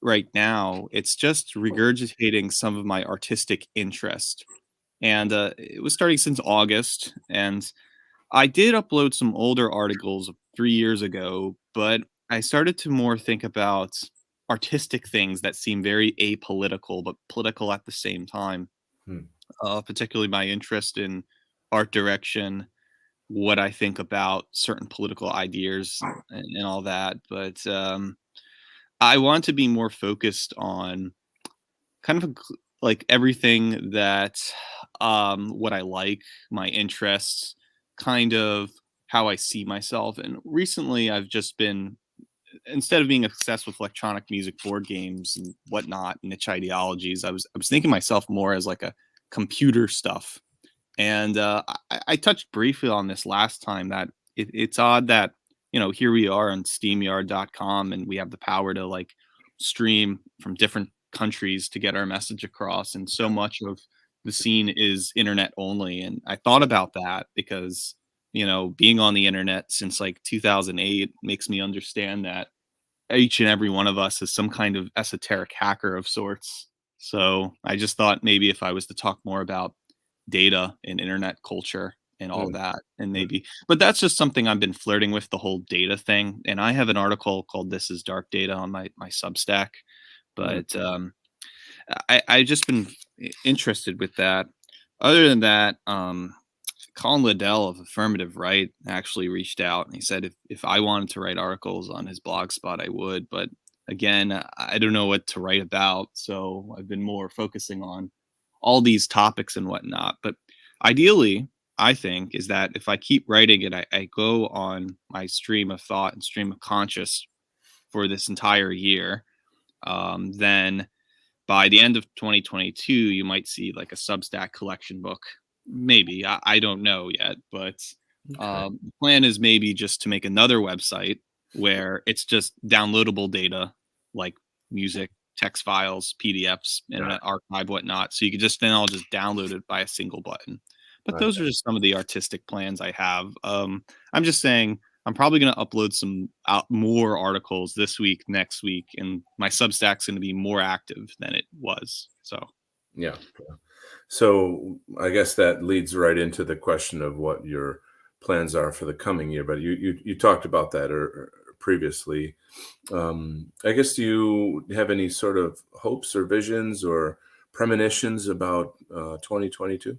right now, it's just regurgitating some of my artistic interest. And it was starting since August. And I did upload some older articles 3 years ago, but I started to more think about artistic things that seem very apolitical, but political at the same time. Particularly my interest in art direction, what I think about certain political ideas and all that. But I want to be more focused on kind of like everything that what I like, my interests, kind of how I see myself. And recently I've just been, instead of being obsessed with electronic music, board games and whatnot, niche ideologies, I was thinking myself more as like a computer stuff. And I touched briefly on this last time that it's odd that, you know, here we are on SteamYard.com and we have the power to like stream from different countries to get our message across. And so much of the scene is internet only. And I thought about that because, you know, being on the internet since like 2008 makes me understand that each and every one of us is some kind of esoteric hacker of sorts. So I just thought maybe if I was to talk more about data and internet culture and all that, and maybe, but that's just something I've been flirting with, the whole data thing. And I have an article called "This is Dark Data" on my Substack, but I just been interested with that. Other than that, Colin Liddell of Affirmative Right actually reached out and he said if I wanted to write articles on his blog spot, I would. But again, I don't know what to write about, so I've been more focusing on all these topics and whatnot. But ideally, I think, is that if I keep writing it, I go on my stream of thought and stream of conscious for this entire year, then by the end of 2022, you might see like a Substack collection book. Maybe. I don't know yet, but the plan is maybe just to make another website where it's just downloadable data like music, text files, PDFs, internet archive, whatnot. So you could just then I'll just download it by a single button. But those are just some of the artistic plans I have. I'm just saying I'm probably going to upload some more articles this week, next week, and my Substack's going to be more active than it was. So yeah. So I guess that leads right into the question of what your plans are for the coming year. But you talked about that previously. I guess, do you have any sort of hopes or visions or premonitions about 2022?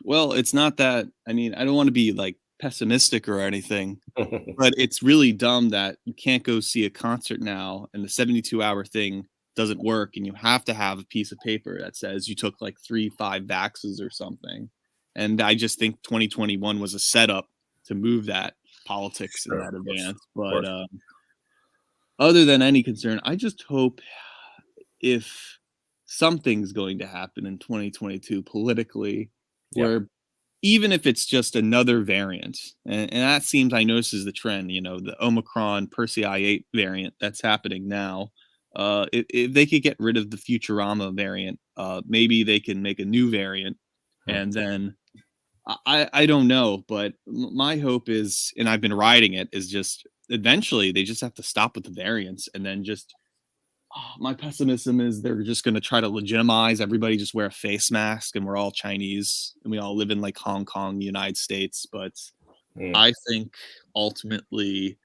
Well, it's not that. I mean, I don't want to be like pessimistic or anything, but it's really dumb that you can't go see a concert now and the 72-hour thing doesn't work and you have to have a piece of paper that says you took like 3-5 vaxes or something. And I just think 2021 was a setup to move that politics in that advance. But other than any concern, I just hope if something's going to happen in 2022 politically, where even if it's just another variant, and that seems, I notice, is the trend, the Omicron Persei 8 variant that's happening now. If they could get rid of the Futurama variant, maybe they can make a new variant, and then I don't know, but my hope is, and I've been riding it, is just eventually they just have to stop with the variants, and then just my pessimism is they're just going to try to legitimize everybody, just wear a face mask, and we're all Chinese, and we all live in like Hong Kong, United States. But I think ultimately,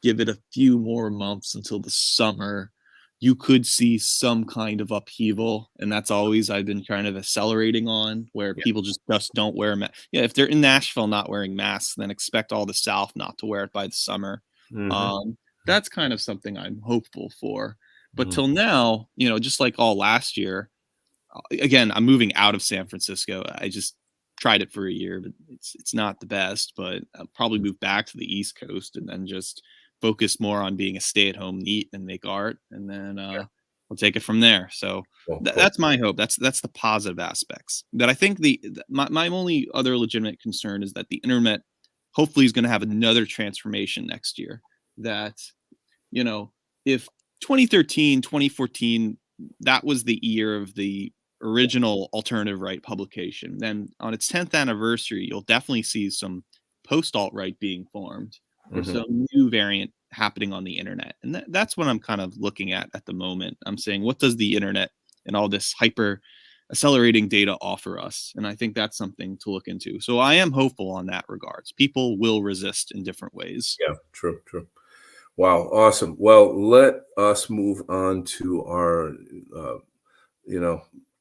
give it a few more months until the summer, you could see some kind of upheaval, and that's always I've been kind of accelerating on, where people just don't wear masks. Yeah, if they're in Nashville not wearing masks, then expect all the South not to wear it by the summer. That's kind of something I'm hopeful for. But till now, just like all last year, again, I'm moving out of San Francisco. I just tried it for a year, but it's not the best. But I'll probably move back to the East Coast and then just focus more on being a stay-at-home neat and make art, and then we'll take it from there. So that's my hope. That's the positive aspects. But I think my only other legitimate concern is that the internet hopefully is going to have another transformation next year. That if 2013, 2014, that was the year of the original alternative right publication, then on its 10th anniversary, you'll definitely see some post-alt-right being formed, or some new variant happening on the internet. And that's what I'm kind of looking at the moment. I'm saying, what does the internet and all this hyper accelerating data offer us? And I think that's something to look into. So I am hopeful on that regards. People will resist in different ways. Yeah, true. Wow, awesome. Well, let us move on to our,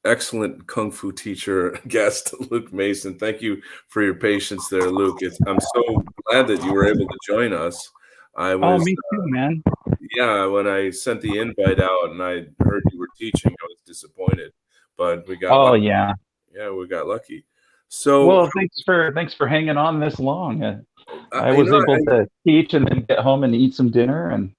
excellent Kung Fu teacher guest, Luke Mason. Thank you for your patience there, Luke. I'm so glad that you were able to join us. Me too, man. Yeah, when I sent the invite out and I heard you were teaching, I was disappointed, but we got lucky. Yeah, we got lucky. So, well, thanks for hanging on this long. I was able to teach and then get home and eat some dinner, and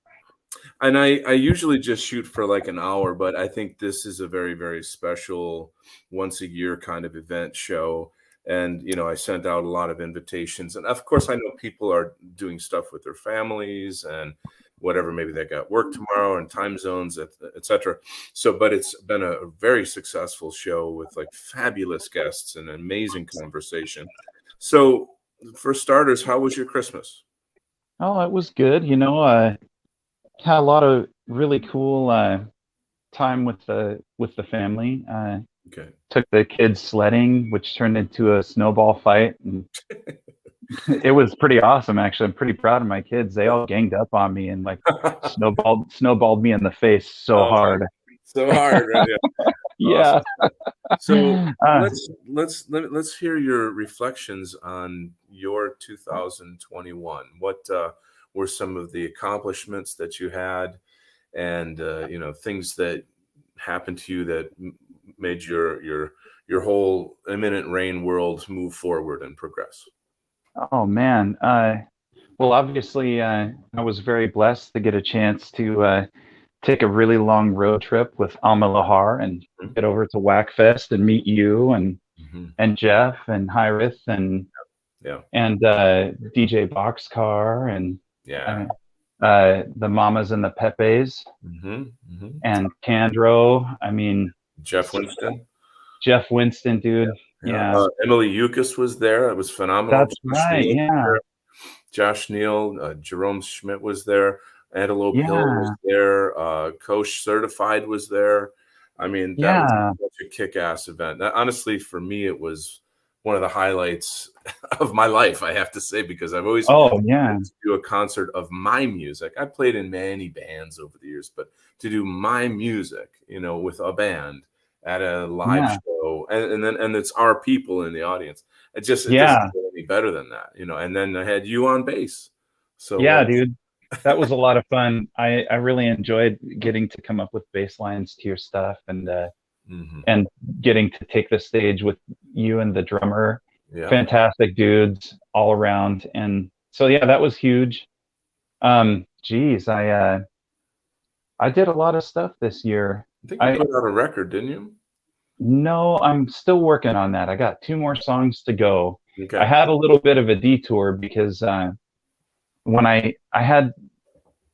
I usually just shoot for like an hour, but I think this is a very, very special once a year kind of event show. And, I sent out a lot of invitations, and of course I know people are doing stuff with their families and whatever, maybe they got work tomorrow and time zones, etc. So, but it's been a very successful show with like fabulous guests and amazing conversation. So, for starters, how was your Christmas? Oh, it was good. I had a lot of really cool time with the family. Took the kids sledding, which turned into a snowball fight, and it was pretty awesome. Actually, I'm pretty proud of my kids. They all ganged up on me and like snowballed me in the face so hard. So hard, right? Yeah. Awesome. So let's hear your reflections on your 2021. What were some of the accomplishments that you had, and things that happened to you that made your whole imminent rain world move forward and progress? Oh man. Well, obviously, I was very blessed to get a chance to take a really long road trip with Alma Lahar and get over to Whackfest and meet you and Jeff and Hearth and DJ Boxcar and the Mamas and the Pepes and Candro. I mean, Jeff Winston, dude. Yeah. Emily Eucas was there. It was phenomenal. That's right. Yeah. Josh Neal, Jerome Schmidt was there. Antelope Hill was there. Koch Certified was there. I mean, that was such a kick-ass event. Honestly, for me, it was one of the highlights of my life, I have to say, because I've always wanted to do a concert of my music. I played in many bands over the years, but to do my music, with a band at a live show, and it's our people in the audience. It doesn't get any better than that, And then I had you on bass. So dude, that was a lot of fun. I really enjoyed getting to come up with bass lines to your stuff and getting to take the stage with you and the drummer. Fantastic dudes all around. And so that was huge. I did a lot of stuff this year. I think you put out a record, didn't you? No, I'm still working on that. I got 2 more songs to go. Okay. I had a little bit of a detour because when I had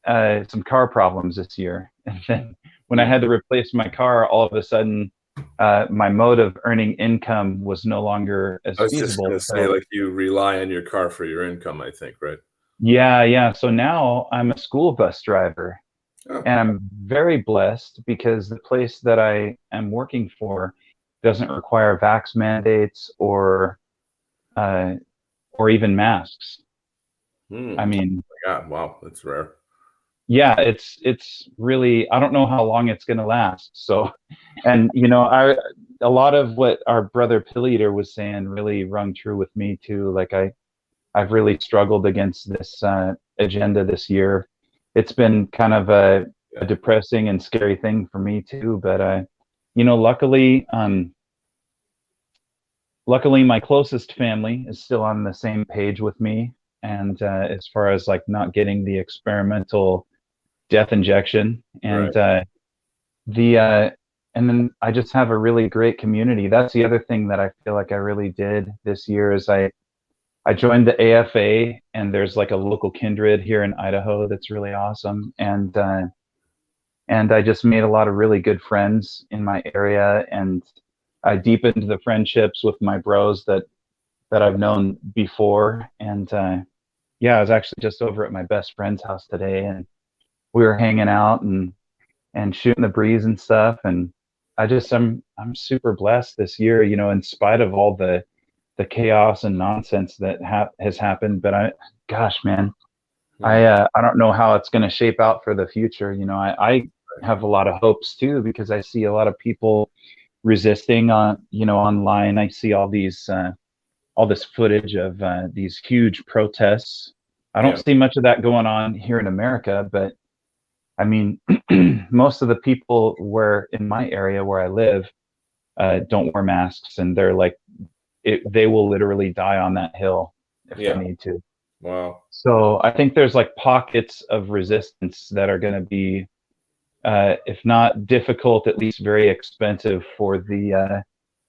some car problems this year, and then when I had to replace my car, all of a sudden my mode of earning income was no longer as feasible. I was just going to say, like, you rely on your car for your income, I think, right? Yeah. So now I'm a school bus driver. And I'm very blessed because the place that I am working for doesn't require vax mandates or even masks. I mean, wow, that's rare. Yeah, it's really, I don't know how long it's going to last. So, and a lot of what our brother Pill Eater was saying really rung true with me too. Like I've really struggled against this agenda this year. It's been kind of a depressing and scary thing for me too. But luckily my closest family is still on the same page with me. And as far as like not getting the experimental death injection, and and then I just have a really great community. That's the other thing that I feel like I really did this year is I joined the AFA, and there's like a local kindred here in Idaho that's really awesome. And I just made a lot of really good friends in my area, and I deepened the friendships with my bros that I've known before. And I was actually just over at my best friend's house today, and we were hanging out and shooting the breeze and stuff. And I'm super blessed this year, in spite of all the chaos and nonsense that has happened. But gosh, man, I don't know how it's going to shape out for the future. I have a lot of hopes too, because I see a lot of people resisting online. I see all this footage of these huge protests. I don't see much of that going on here in America, but I mean, most of the people in my area where I live don't wear masks, and they're like, they will literally die on that hill if they need to. Wow. So I think there's like pockets of resistance that are going to be, if not difficult, at least very expensive for the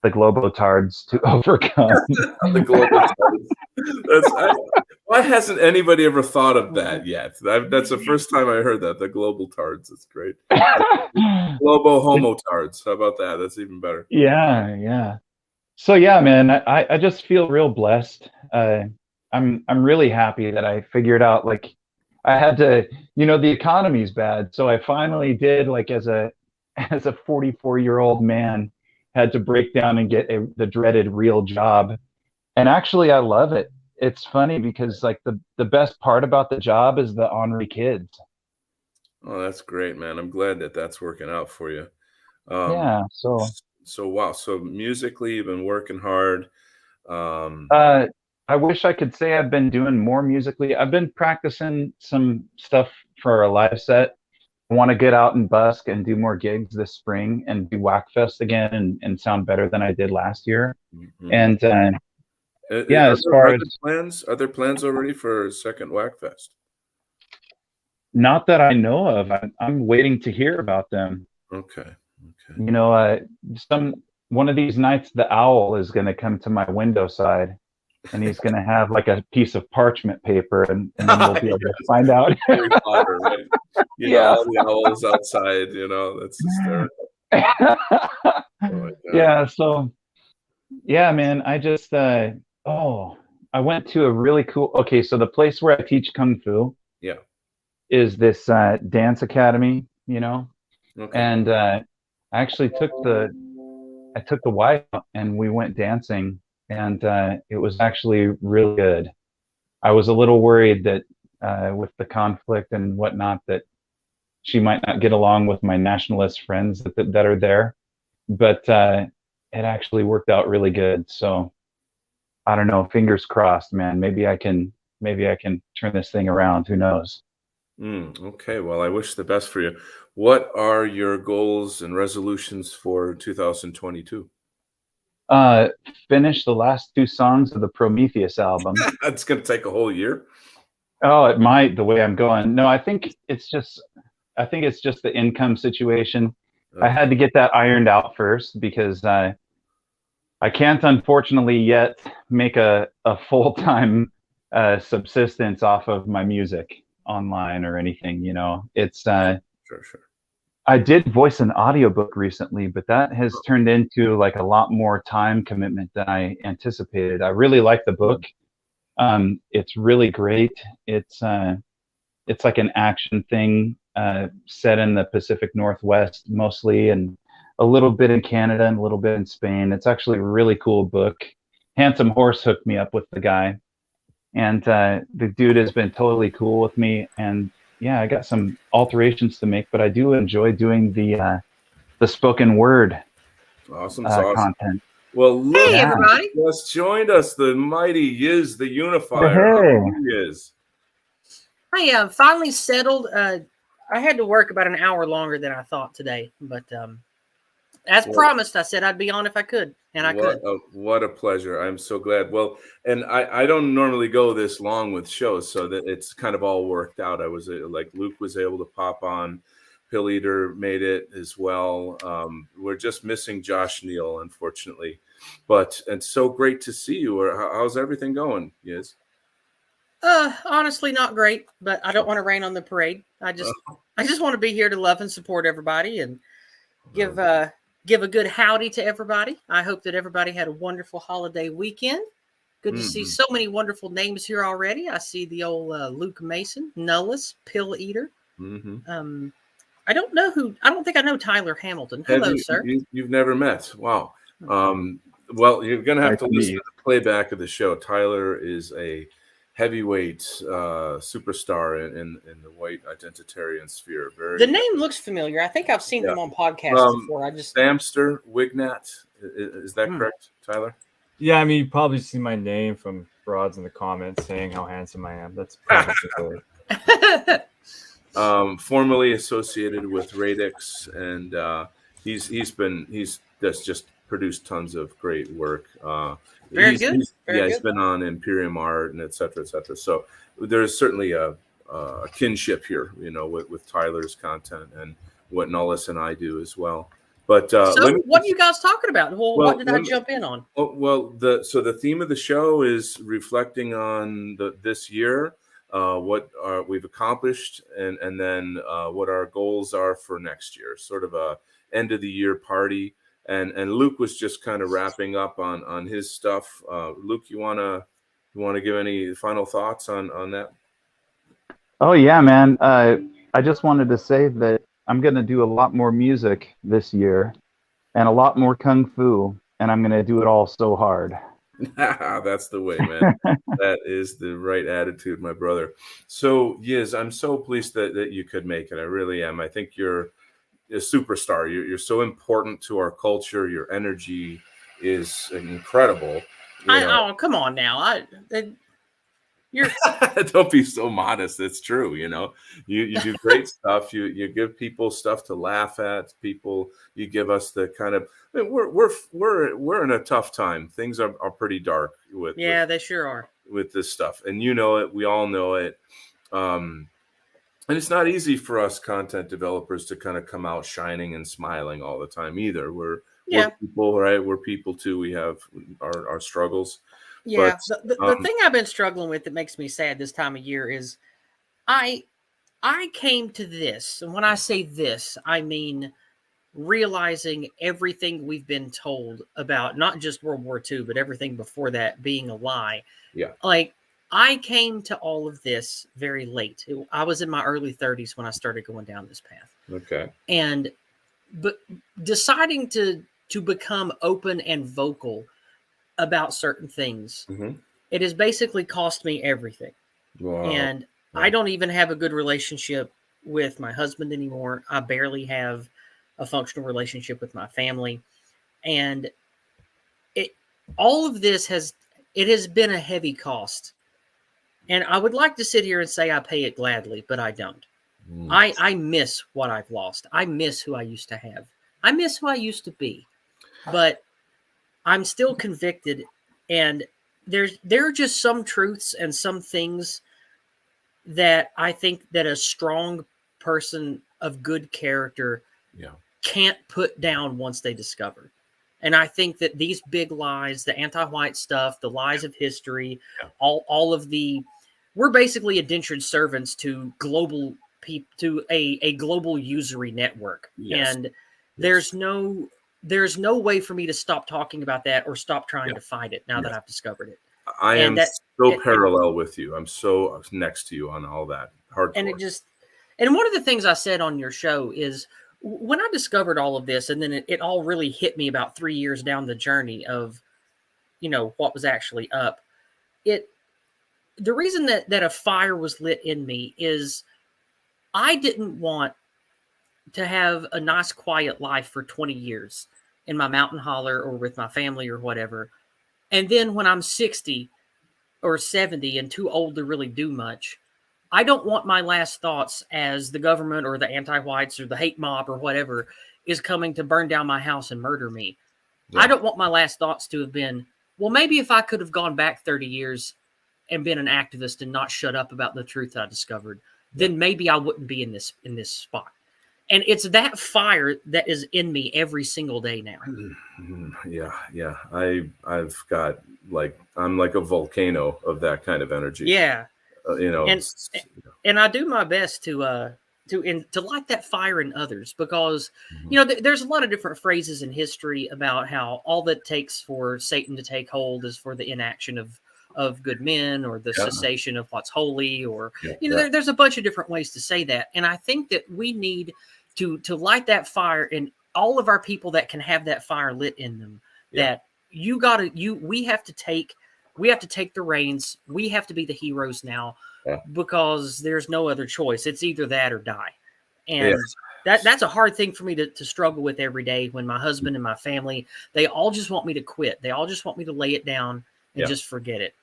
globotards to overcome. The globotards. Why hasn't anybody ever thought of that yet? That's the first time I heard that. The global tards. It's great. Globo homo tards. How about that? That's even better. Yeah. So yeah, man, I just feel real blessed. I'm really happy that I figured out, like, I had to, the economy's bad, so I finally did, like, as a 44-year-old man, had to break down and get the dreaded real job. And actually, I love it. It's funny because, like, the best part about the job is the ornery kids. Oh, that's great, man. I'm glad that that's working out for you. Yeah. So wow. So musically, you've been working hard. I wish I could say I've been doing more musically. I've been practicing some stuff for a live set. I want to get out and busk and do more gigs this spring and do Whackfest again and sound better than I did last year. Mm-hmm. And are there plans already for a second Whackfest? Not that I know of. I'm waiting to hear about them. Okay. One of these nights, the owl is going to come to my window side, and he's going to have like a piece of parchment paper, and then we'll be able to find out. Harry Potter, right? All the owls outside. That's hysterical. Yeah. So, yeah, man. I just I went to a really cool. Okay, so the place where I teach kung fu, is this dance academy. Okay. And I actually took the wife out and we went dancing, and it was actually really good. I was a little worried that with the conflict and whatnot, that she might not get along with my nationalist friends that are there, but it actually worked out really good. So I don't know, fingers crossed, man. Maybe I can turn this thing around. Who knows? Okay, well, I wish the best for you. What are your goals and resolutions for 2022? Finish the last 2 songs of the Prometheus album. That's going to take a whole year. Oh, it might, the way I'm going. No, I think it's just the income situation. I had to get that ironed out first because I can't unfortunately yet make a full-time subsistence off of my music online or anything. You know, it's Sure. I did voice an audiobook recently, but that has turned into like a lot more time commitment than I anticipated. I really like the book. It's really great. It's like an action thing set in the Pacific Northwest mostly, and a little bit in Canada and a little bit in Spain. It's actually a really cool book. Handsome Horse hooked me up with the guy, and the dude has been totally cool with me. And yeah, I got some alterations to make, but I do enjoy doing the spoken word Awesome. content. Well, look, hey, everybody. just joined us, the mighty Yiz, the unifier. Hey. I finally settled. I had to work about an hour longer than I thought today, but as promised, I said I'd be on if I could, and I could. What a pleasure. I'm so glad. Well, and I don't normally go this long with shows, so that it's kind of all worked out. I was like, Luke was able to pop on. Pill Eater made it as well. We're just missing Josh Neal, unfortunately, but it's so great to see you. How's everything going? Yes. Honestly, not great, but I don't want to rain on the parade. I just want to be here to love and support everybody and give a good howdy to everybody. I hope that everybody had a wonderful holiday weekend. Good to see so many wonderful names here already. I see the old Luke Mason, Nullis, Pill Eater. I don't think I know Tyler Hamilton. Hello, sir. You've never met. Wow. Well, you're going to have to listen to the playback of the show. Tyler is a heavyweight superstar in the white identitarian sphere. The name looks familiar. I think I've seen him on podcasts before. Samster Wignat. Is that correct, Tyler? Yeah, I mean, you probably see my name from broads in the comments saying how handsome I am. That's probably formerly associated with Radex, and he's just produced tons of great work. Very good. He's been on Imperium Art and et cetera, et cetera. So there's certainly a kinship here, you know, with Tyler's content and what Nullis and I do as well. But so what are you guys talking about? Well, what did I jump in on? Well, the theme of the show is reflecting on this year, what we've accomplished, and then what our goals are for next year. Sort of a end of the year party. And Luke was just kind of wrapping up on his stuff. Luke, you wanna give any final thoughts on that? Oh yeah, man. I just wanted to say that I'm gonna do a lot more music this year, and a lot more kung fu, and I'm gonna do it all so hard. That's the way, man. That is the right attitude, my brother. So Yiz, I'm so pleased that you could make it. I really am. I think you're a superstar. You're so important to our culture. Your energy is incredible. Oh, come on now. You're don't be so modest. It's true. You know, you do great stuff. You give people stuff to laugh at. You give us the kind of, I mean, we're in a tough time. Things are pretty dark they sure are with this stuff. And you know it, we all know it. And it's not easy for us content developers to kind of come out shining and smiling all the time either. We're people, right? We're people too. We have our struggles. Yeah. But, the thing I've been struggling with that makes me sad this time of year is I came to this. And when I say this, I mean realizing everything we've been told about not just World War II, but everything before that being a lie. Yeah. Like, I came to all of this very late. I was in my early 30s when I started going down this path. Okay. But deciding to become open and vocal about certain things, it has basically cost me everything. Wow. And I don't even have a good relationship with my husband anymore. I barely have a functional relationship with my family. And all of this has been a heavy cost. And I would like to sit here and say I pay it gladly, but I don't. I miss what I've lost. I miss who I used to have. I miss who I used to be. But I'm still convicted. And there are just some truths and some things that I think that a strong person of good character can't put down once they discover. And I think that these big lies, the anti-white stuff, the lies of history, all of the, we're basically indentured servants to global people, to a global usury network. Yes. And there's no way for me to stop talking about that or stop trying to fight it now that I've discovered it. I am so parallel with you. I'm so next to you on all that. Hardcore. And and one of the things I said on your show is, when I discovered all of this, and then it all really hit me about 3 years down the journey of, what was actually up. The reason that a fire was lit in me is I didn't want to have a nice, quiet life for 20 years in my mountain holler or with my family or whatever. And then when I'm 60 or 70 and too old to really do much, I don't want my last thoughts as the government or the anti-whites or the hate mob or whatever is coming to burn down my house and murder me. I don't want my last thoughts to have been, well, maybe if I could have gone back 30 years and been an activist and not shut up about the truth I discovered, then maybe I wouldn't be in this spot. And it's that fire that is in me every single day now. Yeah. I've got I'm like a volcano of that kind of energy. Yeah. And I do my best to light that fire in others, because there's a lot of different phrases in history about how all that takes for Satan to take hold is for the inaction of good men, or the cessation of what's holy, or there's a bunch of different ways to say that. And I think that we need to light that fire in all of our people that can have that fire lit in them. That we have to take the reins. We have to be the heroes now, because there's no other choice. It's either that or die. And that's a hard thing for me to struggle with every day, when my husband and my family, they all just want me to quit. They all just want me to lay it down and just forget it.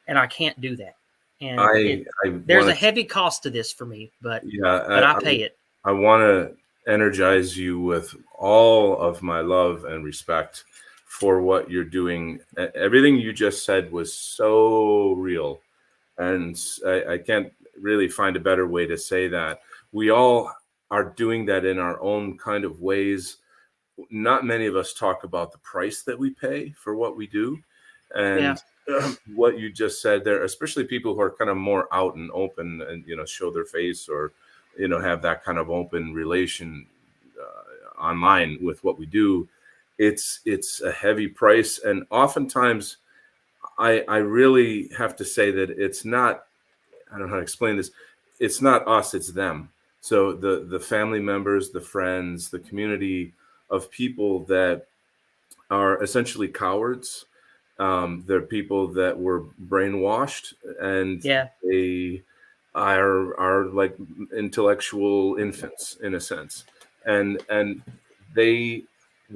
And I can't do that. And there's a heavy cost to this for me, but I pay it. I want to energize you with all of my love and respect for what you're doing. Everything you just said was so real. And I can't really find a better way to say that. We all are doing that in our own kind of ways. Not many of us talk about the price that we pay for what we do. And what you just said there, especially people who are kind of more out and open and, show their face, or, have that kind of open relation online with what we do. It's a heavy price. And oftentimes I really have to say that it's not, I don't know how to explain this. It's not us, it's them. So the family members, the friends, the community of people that are essentially cowards. They're people that were brainwashed, and they are like intellectual infants in a sense. And they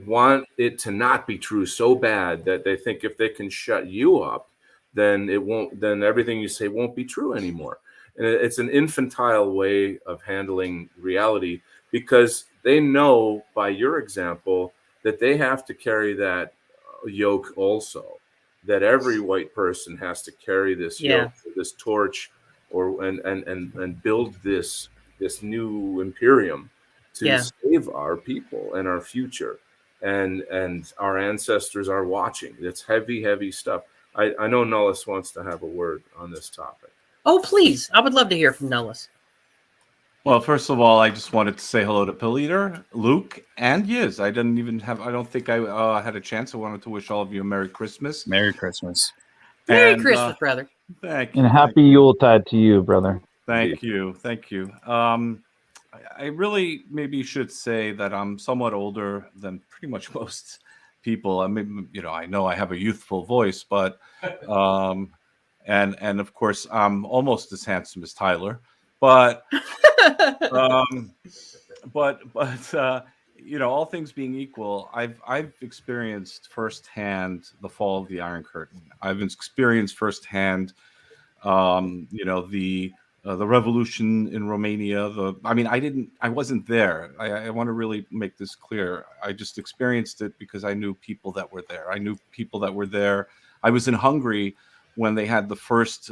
want it to not be true so bad that they think if they can shut you up, then everything you say won't be true anymore. And it's an infantile way of handling reality, because they know by your example that they have to carry that yoke also, that every white person has to carry this yoke, this torch, and build this new imperium to save our people and our future. And our ancestors are watching. It's heavy, heavy stuff. I know Nullis wants to have a word on this topic. Oh, please. I would love to hear from Nullis. Well, first of all, I just wanted to say hello to Peter, Luke, and Yiz. I don't think I had a chance. I wanted to wish all of you a Merry Christmas. Merry Christmas. Merry Christmas, brother. Thank you. And happy Yuletide to you, brother. Thank you. I really maybe should say that I'm somewhat older than pretty much most people. I mean, I know I have a youthful voice, but and of course I'm almost as handsome as Tyler, but all things being equal, I've experienced firsthand the fall of the Iron Curtain. I've experienced firsthand the revolution in Romania. I wasn't there. I want to really make this clear. I just experienced it because I knew people that were there. I was in Hungary when they had the first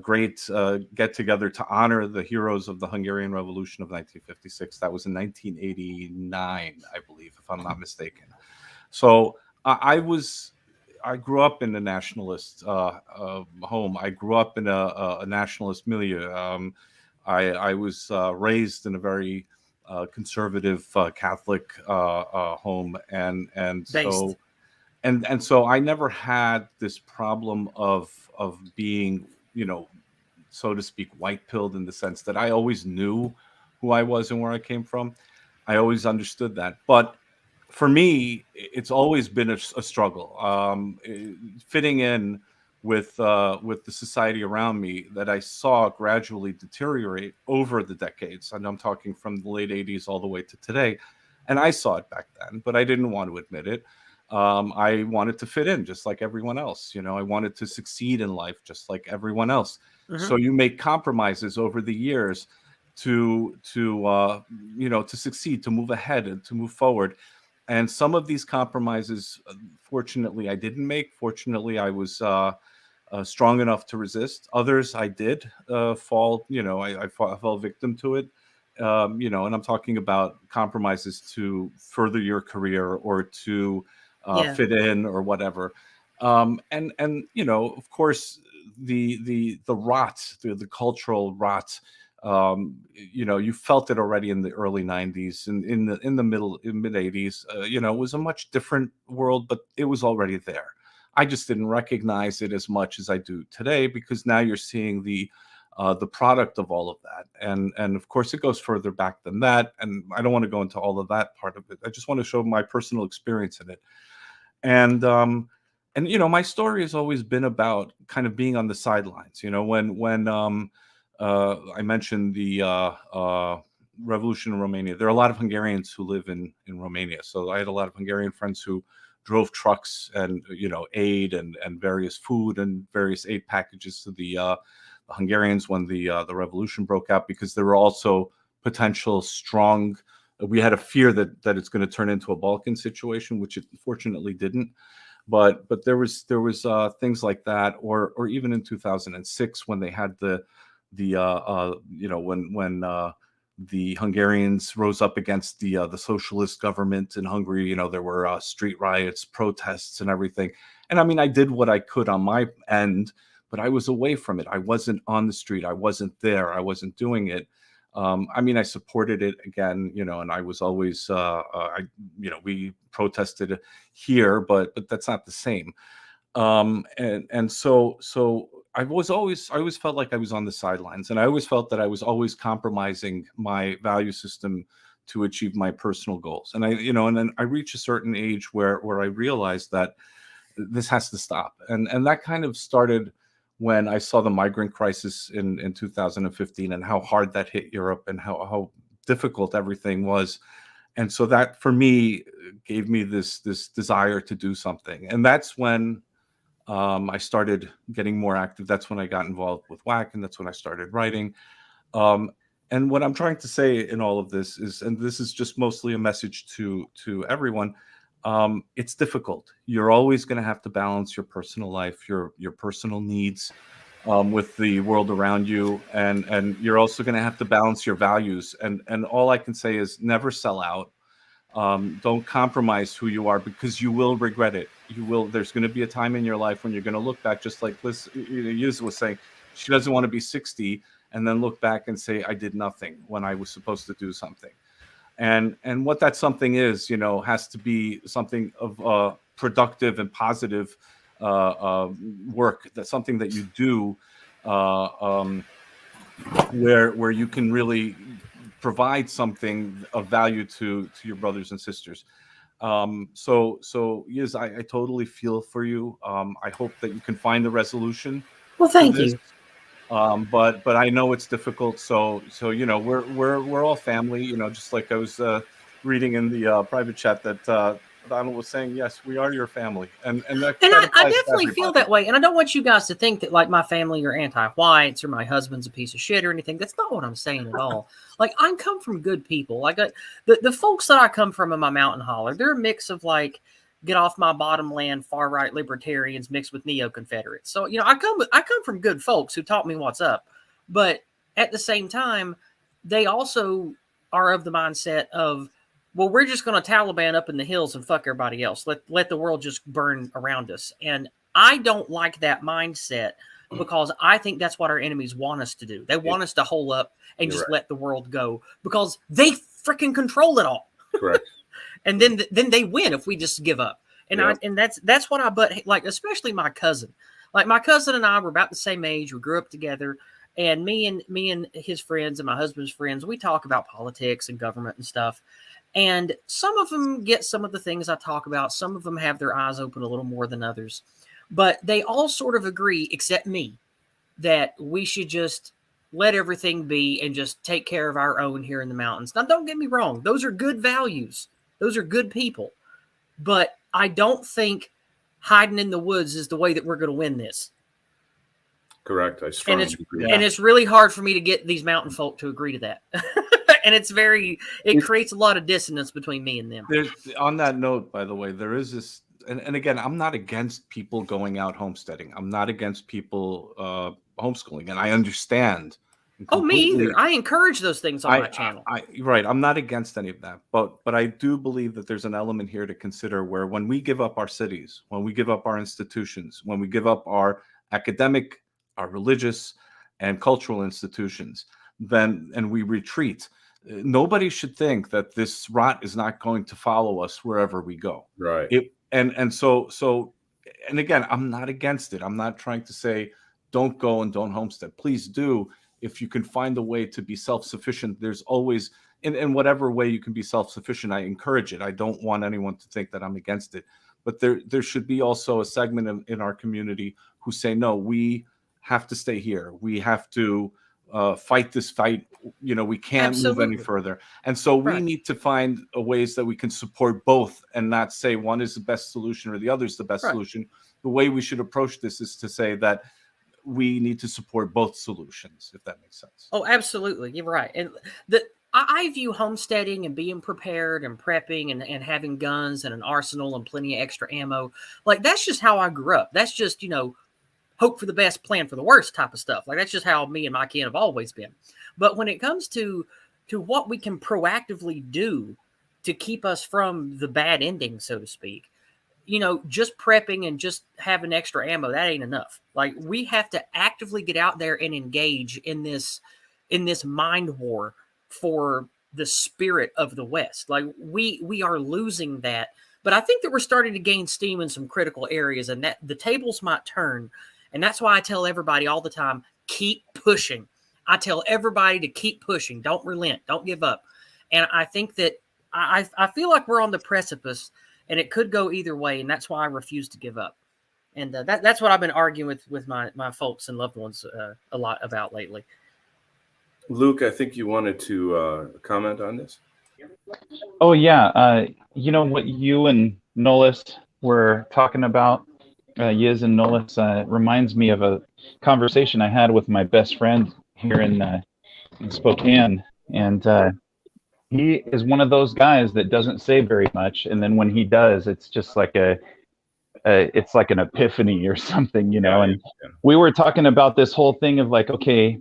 great get together to honor the heroes of the Hungarian Revolution of 1956. That was in 1989, I believe, if I'm not mistaken. So I grew up in a nationalist home. I grew up in a nationalist milieu. I was raised in a very conservative Catholic home, and so and so I never had this problem of being, so to speak, white pilled, in the sense that I always knew who I was and where I came from. I always understood that, but for me, it's always been a struggle, fitting in with the society around me that I saw gradually deteriorate over the decades. And I'm talking from the late 80s all the way to today. And I saw it back then, but I didn't want to admit it. I wanted to fit in just like everyone else. I wanted to succeed in life just like everyone else. So you make compromises over the years to succeed, to move ahead, and to move forward. And some of these compromises, fortunately, I didn't make. Fortunately, I was strong enough to resist. Others, I did fall. I fell victim to it. And I'm talking about compromises to further your career or to fit in or whatever. And of course, the rot, the cultural rot. You felt it already in the early 90s and in the mid 80s. It was a much different world, but it was already there. I just didn't recognize it as much as I do today, because now you're seeing the product of all of that. And of course it goes further back than that. And I don't want to go into all of that part of it. I just want to show my personal experience in it. And my story has always been about kind of being on the sidelines. When I mentioned the revolution in Romania. There are a lot of Hungarians who live in Romania. So I had a lot of Hungarian friends who drove trucks and, aid and various food and various aid packages to the Hungarians when the revolution broke out, because there were also potential strong. We had a fear that it's going to turn into a Balkan situation, which it fortunately didn't. But there was things like that, or even in 2006 when they had when the Hungarians rose up against the socialist government in Hungary. There were street riots, protests, and everything. And I mean, I did what I could on my end, but I was away from it. I wasn't on the street. I wasn't there. I wasn't doing it. I supported it again, and I was always, we protested here, but that's not the same. So I always felt like I was on the sidelines, and I always felt that I was always compromising my value system to achieve my personal goals. And and then I reached a certain age where I realized that this has to stop. And that kind of started when I saw the migrant crisis in 2015 and how hard that hit Europe and how difficult everything was. And so that for me gave me this desire to do something. And that's when I started getting more active. That's when I got involved with WAC, and that's when I started writing. And what I'm trying to say in all of this is, and this is just mostly a message to everyone, it's difficult. You're always going to have to balance your personal life, your personal needs with the world around you, and you're also going to have to balance your values. And all I can say is never sell out. Don't compromise who you are, because you will regret it. There's going to be a time in your life when you're going to look back, just like Liz was saying. She doesn't want to be 60 and then look back and say, I did nothing when I was supposed to do something. And what that something is, has to be something of productive and positive work. That's something that you do where you can really provide something of value to your brothers and sisters. So yes, I totally feel for you. I hope that you can find the resolution. Well, thank you. But I know it's difficult. So we're all family. Just like I was reading in the private chat that Donald was saying, yes, we are your family, and I definitely feel that way. And I don't want you guys to think that like my family are anti-whites or my husband's a piece of shit or anything. That's not what I'm saying at all. Like, I come from good people. Like the folks that I come from in my mountain holler, they're a mix of like get off my bottom land, far right libertarians mixed with neo Confederates. So, I come from good folks who taught me what's up, but at the same time, they also are of the mindset of, well, we're just going to Taliban up in the hills and fuck everybody else. Let the world just burn around us. And I don't like that mindset, because I think that's what our enemies want us to do. They want us to hole up and just let the world go, because they freaking control it all. Correct. And then they win if we just give up. And that's what like, especially my cousin. Like, my cousin and I were about the same age. We grew up together. And me and his friends and my husband's friends, we talk about politics and government and stuff. And some of them get some of the things I talk about. Some of them have their eyes open a little more than others. But they all sort of agree, except me, that we should just let everything be and just take care of our own here in the mountains. Now, don't get me wrong. Those are good values. Those are good people. But I don't think hiding in the woods is the way that we're going to win this. Correct. I strongly agree. And it's really hard for me to get these mountain folk to agree to that. And it creates a lot of dissonance between me and them. On that note, by the way, there is this, and again, I'm not against people going out homesteading. I'm not against people homeschooling, and I understand. Oh, me either. I encourage those things on my channel. Right. I'm not against any of that, but I do believe that there's an element here to consider where, when we give up our cities, when we give up our institutions, when we give up our academic, our religious and cultural institutions, and we retreat, nobody should think that this rot is not going to follow us wherever we go. Right. So again, I'm not against it. I'm not trying to say don't go and don't homestead. Please do. If you can find a way to be self-sufficient, there's always, in whatever way you can be self-sufficient, I encourage it. I don't want anyone to think that I'm against it. But there should be also a segment in our community who say, no, we have to stay here. We have to fight this fight. We can't move any further. And so we need to find ways that we can support both, and not say one is the best solution or the other is the best solution. The way we should approach this is to say that we need to support both solutions, if that makes sense. Oh, absolutely. You're right. And I view homesteading and being prepared and prepping and having guns and an arsenal and plenty of extra ammo. Like, that's just how I grew up. That's just, hope for the best, plan for the worst type of stuff. Like, that's just how me and my kin have always been. But when it comes to what we can proactively do to keep us from the bad ending, so to speak, just prepping and just having extra ammo, that ain't enough. Like, we have to actively get out there and engage in this mind war for the spirit of the West. Like, we are losing that. But I think that we're starting to gain steam in some critical areas, and that the tables might turn. And that's why I tell everybody all the time, keep pushing. I tell everybody to keep pushing. Don't relent. Don't give up. And I think that I feel like we're on the precipice, and it could go either way. And that's why I refuse to give up. And that's what I've been arguing with my folks and loved ones a lot about lately. Luke, I think you wanted to comment on this. Oh, yeah. What you and Nolis were talking about, Yiz and Nolis, reminds me of a conversation I had with my best friend here in Spokane. And he is one of those guys that doesn't say very much. And then when he does, it's just like it's like an epiphany or something, And we were talking about this whole thing of like, okay,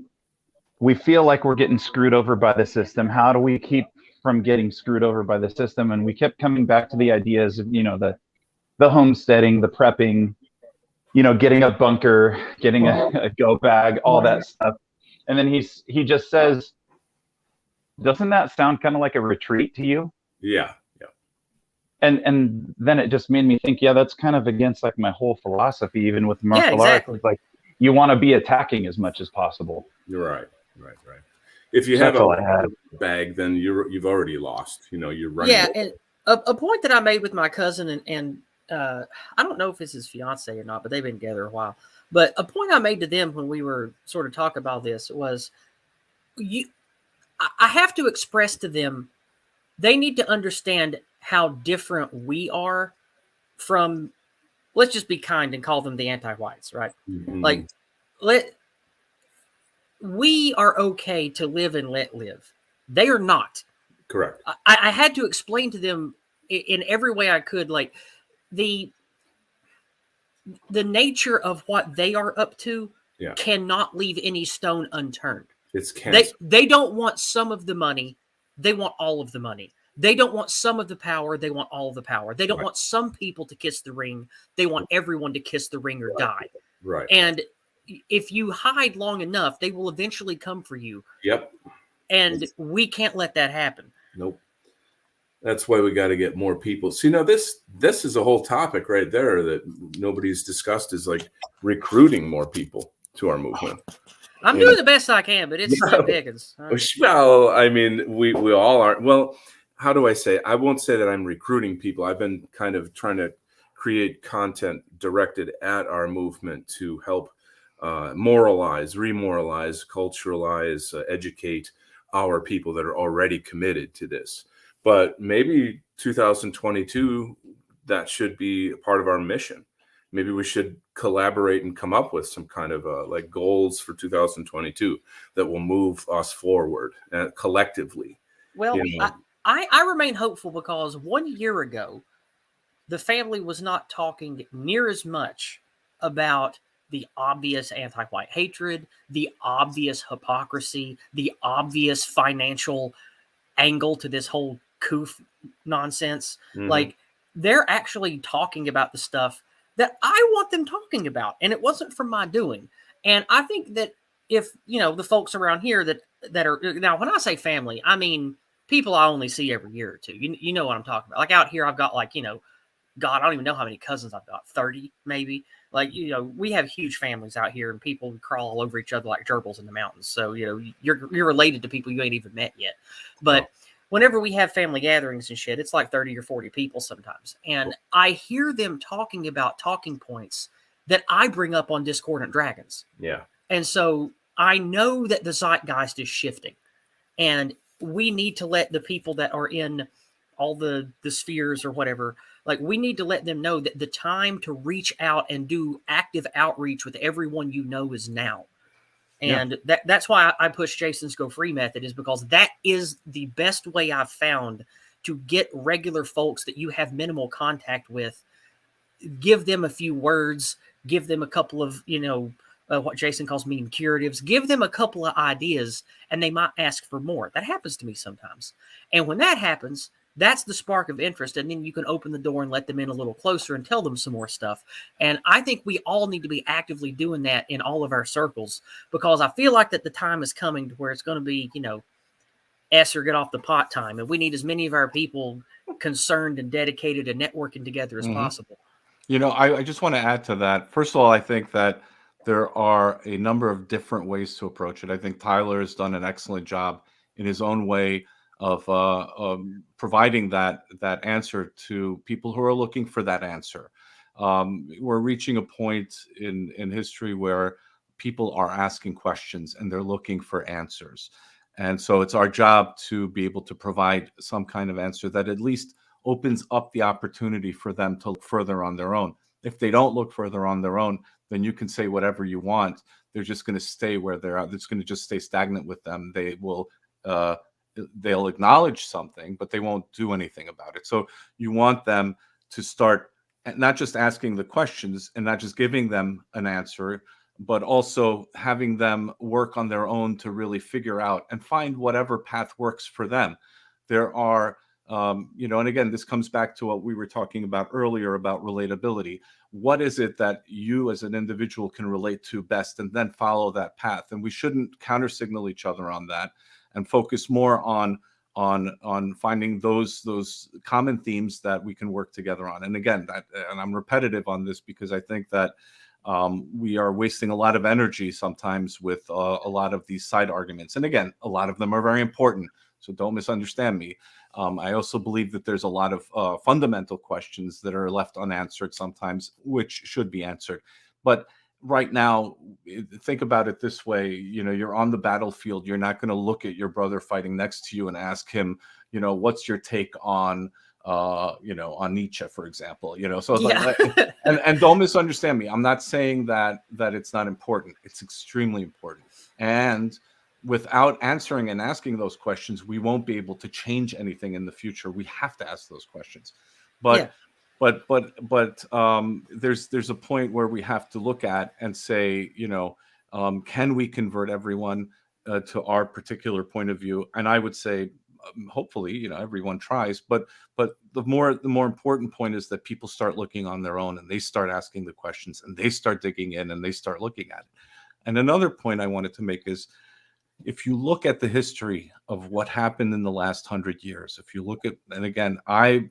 we feel like we're getting screwed over by the system. How do we keep from getting screwed over by the system? And we kept coming back to the ideas of, the homesteading, the prepping, getting a bunker, getting a go bag, all that stuff. And then he just says, doesn't that sound kind of like a retreat to you? Yeah. And then it just made me think, yeah, that's kind of against like my whole philosophy, even with martial arts. It's like, you want to be attacking as much as possible. You're right. If you have a bag, then you've already lost. You're running. Yeah, and a point that I made with my cousin and I don't know if it's his fiance or not, but they've been together a while. But a point I made to them when we were sort of talking about this was, I have to express to them, they need to understand how different we are from, let's just be kind and call them the anti-whites, right? Mm-hmm. Like, we are okay to live and let live. They are not. Correct. I had to explain to them in every way I could, like, the nature of what they are up to cannot leave any stone unturned. It's cancer. They don't want some of the money. They want all of the money. They don't want some of the power. They want all of the power. They don't want some people to kiss the ring. They want everyone to kiss the ring or die. Right. And if you hide long enough, they will eventually come for you. Yep. And we can't let that happen. Nope. That's why we got to get more people. So, this is a whole topic right there that nobody's discussed, is like recruiting more people to our movement. I'm doing the best I can, but it's slim pickings. Well, I mean, we all are. Well, how do I say? I won't say that I'm recruiting people. I've been kind of trying to create content directed at our movement to help moralize, remoralize, culturalize, educate our people that are already committed to this. But maybe 2022, that should be a part of our mission. Maybe we should collaborate and come up with some kind of like goals for 2022 that will move us forward collectively. Well, I remain hopeful because 1 year ago, the family was not talking near as much about the obvious anti-white hatred, the obvious hypocrisy, the obvious financial angle to this whole coof nonsense. Mm-hmm. Like, they're actually talking about the stuff that I want them talking about, and it wasn't from my doing. And I think that if, the folks around here that are, now when I say family, I mean people I only see every year or two. You know what I'm talking about. Like out here, I've got like, God, I don't even know how many cousins I've got, 30 maybe. Like, we have huge families out here, and people crawl all over each other like gerbils in the mountains. So, you're related to people you ain't even met yet. But whenever we have family gatherings and shit, it's like 30 or 40 people sometimes. And I hear them talking about talking points that I bring up on Discordant Dragons. Yeah. And so I know that the zeitgeist is shifting, and we need to let the people that are in all the spheres or whatever, like, we need to let them know that the time to reach out and do active outreach with everyone is now. And that's why I push Jason's Go Free method, is because that is the best way I've found to get regular folks that you have minimal contact with, give them a few words, give them a couple of, what Jason calls mean curatives, give them a couple of ideas, and they might ask for more. That happens to me sometimes. And when that happens, that's the spark of interest. And then you can open the door and let them in a little closer and tell them some more stuff. And I think we all need to be actively doing that in all of our circles, because I feel like that the time is coming to where it's going to be, S or get off the pot time. And we need as many of our people concerned and dedicated and networking together as possible. I just want to add to that. First of all, I think that there are a number of different ways to approach it. I think Tyler has done an excellent job in his own way of providing that answer to people who are looking for that answer. We're reaching a point in history where people are asking questions and they're looking for answers. And so it's our job to be able to provide some kind of answer that at least opens up the opportunity for them to look further on their own. If they don't look further on their own, then you can say whatever you want. They're just going to stay where they're at. It's going to just stay stagnant with them. They will they'll acknowledge something, but they won't do anything about it. So you want them to start not just asking the questions and not just giving them an answer, but also having them work on their own to really figure out and find whatever path works for them. There are, and again, this comes back to what we were talking about earlier about relatability. What is it that you as an individual can relate to best, and then follow that path? And we shouldn't counter-signal each other on that, and focus more on finding those common themes that we can work together on. And again, and I'm repetitive on this because I think that we are wasting a lot of energy sometimes with a lot of these side arguments. And again, a lot of them are very important, so don't misunderstand me. I also believe that there's a lot of fundamental questions that are left unanswered sometimes, which should be answered. But right now, think about it this way. You're on the battlefield. You're not going to look at your brother fighting next to you and ask him, what's your take on on Nietzsche, for example. So and don't misunderstand me. I'm not saying that it's not important. It's extremely important. And without answering and asking those questions, we won't be able to change anything in the future. We have to ask those questions. But there's a point where we have to look at and say, can we convert everyone to our particular point of view? And I would say, hopefully, everyone tries. But the more important point is that people start looking on their own, and they start asking the questions, and they start digging in, and they start looking at it. And another point I wanted to make is, if you look at the history of what happened in the last 100 years, if you look at, and again, I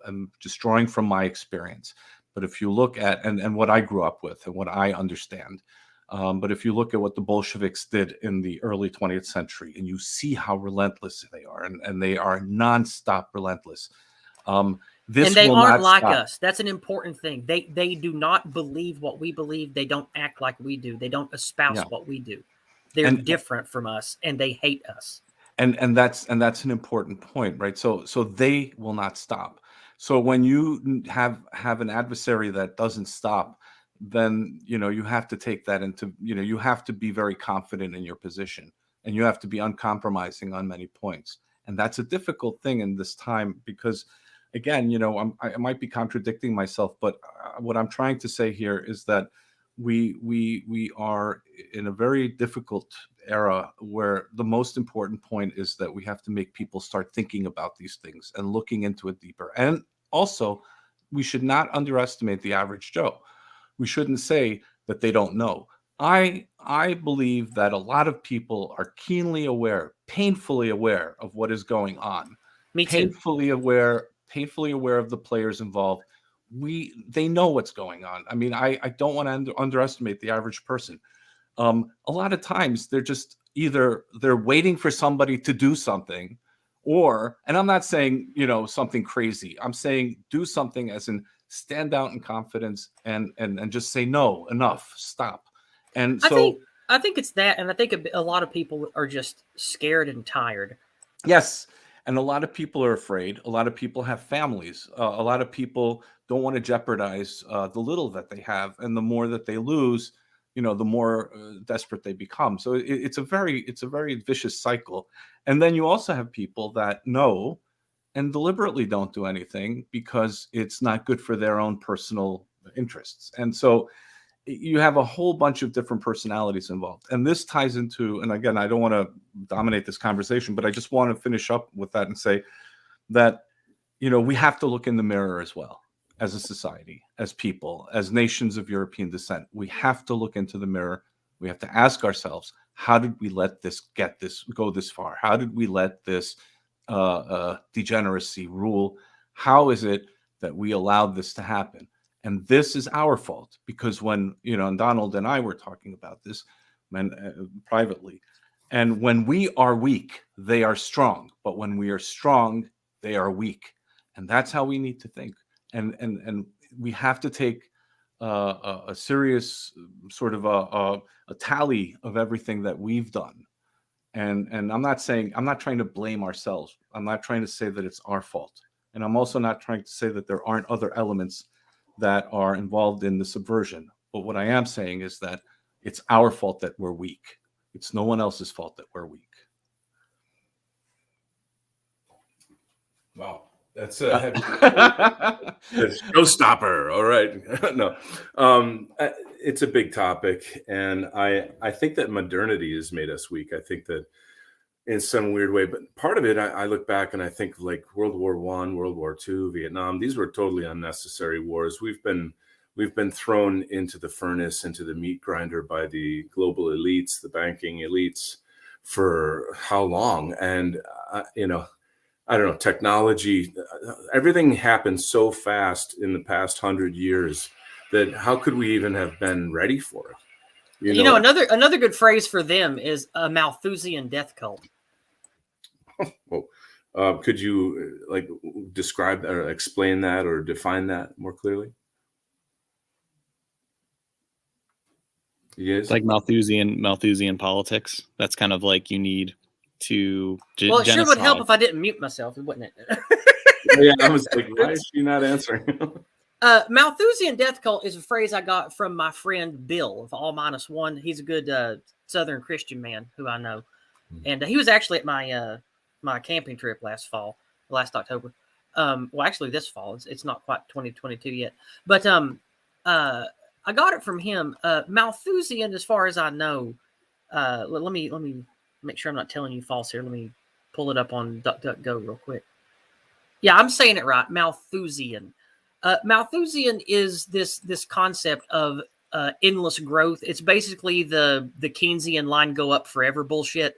am just drawing from my experience, but if you look at, and what I grew up with and what I understand, but if you look at what the Bolsheviks did in the early 20th century, and you see how relentless they are, and they are nonstop relentless. This and they will aren't not like stop. us. That's an important thing. They do not believe what we believe. They don't act like we do. They don't espouse what we do. They're different from us, and they hate us. And that's an important point, right? So they will not stop. So when you have an adversary that doesn't stop, then you have to take that into, you have to be very confident in your position, and you have to be uncompromising on many points. And that's a difficult thing in this time, because again, I might be contradicting myself, but what I'm trying to say here is that we are in a very difficult era, where the most important point is that we have to make people start thinking about these things and looking into it deeper. And also, we should not underestimate the average Joe. We shouldn't say that they don't know. I believe that a lot of people are keenly aware, painfully aware of what is going on. Me too. Painfully aware of the players involved. They know what's going on. I mean, I don't want to underestimate the average person. A lot of times they're just either they're waiting for somebody to do something, or, and I'm not saying, something crazy. I'm saying do something as in stand out in confidence and just say, no, enough, stop. And so I think it's that. And I think a lot of people are just scared and tired. Yes. And a lot of people are afraid. A lot of people have families. A lot of people don't want to jeopardize the little that they have. And the more that they lose, the more desperate they become. So it's a very vicious cycle. And then you also have people that know and deliberately don't do anything because it's not good for their own personal interests. And so you have a whole bunch of different personalities involved. And this ties into, and again, I don't want to dominate this conversation, but I just want to finish up with that and say that, we have to look in the mirror as well, as a society, as people, as nations of European descent. We have to look into the mirror. We have to ask ourselves, how did we let this go this far? How did we let this degeneracy rule? How is it that we allowed this to happen? And this is our fault, because when, and Donald and I were talking about this privately, and when we are weak, they are strong. But when we are strong, they are weak. And that's how we need to think. And we have to take a serious sort of a tally of everything that we've done. And I'm not trying to blame ourselves. I'm not trying to say that it's our fault. And I'm also not trying to say that there aren't other elements that are involved in the subversion. But what I am saying is that it's our fault that we're weak. It's no one else's fault that we're weak. Wow. That's a heavy showstopper. All right. No, it's a big topic. And I think that modernity has made us weak. I think that in some weird way, but part of it, I look back and I think like World War I, World War II, Vietnam, these were totally unnecessary wars. We've been thrown into the furnace, into the meat grinder by the global elites, the banking elites, for how long? And, I don't know, technology, everything happened so fast in the past 100 years that how could we even have been ready for it? Another good phrase for them is a Malthusian death cult. Well, could you describe or explain that or define that more clearly? Yes, like Malthusian politics. That's kind of like you need to. Well, it sure would help if I didn't mute myself, wouldn't it? Yeah, I was like, why is she not answering? Malthusian death cult is a phrase I got from my friend Bill of All Minus One. He's a good Southern Christian man who I know, and he was actually at my my camping trip last October, well, actually this fall, it's not quite 2022 yet, but I got it from him. Malthusian, as far as I know, let me make sure I'm not telling you false here. Let me pull it up on DuckDuckGo real quick. Yeah, I'm saying it right. Malthusian. Malthusian is this concept of endless growth. It's basically the Keynesian line go up forever bullshit.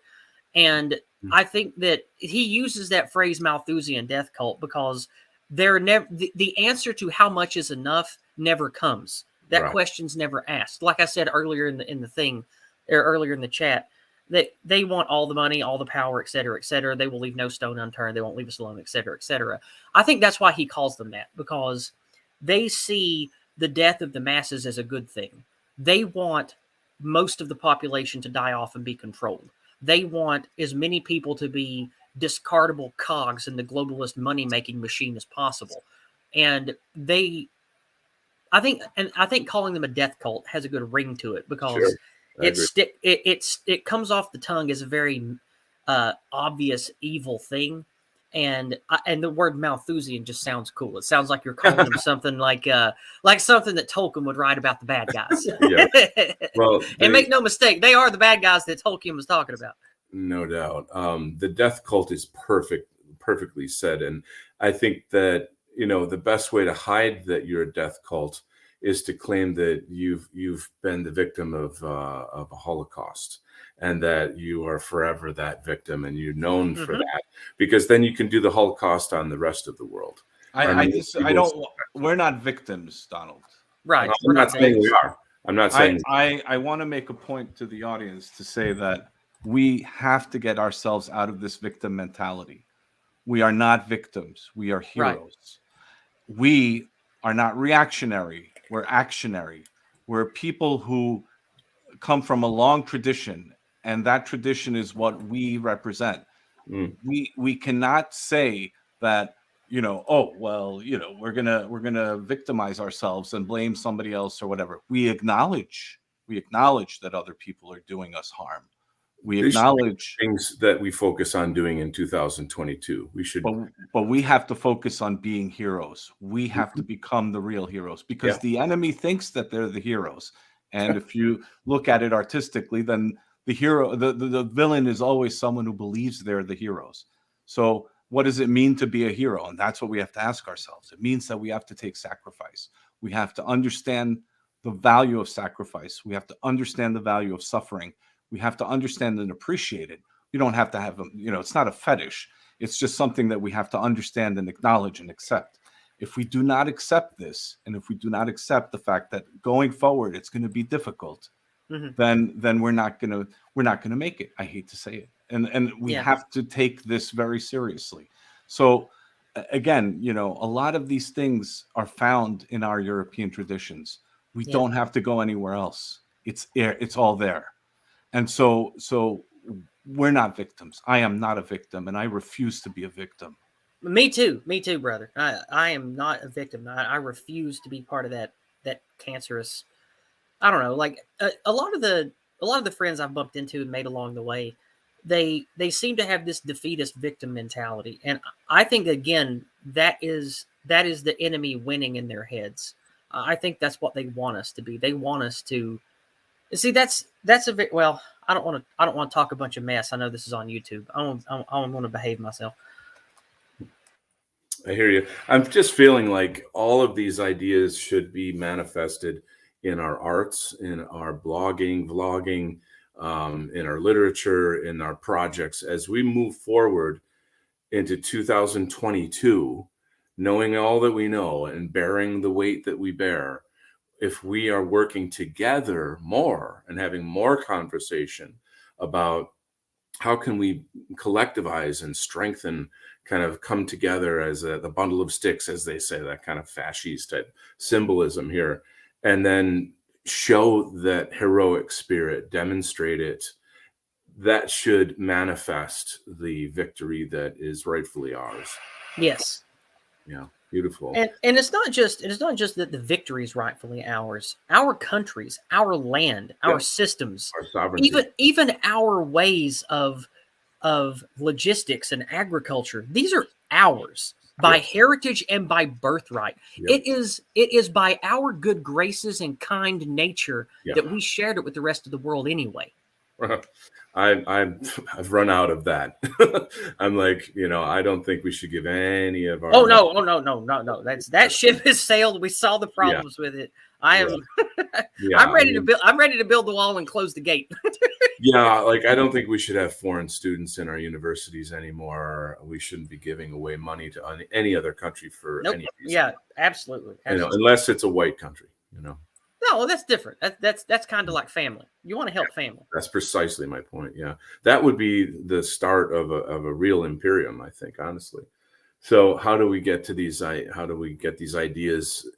And I think that he uses that phrase Malthusian death cult because they're never the answer to how much is enough never comes. That question's never asked. Like I said earlier in the thing, or earlier in the chat, that they want all the money, all the power, et cetera, et cetera. They will leave no stone unturned. They won't leave us alone, et cetera, et cetera. I think that's why he calls them that, because they see the death of the masses as a good thing. They want most of the population to die off and be controlled. They want as many people to be discardable cogs in the globalist money-making machine as possible. And I think calling them a death cult has a good ring to it, because it comes off the tongue as a very obvious evil thing, and the word Malthusian just sounds cool. It sounds like you're calling them something like something that Tolkien would write about the bad guys. Yeah. Well, and make no mistake, they are the bad guys that Tolkien was talking about. No doubt. The death cult is perfectly said, and I think that the best way to hide that you're a death cult is to claim that you've been the victim of a Holocaust, and that you are forever that victim, and you're known for that, because then you can do the Holocaust on the rest of the world. We're not victims, Donald. Right. I'm not saying we are. I'm not saying. I want to make a point to the audience to say that we have to get ourselves out of this victim mentality. We are not victims. We are heroes. Right. We are not reactionary. We're actionary. We're people who come from a long tradition, and that tradition is what we represent. We cannot say that, we're gonna victimize ourselves and blame somebody else or whatever. We acknowledge that other people are doing us harm. We acknowledge things that we focus on doing in 2022. We should, but we have to focus on being heroes. We have to become the real heroes, because the enemy thinks that they're the heroes. And if you look at it artistically, then the hero, the villain is always someone who believes they're the heroes. So what does it mean to be a hero? And that's what we have to ask ourselves. It means that we have to take sacrifice. We have to understand the value of sacrifice. We have to understand the value of suffering. We have to understand and appreciate it. We don't have to have it's not a fetish. It's just something that we have to understand and acknowledge and accept. If we do not accept this, and if we do not accept the fact that going forward it's going to be difficult, then we're not going to make it. I hate to say it. And we have to take this very seriously. So again, a lot of these things are found in our European traditions. We don't have to go anywhere else. It's all there. And so we're not victims. I am not a victim, and I refuse to be a victim. Me too, brother. I am not a victim. I refuse to be part of that cancerous. I don't know. Like a lot of the friends I've bumped into and made along the way, they seem to have this defeatist victim mentality, and I think again that is the enemy winning in their heads. I think that's what they want us to be. They want us to. See, that's a bit. Well, I don't want to talk a bunch of mess. I know this is on YouTube. I want to behave myself. I hear you. I'm just feeling like all of these ideas should be manifested in our arts, in our blogging, vlogging, in our literature, in our projects as we move forward into 2022, knowing all that we know and bearing the weight that we bear. If we are working together more and having more conversation about how can we collectivize and strengthen, kind of come together as the bundle of sticks, as they say, that kind of fascist type symbolism here, and then show that heroic spirit, demonstrate it, that should manifest the victory that is rightfully ours. Yes. Yeah. Beautiful. And it's not just that the victory is rightfully ours. Our countries, our land, our systems, our sovereignty, even our ways of logistics and agriculture. These are ours. by heritage and by birthright. It is by our good graces and kind nature that we shared it with the rest of the world anyway. I've run out of that. I'm like, I don't think we should give any of our. No. That ship has sailed. We saw the problems with it. I am. I'm ready to build. I'm ready to build the wall and close the gate. I don't think we should have foreign students in our universities anymore. We shouldn't be giving away money to any other country for any reason. Yeah, absolutely. Unless it's a white country. No, that's different. That's kind of like family. You want to help family. That's precisely my point. Yeah, that would be the start of a real imperium, I think, honestly. So how do we get to these? How do we get these ideas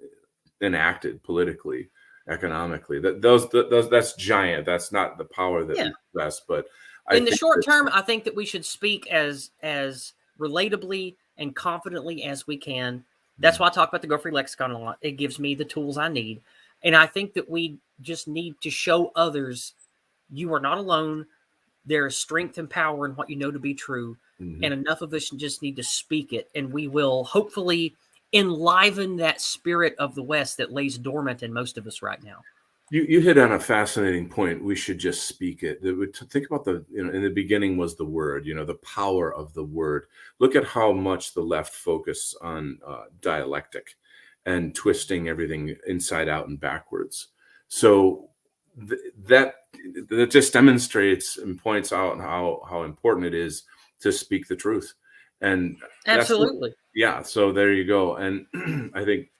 enacted politically, economically? That's giant. That's not the power that we possess. But in the short term, I think that we should speak as relatably and confidently as we can. That's why I talk about the Go Free Lexicon a lot. It gives me the tools I need. And I think that we just need to show others you are not alone. There is strength and power in what you know to be true. And enough of us just need to speak it. And we will hopefully enliven that spirit of the West that lays dormant in most of us right now. You hit on a fascinating point. We should just speak it. Think about in the beginning was the word, the power of the word. Look at how much the left focus on dialectic and twisting everything inside out and backwards. So that just demonstrates and points out how important it is to speak the truth. And absolutely. So there you go. And I think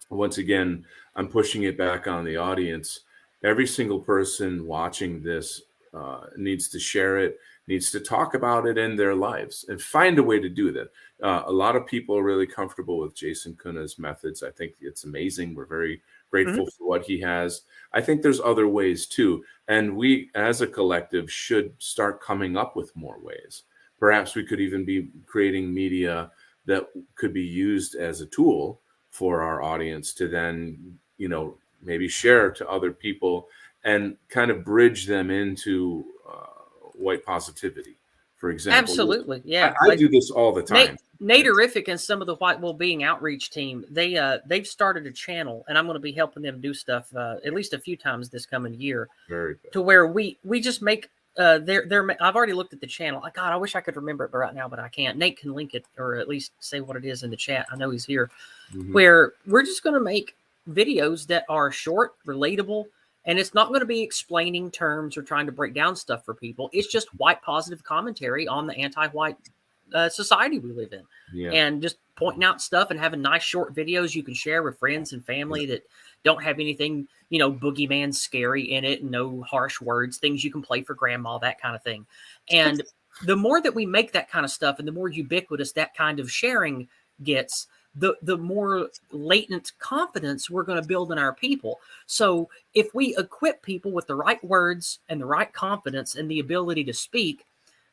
once again, I'm pushing it back on the audience. Every single person watching this needs to share it, needs to talk about it in their lives and find a way to do that. A lot of people are really comfortable with Jason Kuna's methods. I think it's amazing. We're very grateful for what he has. I think there's other ways too. And we as a collective should start coming up with more ways. Perhaps we could even be creating media that could be used as a tool for our audience to then, maybe share to other people and kind of bridge them into white positivity, for example. Absolutely. Yeah. I do this all the time. Naderific and some of the White Wellbeing Outreach team, they've started a channel, and I'm going to be helping them do stuff at least a few times this coming year. Very good. To where we just make I've already looked at the channel. God, I wish I could remember it right now, but I can't. Nate can link it or at least say what it is in the chat. I know he's here. Where we're just going to make videos that are short, relatable, and it's not going to be explaining terms or trying to break down stuff for people. It's just white positive commentary on the anti-white society we live in, and just pointing out stuff and having nice short videos you can share with friends and family that don't have anything, boogeyman scary in it, and no harsh words, things you can play for grandma, that kind of thing. And the more that we make that kind of stuff and the more ubiquitous that kind of sharing gets, the more latent confidence we're going to build in our people. So if we equip people with the right words and the right confidence and the ability to speak,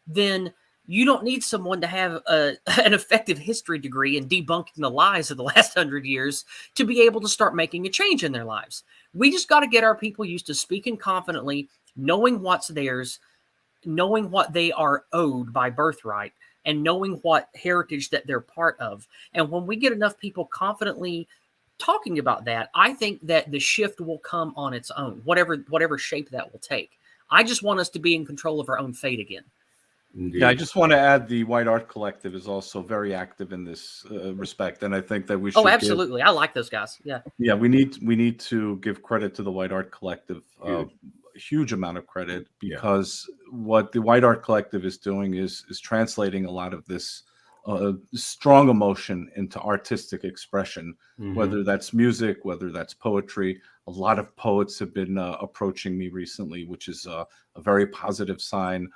then you don't need someone to have an effective history degree in debunking the lies of the last 100 years to be able to start making a change in their lives. We just got to get our people used to speaking confidently, knowing what's theirs, knowing what they are owed by birthright, and knowing what heritage that they're part of. And when we get enough people confidently talking about that, I think that the shift will come on its own, whatever shape that will take. I just want us to be in control of our own fate again. Indeed. Yeah, I just want to add the White Art Collective is also very active in this respect, and I think that we should. Oh, absolutely! I like those guys. Yeah, we need to give credit to the White Art Collective, a huge amount of credit, because what the White Art Collective is doing is translating a lot of this strong emotion into artistic expression, whether that's music, whether that's poetry. A lot of poets have been approaching me recently, which is a very positive sign.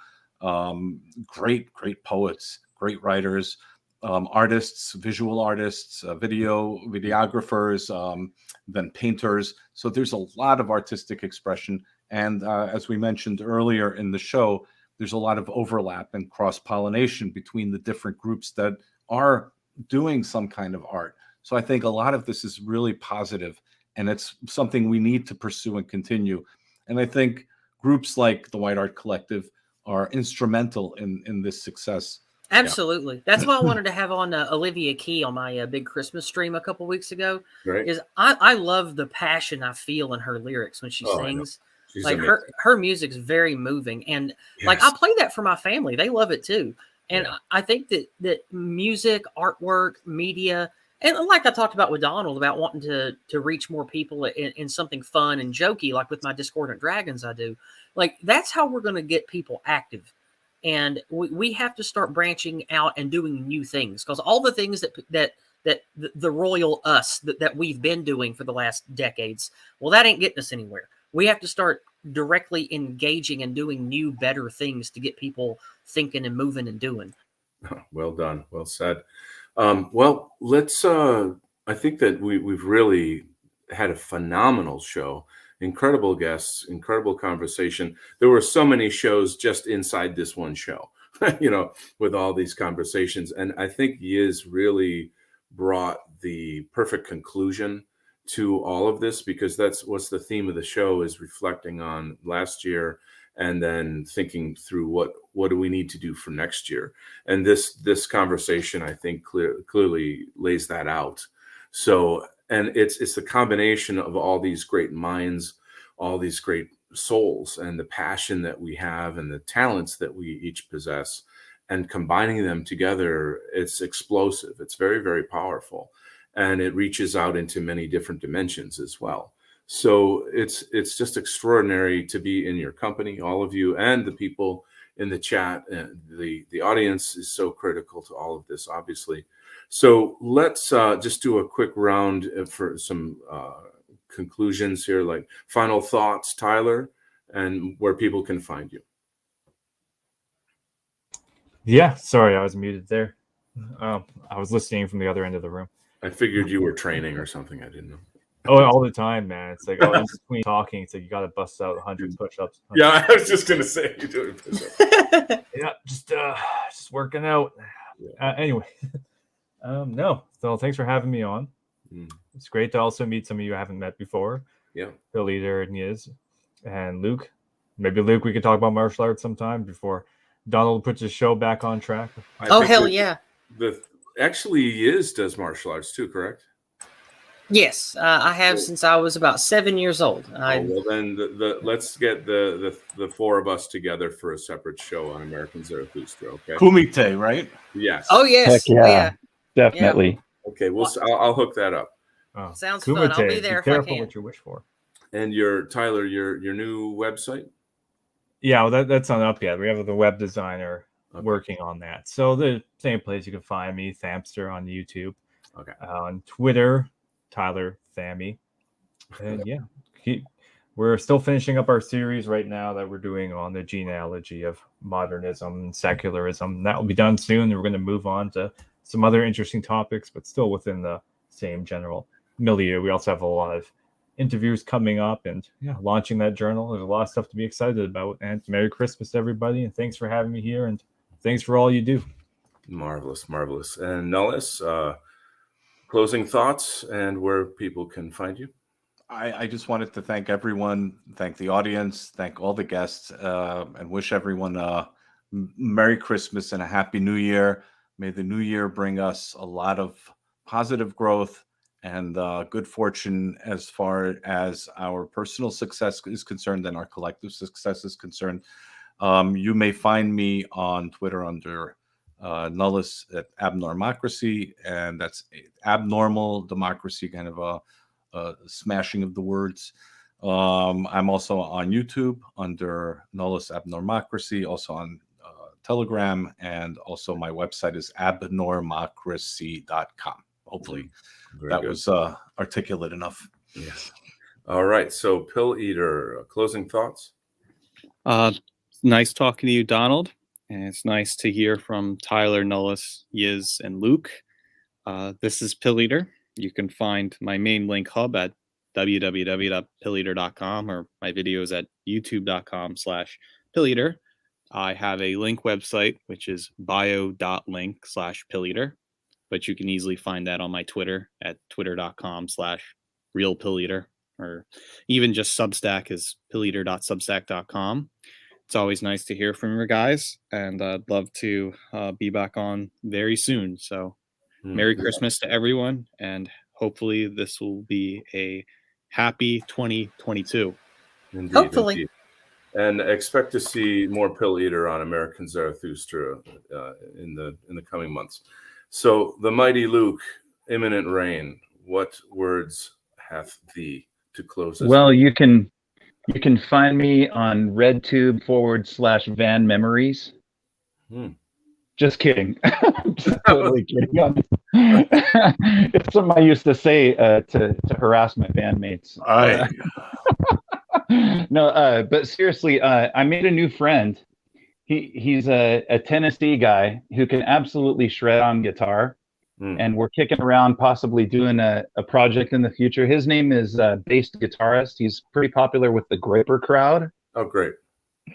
Great poets, great writers, artists, visual artists, videographers, then painters. So there's a lot of artistic expression. And as we mentioned earlier in the show, there's a lot of overlap and cross-pollination between the different groups that are doing some kind of art. So I think a lot of this is really positive, and it's something we need to pursue and continue. And I think groups like the White Art Collective are instrumental in this success. Absolutely. That's why I wanted to have on Olivia Key on my big Christmas stream a couple weeks ago. Right. Is I love the passion I feel in her lyrics when she sings. Like amazing. her music's very moving, and like Yes. I play that for my family. They love it too. And I think that music, artwork, media, and like I talked about with Donald about wanting to reach more people in something fun and jokey, like with my Discordant Dragons, I do. Like that's how we're going to get people active. And we have to start branching out and doing new things, because all the things that the royal us that we've been doing for the last decades, well, that ain't getting us anywhere. We have to start directly engaging and doing new, better things to get people thinking and moving and doing. Well done. Well said. Well, let's, I think that we've really had a phenomenal show. Incredible guests, incredible conversation. There were so many shows just inside this one show, with all these conversations. And I think Yiz really brought the perfect conclusion to all of this, because that's what's the theme of the show, is reflecting on last year and then thinking through what do we need to do for next year. And this conversation, I think, clearly lays that out. So, and it's the combination of all these great minds, all these great souls, and the passion that we have and the talents that we each possess, and combining them together, it's explosive. It's very, very powerful. And it reaches out into many different dimensions as well. So it's just extraordinary to be in your company, all of you, and the people in the chat. And the audience is so critical to all of this, obviously. So let's just do a quick round for some conclusions here, like final thoughts, Tyler, and where people can find you. Yeah, sorry, I was muted there. I was listening from the other end of the room. I figured you were training or something. I didn't know. Oh, all the time, man. It's like, in between talking, it's like you got to bust out 100 push-ups. Yeah, I was just gonna say you're doing push-ups. Yeah, just working out. Anyway, no. So thanks for having me on. It's great to also meet some of you I haven't met before. Yeah, Phil Eater and Yiz and Luke. Maybe Luke, we could talk about martial arts sometime before Donald puts his show back on track. Oh, hell yeah! Actually, Yiz does martial arts too, correct? Yes, I have since I was about 7 years old. Well, then let's get the four of us together for a separate show on American Zarathustra. Okay. Kumite, right? Yes. Oh yes. Heck yeah. Oh, yeah. Definitely. Yeah. Okay. I'll hook that up. Sounds Kumite, fun. I'll be there if I careful can. what you wish for. And Tyler, your new website? Yeah, well, that's not up yet. We have the web designer working on that. So the same place you can find me, Thamster, on YouTube. Okay. On Twitter, Tyler Thammy. And yeah, we're still finishing up our series right now that we're doing on the genealogy of modernism and secularism. That will be done soon. And we're going to move on to some other interesting topics, but still within the same general milieu. We also have a lot of interviews coming up and launching that journal. There's a lot of stuff to be excited about. And Merry Christmas, everybody. And thanks for having me here. And thanks for all you do. Marvelous, marvelous. And Nellis, closing thoughts and where people can find you. I just wanted to thank everyone, thank the audience, thank all the guests, and wish everyone a Merry Christmas and a Happy New Year. May the new year bring us a lot of positive growth and good fortune as far as our personal success is concerned and our collective success is concerned. You may find me on Twitter under Nullis at Abnormocracy, and that's abnormal democracy, kind of a smashing of the words. I'm also on YouTube under Nullis Abnormocracy, also on Telegram, and also my website is abnormocracy.com. Hopefully that was articulate enough. Yes. All right. So Pill Eater, closing thoughts? Nice talking to you, Donald. And it's nice to hear from Tyler, Nullis, Yiz, and Luke. This is Pill Eater. You can find my main link hub at www.pilleater.com or my videos at youtube.com/pilleater. I have a link website, which is bio.link/pilleater, but you can easily find that on my Twitter at twitter.com/realpilleater, or even just Substack is pilleater.substack.com. It's always nice to hear from you guys, and I'd love to be back on very soon. So, Merry Christmas to everyone, and hopefully this will be a happy 2022. Indeed, Hopefully. indeed. And expect to see more Pill Eater on American Zarathustra in the coming months. So, the mighty Luke, imminent rain, what words hath thee to close us? Well, you can find me on RedTube/Van Memories. Just kidding. Just totally kidding. It's something I used to say to harass my bandmates. No, but seriously, I made a new friend. He's a Tennessee guy who can absolutely shred on guitar. And we're kicking around possibly doing a project in the future. His name is Bass Guitarist. He's pretty popular with the Groper crowd. Oh, great.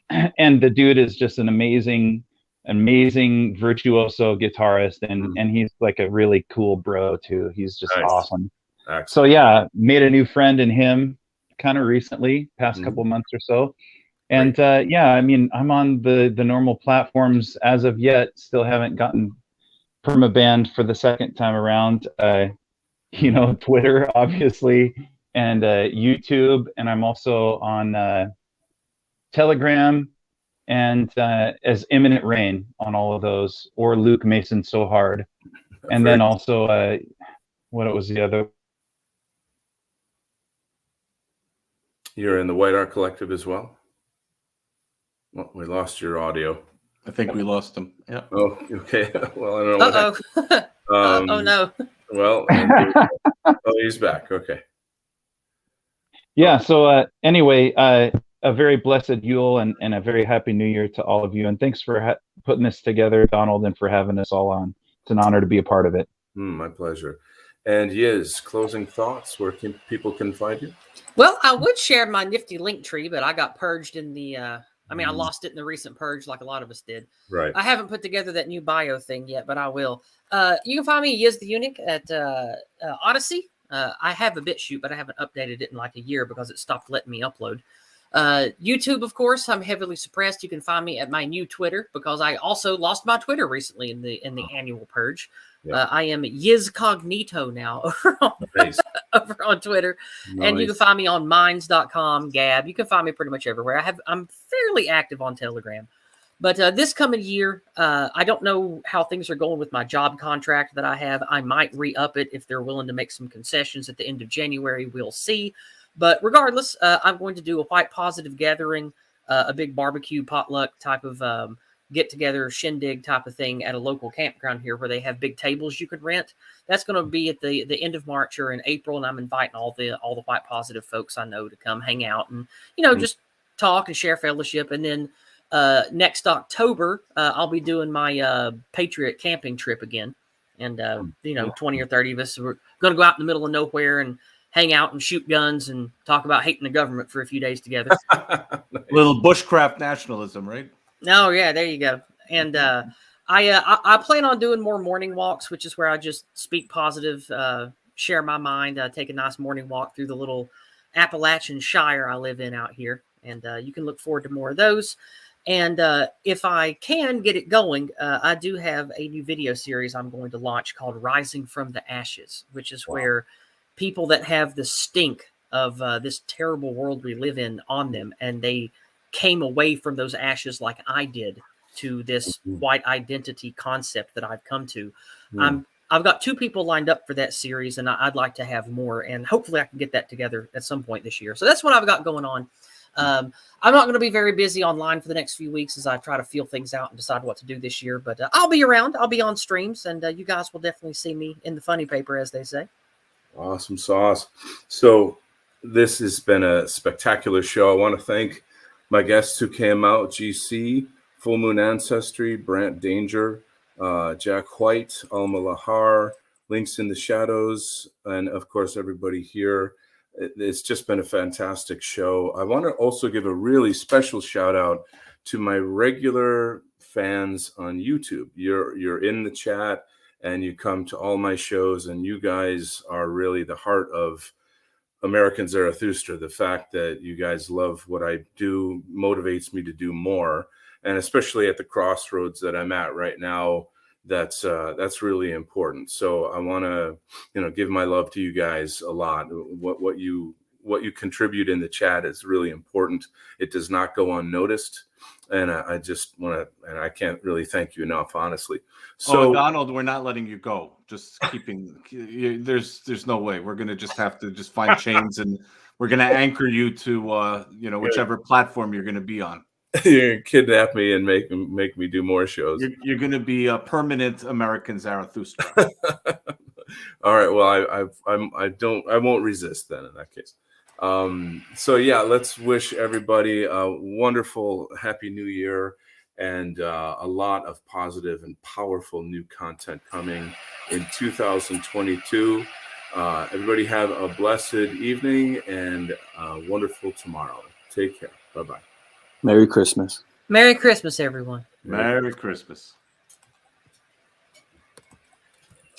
And the dude is just an amazing virtuoso guitarist, and he's like a really cool bro too. He's just awesome. Excellent. So yeah, made a new friend in him kind of recently, past couple months or so. And yeah, I mean, I'm on the normal platforms as of yet. Still haven't gotten permabanned for the second time around. You know, Twitter obviously, and YouTube, and I'm also on Telegram, and as Imminent Rain on all of those, or Luke Mason So Hard. And then also what was the other? You're in the White Art Collective as well? Well, we lost your audio. I think we lost him. Yeah. Oh, okay. Well, I don't know. Oh no. Well, oh, he's back. Okay. Yeah. So anyway, a very blessed Yule and a very happy New Year to all of you. And thanks for putting this together, Donald, and for having us all on. It's an honor to be a part of it. My pleasure. And Yiz, closing thoughts, where people can find you? Well, I would share my nifty link tree, but I got purged in the I mean, I lost it in the recent purge like a lot of us did. Right. I haven't put together that new bio thing yet, but I will. You can find me, Yiz the Eunuch, at Odyssey. I have a BitChute, but I haven't updated it in like a year because it stopped letting me upload. YouTube, of course, I'm heavily suppressed. You can find me at my new Twitter because I also lost my Twitter recently in the annual purge. Yep. I am Yizcognito now over on Twitter. Nice. And you can find me on minds.com, Gab. You can find me pretty much everywhere. I'm fairly active on Telegram. But this coming year, I don't know how things are going with my job contract that I have. I might re-up it if they're willing to make some concessions at the end of January. We'll see. But regardless, I'm going to do a white positive gathering, a big barbecue potluck type of get-together shindig type of thing at a local campground here where they have big tables you could rent. That's going to be at the end of March or in April, and I'm inviting all the white positive folks I know to come hang out and, you know, just talk and share fellowship. And then next October, I'll be doing my Patriot camping trip again. And, you know, 20 or 30 of us, we're going to go out in the middle of nowhere and hang out and shoot guns and talk about hating the government for a few days together. Nice. Little bushcraft nationalism, right? Oh, yeah, there you go. And I plan on doing more morning walks, which is where I just speak positive, share my mind, take a nice morning walk through the little Appalachian Shire I live in out here. And you can look forward to more of those. And if I can get it going, I do have a new video series I'm going to launch called Rising from the Ashes, which is where people that have the stink of this terrible world we live in on them, and they came away from those ashes like I did to this white identity concept that I've come to. I've got 2 people lined up for that series, and I'd like to have more, and hopefully I can get that together at some point this year. So that's what I've got going on. I'm not going to be very busy online for the next few weeks as I try to feel things out and decide what to do this year, but I'll be around. I'll be on streams, and you guys will definitely see me in the funny paper, as they say. Awesome sauce. So this has been a spectacular show. I want to thank my guests who came out: GC, Full Moon Ancestry, Brant Danger, Jack White, Alma Lahar, Links in the Shadows, and of course everybody here. It's just been a fantastic show. I want to also give a really special shout out to my regular fans on YouTube. You're in the chat and you come to all my shows, and you guys are really the heart of American Zarathustra. The fact that you guys love what I do motivates me to do more, and especially at the crossroads that I'm at right now, that's really important. So I want to, give my love to you guys a lot. What you contribute in the chat is really important. It does not go unnoticed, and I just want to, and I can't really thank you enough, honestly. So Donald, we're not letting you go. Just keeping. There's no way. We're gonna just have to just find chains, and we're gonna anchor you to whichever platform you're gonna be on. You're gonna kidnap me and make me do more shows. You're gonna be a permanent American Zarathustra. All right. Well, I won't resist then in that case. So yeah, let's wish everybody a wonderful, happy new year, and a lot of positive and powerful new content coming in 2022. Everybody have a blessed evening and a wonderful tomorrow. Take care. Bye-bye. Merry Christmas. Merry Christmas, everyone. Merry Christmas.